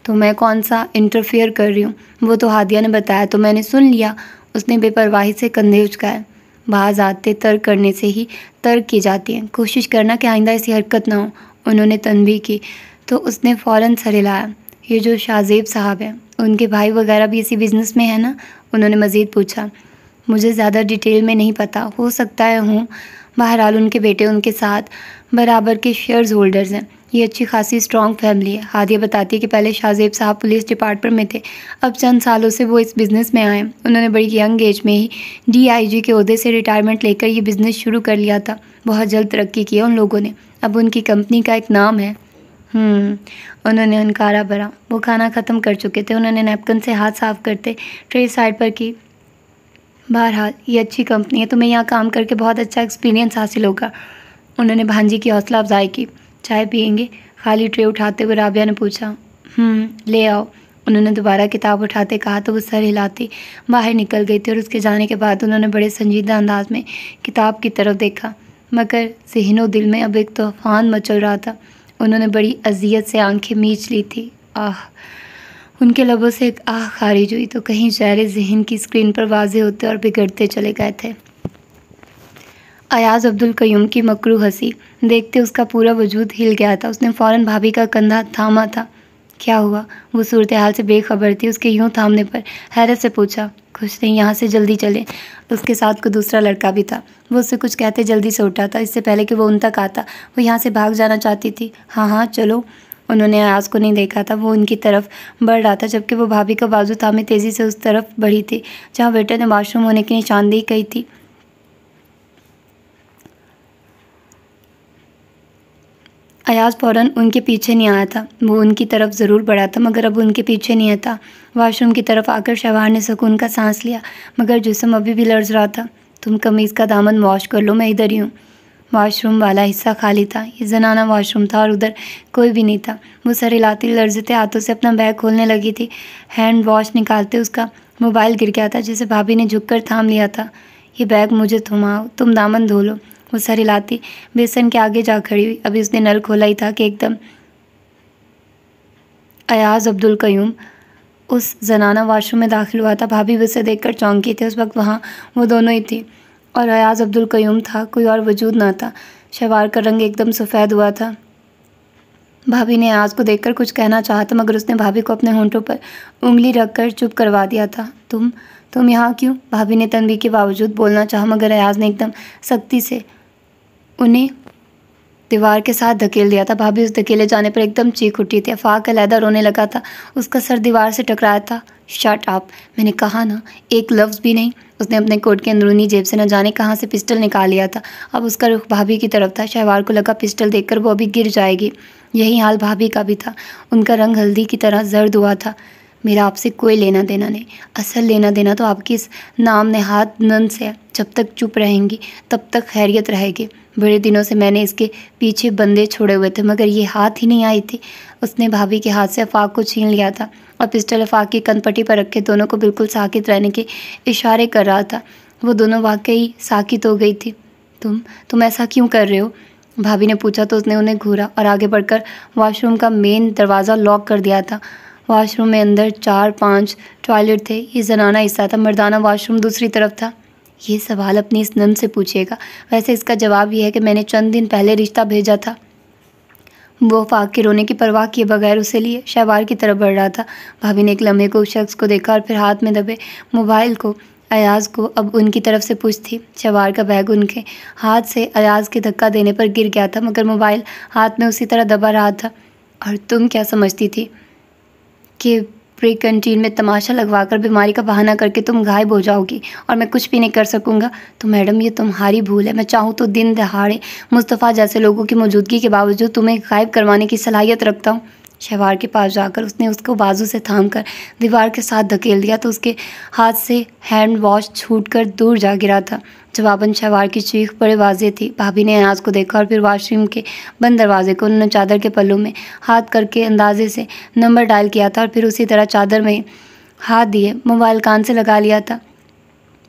तो मैं कौन सा इंटरफेयर कर रही हूँ? वो तो हादिया ने बताया तो मैंने सुन लिया। उसने बेपरवाही से कंधे उचकाए। बाज़ आते तर्क करने से ही तर्क की जाती हैं। कोशिश करना कि आइंदा ऐसी हरकत ना हो। उन्होंने तनबीह की तो उसने फ़ौरन सर हिलाया। ये जो शाहजेब साहब हैं, उनके भाई वगैरह भी इसी बिज़नेस में है ना? उन्होंने मज़ीद पूछा। मुझे ज़्यादा डिटेल में नहीं पता, हो सकता है हूँ। बहरहाल उनके बेटे उनके साथ बराबर के शेयर्स होल्डर्स हैं। ये अच्छी खासी स्ट्रॉन्ग फैमिली है। हादिया बताती है कि पहले शाहजेब साहब पुलिस डिपार्टमेंट में थे, अब चंद सालों से वो इस बिज़नेस में आए। उन्होंने बड़ी यंग एज में ही DIG के ओहदे से रिटायरमेंट लेकर ये बिज़नेस शुरू कर लिया था। बहुत जल्द तरक्की की है उन लोगों ने। अब उनकी कंपनी का एक नाम है। उन्होंने हनकारा भरा। वो खाना ख़त्म कर चुके थे। उन्होंने नैपकिन से हाथ साफ करते ट्रे साइड पर की। बहरहाल ये अच्छी कंपनी है, तुम्हें यहाँ काम करके बहुत अच्छा एक्सपीरियंस हासिल होगा। उन्होंने भांजी की हौसला अफजाई की। चाय पियेंगे? खाली ट्रे उठाते हुए राबिया ने पूछा। ले आओ। उन्होंने दोबारा किताब उठाते कहा तो वो सर हिलाती बाहर निकल गई थी और उसके जाने के बाद उन्होंने बड़े संजीदा अंदाज में किताब की तरफ देखा, मगर ज़हनो दिल में अब एक तूफ़ान मचल रहा था। उन्होंने बड़ी अजियत से आंखें मीच ली थी। आह! उनके लबों से एक आह खारिज हुई तो कहीं ज़हरे ज़हन की स्क्रीन पर वाज़े होते और बिगड़ते चले गए थे। अयाज़ अब्दुल कयूम की मकरूह हंसी देखते उसका पूरा वजूद हिल गया था। उसने फ़ौरन भाभी का कंधा थामा था। क्या हुआ? वो सूरत हाल से बेखबर थी। उसके यूं थामने पर हैरत से पूछा। कुछ नहीं, यहाँ से जल्दी चले। उसके साथ कोई दूसरा लड़का भी था। वो उससे कुछ कहते जल्दी से उठा था। इससे पहले कि वो उन तक आता वो यहाँ से भाग जाना चाहती थी। हाँ चलो। उन्होंने अयाज़ को नहीं देखा था। वो उनकी तरफ बढ़ रहा था, जबकि वो भाभी का बाजू थामे तेज़ी से उस तरफ बढ़ी थी जहाँ वेटर ने वाशरूम होने की निशानदेही की थी। अयाज़ फ़ौरन उनके पीछे नहीं आया था। वो उनकी तरफ ज़रूर बढ़ा था मगर अब उनके पीछे नहीं था। वॉशरूम की तरफ आकर शहवार ने सुकून का सांस लिया मगर जिस्म अभी भी लर्ज़ रहा था। तुम कमीज़ का दामन वॉश कर लो, मैं इधर ही हूँ। वॉशरूम वाला हिस्सा खाली था। ये जनाना वॉशरूम था और उधर कोई भी नहीं था। वो सर हिलाती लर्ज़ते हाथों से अपना बैग खोलने लगी थी। हैंड वॉश निकालते उसका मोबाइल गिर गया था जिसे भाभी ने झुककर थाम लिया था। ये बैग मुझे थमाओ, तुम दामन धो लो। वो सर हिलाती बेसन के आगे जा खड़ी हुई। अभी उसने नल खोला ही था कि एकदम अयाज़ अब्दुल क़य्यूम उस जनाना वॉशरूम में दाखिल हुआ था। भाभी भी उसे देखकर चौंकी थी। उस वक्त वहाँ वो दोनों ही थी और अयाज़ अब्दुल क़य्यूम था, कोई और वजूद न था। शहवार का रंग एकदम सफ़ेद हुआ था। भाभी ने अयाज़ को देखकर कुछ कहना चाहा था मगर उसने भाभी को अपने होंठों पर उंगली रखकर चुप करवा दिया था। तुम यहाँ क्यों? भाभी ने तनबीह के बावजूद बोलना चाहा मगर अयाज़ ने एकदम सख्ती से उन्हें दीवार के साथ धकेल दिया था। भाभी उस धकेले जाने पर एकदम चीख उठी थी। आफाक अलहदा रोने लगा था। उसका सर दीवार से टकराया था। शट अप, मैंने कहा ना, एक लफ्ज़ भी नहीं। उसने अपने कोट की अंदरूनी जेब से न जाने कहाँ से पिस्टल निकाल लिया था। अब उसका रुख भाभी की तरफ था। शहवार को लगा पिस्टल देखकर वो अभी गिर जाएगी। यही हाल भाभी का भी था। उनका रंग हल्दी की तरह जर्द हुआ था। मेरा आपसे कोई लेना देना नहीं। असल लेना देना तो आपकी इस नाम नेहाद नंद से है। जब तक चुप रहेंगी तब तक खैरियत रहेगी। बड़े दिनों से मैंने इसके पीछे बंदे छोड़े हुए थे मगर ये हाथ ही नहीं आई थी। उसने भाभी के हाथ से आफाक को छीन लिया था और पिस्टल आफाक की कनपट्टी पर रखे दोनों को बिल्कुल साकित रहने के इशारे कर रहा था। वो दोनों वाकई साकित हो गई थी। तुम ऐसा क्यों कर रहे हो? भाभी ने पूछा तो उसने उन्हें घूरा और आगे बढ़कर वॉशरूम का मेन दरवाज़ा लॉक कर दिया था। वॉशरूम में अंदर 4-5 टॉयलेट थे। ये जनाना हिस्सा था, मर्दाना वॉशरूम दूसरी तरफ था। ये सवाल अपनी इस नंद से पूछिएगा। वैसे इसका जवाब ये है कि मैंने चंद दिन पहले रिश्ता भेजा था। वो आफाक के रोने की परवाह किए बगैर उसे लिए शहवार की तरफ बढ़ रहा था। भाभी ने एक लम्हे को उस शख्स को देखा और फिर हाथ में दबे मोबाइल को अयाज़ को अब उनकी तरफ से पूछ थी। शहवार का बैग उनके हाथ से अयाज़ के धक्का देने पर गिर गया था मगर मोबाइल हाथ में उसी तरह दबा रहा था। और तुम क्या समझती थी कि प्री कैंटीन में तमाशा लगवाकर बीमारी का बहाना करके तुम गायब हो जाओगी और मैं कुछ भी नहीं कर सकूंगा? तो मैडम, ये तुम्हारी भूल है। मैं चाहूँ तो दिन दहाड़े मुस्तफ़ा जैसे लोगों की मौजूदगी के बावजूद तुम्हें गायब करवाने की सलाहियत रखता हूँ। शहवार के पास जाकर उसने उसको बाजू से थामकर दीवार के साथ धकेल दिया तो उसके हाथ से हैंड वॉश छूटकर दूर जा गिरा था। जवाबन शहवार की चीख बड़े वाज़ेह थी। भाभी ने अयाज़ को देखा और फिर वॉशरूम के बंद दरवाजे को उन्होंने चादर के पल्लू में हाथ करके अंदाजे से नंबर डायल किया था और फिर उसी तरह चादर में हाथ दिए मोबाइल कान से लगा लिया था,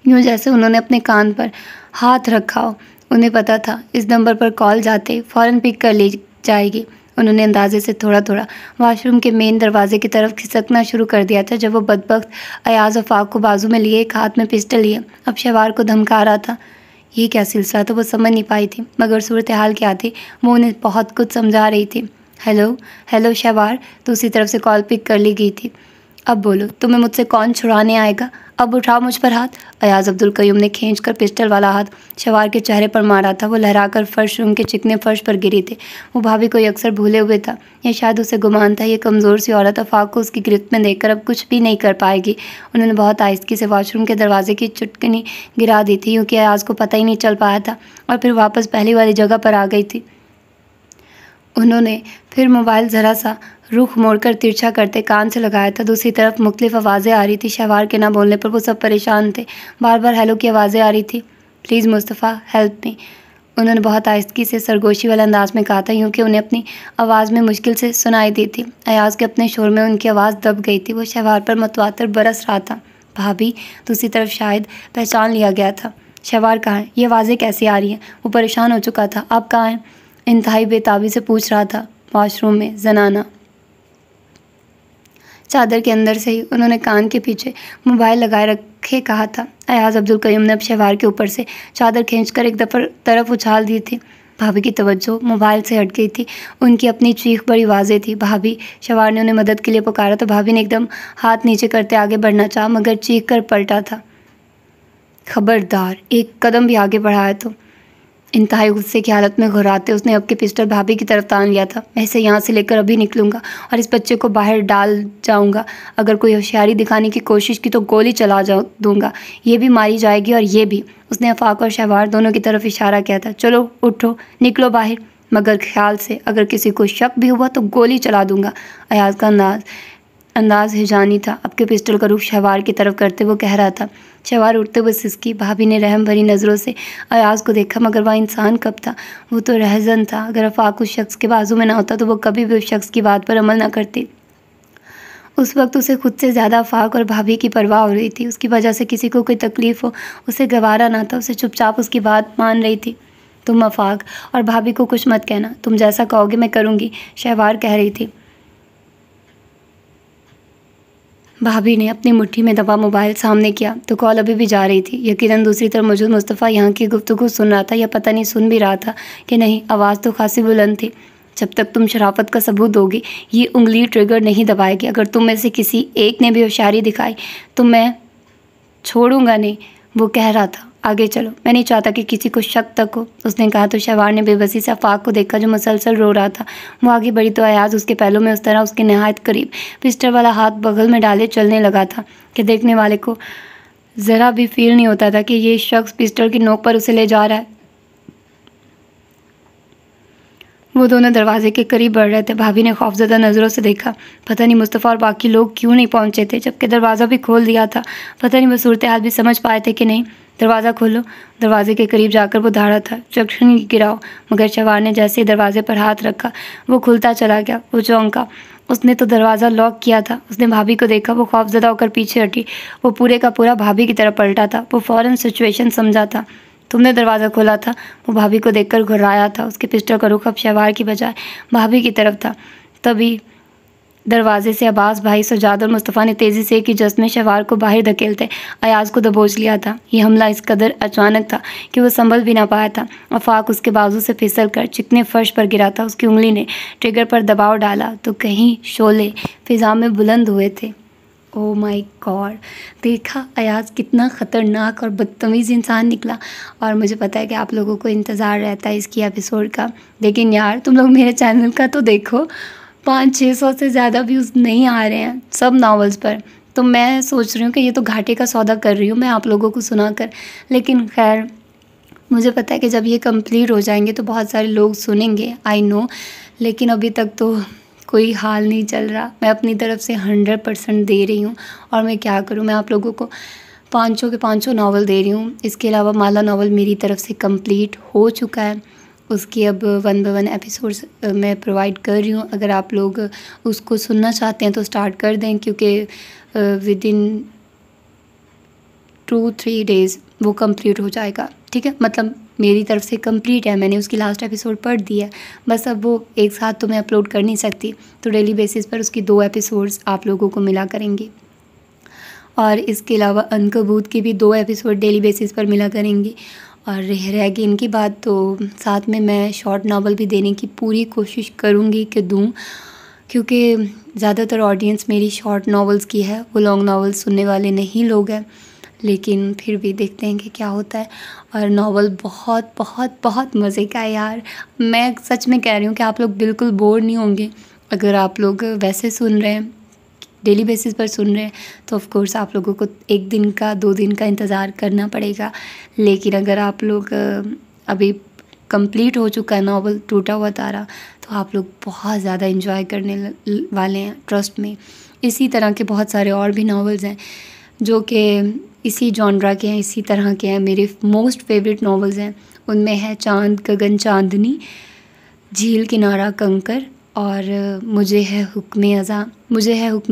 यूँ जैसे उन्होंने अपने कान पर हाथ रखा हो। उन्हें पता था इस नंबर पर कॉल जाते फ़ौरन पिक कर ली जाएगी। उन्होंने अंदाजे से थोड़ा थोड़ा वॉशरूम के मेन दरवाजे की तरफ खिसकना शुरू कर दिया था जब वो बदबख्त अयाज़ आफाक को बाजू में लिए एक हाथ में पिस्टल लिए अब शहवार को धमका रहा था। ये क्या सिलसिला था वो समझ नहीं पाई थी मगर सूरत हाल क्या थी वो उन्हें बहुत कुछ समझा रही थी। हेलो शहवार, तो उसी तरफ से कॉल पिक कर ली गई थी। अब बोलो, तुम्हें मुझसे कौन छुड़ाने आएगा? अब उठाओ मुझ पर हाथ। अयाज़ अब्दुल क़य्यूम ने खींचकर पिस्टल वाला हाथ शहवार के चेहरे पर मारा था। वो लहराकर रूम के चिकने फर्श पर गिरी थी। वो भाभी को अक्सर भूले हुए था या शायद उसे गुमान था ये कमज़ोर सी औरत आफाक को उसकी गिरफ्त में देखकर अब कुछ भी नहीं कर पाएगी। उन्होंने बहुत आहिस्ती से वॉशरूम के दरवाजे की चुटकनी गिरा दी थी क्योंकि अयाज़ को पता ही नहीं चल पाया था और फिर वापस पहली वाली जगह पर आ गई थी। उन्होंने फिर मोबाइल ज़रा सा रुख मोड़कर तिरछा करते कान से लगाया था। दूसरी तरफ मुख्तलिफ आवाज़ें आ रही थी। शहवार के ना बोलने पर वो सब परेशान थे। बार बार हेलो की आवाज़ें आ रही थी। प्लीज़ मुस्तफ़ा, हेल्प मी, उन्होंने बहुत आहिस्ती से सरगोशी वाले अंदाज में कहा था क्योंकि उन्हें अपनी आवाज़ में मुश्किल से सुनाई दी थी। अयाज़ के अपने शोर में उनकी आवाज़ दब गई थी। वो शहवार पर मतवातर बरस रहा था। भाभी, दूसरी तरफ शायद पहचान लिया गया था। शहवार कहाँ है? ये आवाज़ें कैसी आ रही हैं? वो परेशान हो चुका था। आप कहाँ हैं? इंतहाई बेताबी से पूछ रहा था। वॉशरूम में, जनाना। चादर के अंदर से ही उन्होंने कान के पीछे मोबाइल लगाए रखे कहा था। अयाज़ अब्दुल क़य्यूम ने अब शहवार के ऊपर से चादर खींचकर एक तरफ उछाल दी थी। भाभी की तवज्जो मोबाइल से हट गई थी। उनकी अपनी चीख बड़ी वाज़ेह थी। भाभी, शहवार ने उन्हें मदद के लिए पुकारा तो भाभी ने एकदम हाथ नीचे करते आगे बढ़ना चाहा मगर चीख कर पलटा था। खबरदार, एक कदम भी आगे बढ़ाया तो। इंतहाई गुस्से की हालत में घुराते उसने अब के पिस्टल भाभी की तरफ तान लिया था। मैं इसे यहाँ से लेकर अभी निकलूंगा और इस बच्चे को बाहर डाल जाऊंगा। अगर कोई होशियारी दिखाने की कोशिश की तो गोली चला दूंगा। ये भी मारी जाएगी और ये भी। उसने आफाक और शहवार दोनों की तरफ इशारा किया था। चलो उठो, निकलो बाहर। मगर ख्याल से अगर किसी को शक भी हुआ तो गोली चला दूंगा। अयाज का अंदाज हिजानी था। अब के पिस्टल का रुख शहवार की तरफ करते वो कह रहा था। शहवार उठते हुए सिसकी। भाभी ने रहम भरी नज़रों से अयाज को देखा, मगर वह इंसान कब था? वो तो रहज़न था। अगर आफाक उस शख्स के बाजू में ना होता तो वो कभी भी उस शख्स की बात पर अमल ना करती। उस वक्त उसे खुद से ज़्यादा आफाक और भाभी की परवाह हो रही थी। उसकी वजह से किसी को कोई तकलीफ़ हो उसे गवारा ना था। उसे चुपचाप उसकी बात मान रही थी। तुम आफाक और भाभी को कुछ मत कहना, तुम जैसा कहोगे मैं करूँगी, शहवार कह रही थी। भाभी ने अपनी मुट्ठी में दबा मोबाइल सामने किया तो कॉल अभी भी जा रही थी। यकीनन दूसरी तरफ मौजूद मुस्तफ़ा यहाँ की गुफ्तगू सुन रहा था, या पता नहीं सुन भी रहा था कि नहीं। आवाज़ तो खासी बुलंद थी। जब तक तुम शराफत का सबूत दोगी ये उंगली ट्रिगर नहीं दबाएगी। अगर तुम में से किसी एक ने भी होशियारी दिखाई तो मैं छोड़ूंगा नहीं। वो कह रहा था, आगे चलो, मैं नहीं चाहता कि किसी को शक तक हो, उसने कहा। तो शहवार ने बेबसी से आफाक को देखा जो मुसलसल रो रहा था। वो आगे बढ़ी तो अयाज उसके पहलू में उस तरह उसके नहायत करीब पिस्टल वाला हाथ बगल में डाले चलने लगा था कि देखने वाले को ज़रा भी फील नहीं होता था कि ये शख्स पिस्टल की नोक पर उसे ले जा रहा है। वो दोनों दरवाजे के करीब बढ़ रहे थे। भाभी ने खौफजदा नज़रों से देखा। पता नहीं मुस्तफ़ा और बाकी लोग क्यों नहीं पहुंचे थे, जबकि दरवाज़ा भी खोल दिया था। पता नहीं वो सूरत हाल भी समझ पाए थे कि नहीं। दरवाज़ा खोलो। दरवाजे के करीब जाकर वो दहाड़ा था, चक्षण गिराओ। मगर शहवार ने जैसे ही दरवाजे पर हाथ रखा वो खुलता चला गया। वो चौंका। उसने तो दरवाज़ा लॉक किया था। उसने भाभी को देखा। वो खौफजदा होकर पीछे हटी। वो पूरे का पूरा भाभी की तरफ पलटा था। वो फ़ौरन सिचुएशन समझा था। तुमने दरवाज़ा खोला था? वो भाभी को देखकर घुर्राया था। उसके पिस्टल का रुख अब शहवार की बजाय भाभी की तरफ था। तभी दरवाजे से अब्बास भाई, सजाद और मुस्तफ़ा ने तेज़ी से एक ही जस्त में शहवार को बाहर धकेलते अयाज को दबोच लिया था। ये हमला इस कदर अचानक था कि वो संभल भी ना पाया था। आफाक उसके बाजू से फिसल कर चिकने फर्श पर गिरा था। उसकी उंगली ने ट्रिगर पर दबाव डाला तो कहीं शोले फिज़ा में बुलंद हुए थे। ओह माय गॉड, देखा अयाज कितना ख़तरनाक और बदतमीज़ इंसान निकला। और मुझे पता है कि आप लोगों को इंतज़ार रहता है इसकी एपिसोड का, लेकिन यार तुम लोग मेरे चैनल का तो देखो, 500-600 से ज़्यादा व्यूज़ नहीं आ रहे हैं सब नावल्स पर। तो मैं सोच रही हूँ कि ये तो घाटे का सौदा कर रही हूँ मैं आप लोगों को सुना कर। लेकिन खैर मुझे पता है कि जब ये कंप्लीट हो जाएंगे तो बहुत सारे लोग सुनेंगे, आई नो। लेकिन अभी तक तो कोई हाल नहीं चल रहा। मैं अपनी तरफ से 100% दे रही हूँ और मैं क्या करूँ, मैं आप लोगों को 500 के 500 नावल दे रही हूँ। इसके अलावा माला नावल मेरी तरफ से कंप्लीट हो चुका है। उसकी अब 1 बाय 1 एपिसोड्स मैं प्रोवाइड कर रही हूँ। अगर आप लोग उसको सुनना चाहते हैं तो स्टार्ट कर दें, क्योंकि विदिन 2-3 डेज़ वो कंप्लीट हो जाएगा। ठीक है, मतलब मेरी तरफ से कंप्लीट है, मैंने उसकी लास्ट एपिसोड पढ़ दी है। बस अब वो एक साथ तो मैं अपलोड कर नहीं सकती, तो डेली बेसिस पर उसकी 2 एपिसोड्स आप लोगों को मिला करेंगी। और इसके अलावा अनकबूत की भी 2 एपिसोड डेली बेसिस पर मिला करेंगी। और रह गई इनकी बात, तो साथ में मैं शॉर्ट नावल भी देने की पूरी कोशिश करूँगी कि दूँ, क्योंकि ज़्यादातर ऑडियंस मेरी शॉर्ट नावल्स की है, वो लॉन्ग नावल्स सुनने वाले नहीं लोग हैं। लेकिन फिर भी देखते हैं कि क्या होता है। और नावल बहुत बहुत बहुत मज़े का है यार। मैं सच में कह रही हूँ कि आप लोग बिल्कुल बोर नहीं होंगे। अगर आप लोग वैसे सुन रहे हैं, डेली बेसिस पर सुन रहे हैं, तो ऑफ़ कोर्स आप लोगों को 1 दिन का 2 दिन का इंतज़ार करना पड़ेगा। लेकिन अगर आप लोग अभी कंप्लीट हो चुका है नावल टूटा हुआ तारा, तो आप लोग बहुत ज़्यादा एंजॉय करने वाले हैं, ट्रस्ट में। इसी तरह के बहुत सारे और भी नावल्स हैं जो कि इसी जॉनरा के हैं, इसी तरह के हैं। मेरे मोस्ट फेवरेट नावल्स हैं, उनमें है चांद गगन चांदनी, झील किनारा कंकर, और मुझे है हुक्म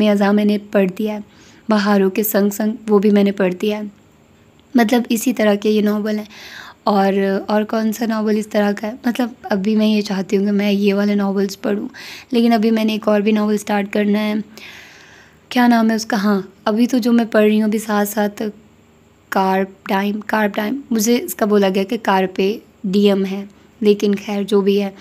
अज़ा मैंने पढ़ दिया है। बहारों के संग संग वो भी मैंने पढ़ दिया है। मतलब इसी तरह के ये नावल हैं। और कौन सा नावल इस तरह का है, मतलब अभी मैं ये चाहती हूँ कि मैं ये वाले नावल्स पढूँ। लेकिन अभी मैंने एक और भी नावल स्टार्ट करना है, क्या नाम है उसका, हाँ अभी तो जो मैं पढ़ रही हूँ अभी साथ साथ कार्प टाइम, मुझे इसका बोला गया कि कार्पे डीएम है, लेकिन खैर जो भी है,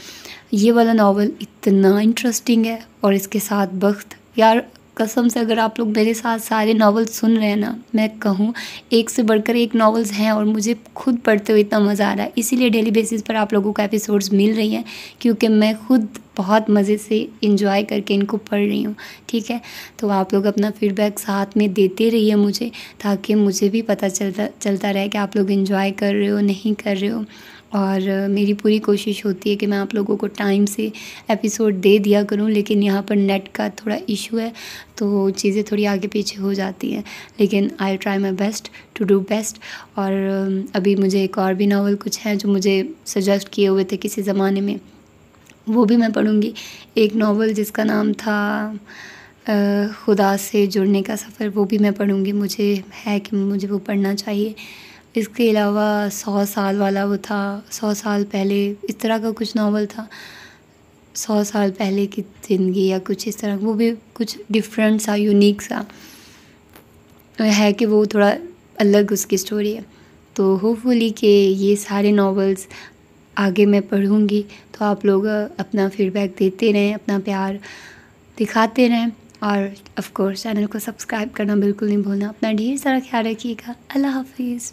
ये वाला नावल इतना इंटरेस्टिंग है। और इसके साथ बख्त, यार कसम से अगर आप लोग मेरे साथ सारे नावल सुन रहे हैं ना, मैं कहूँ एक से बढ़कर एक नावल्स हैं और मुझे खुद पढ़ते हुए इतना मज़ा आ रहा है। इसीलिए डेली बेसिस पर आप लोगों को एपिसोड्स मिल रही हैं, क्योंकि मैं खुद बहुत मज़े से इंजॉय करके इनको पढ़ रही हूँ। ठीक है, तो आप लोग अपना फीडबैक साथ में देते रहिए मुझे, ताकि मुझे भी पता चलता रहे कि आप लोग इंजॉय कर रहे हो नहीं कर रहे हो। और मेरी पूरी कोशिश होती है कि मैं आप लोगों को टाइम से एपिसोड दे दिया करूं, लेकिन यहाँ पर नेट का थोड़ा इशू है तो चीज़ें थोड़ी आगे पीछे हो जाती हैं, लेकिन I try my best to do best. और अभी मुझे एक और भी नावल कुछ हैं जो मुझे सजेस्ट किए हुए थे किसी ज़माने में, वो भी मैं पढ़ूँगी। एक नावल जिसका नाम था खुदा से जुड़ने का सफ़र, वो भी मैं पढ़ूँगी, मुझे है कि मुझे वो पढ़ना चाहिए। इसके अलावा 100 साल वाला वो था, 100 साल पहले, इस तरह का कुछ नावल था, 100 साल पहले की ज़िंदगी या कुछ इस तरह, वो भी कुछ डिफरेंट सा, यूनिक सा है कि वो थोड़ा अलग उसकी स्टोरी है। तो होपफुली कि ये सारे नावल्स आगे मैं पढ़ूँगी, तो आप लोग अपना फीडबैक देते रहें, अपना प्यार दिखाते रहें, और ऑफ़ कोर्स चैनल को सब्सक्राइब करना बिल्कुल नहीं भूलना। अपना ढेर सारा ख्याल रखिएगा। अल्लाह हाफ़िज़।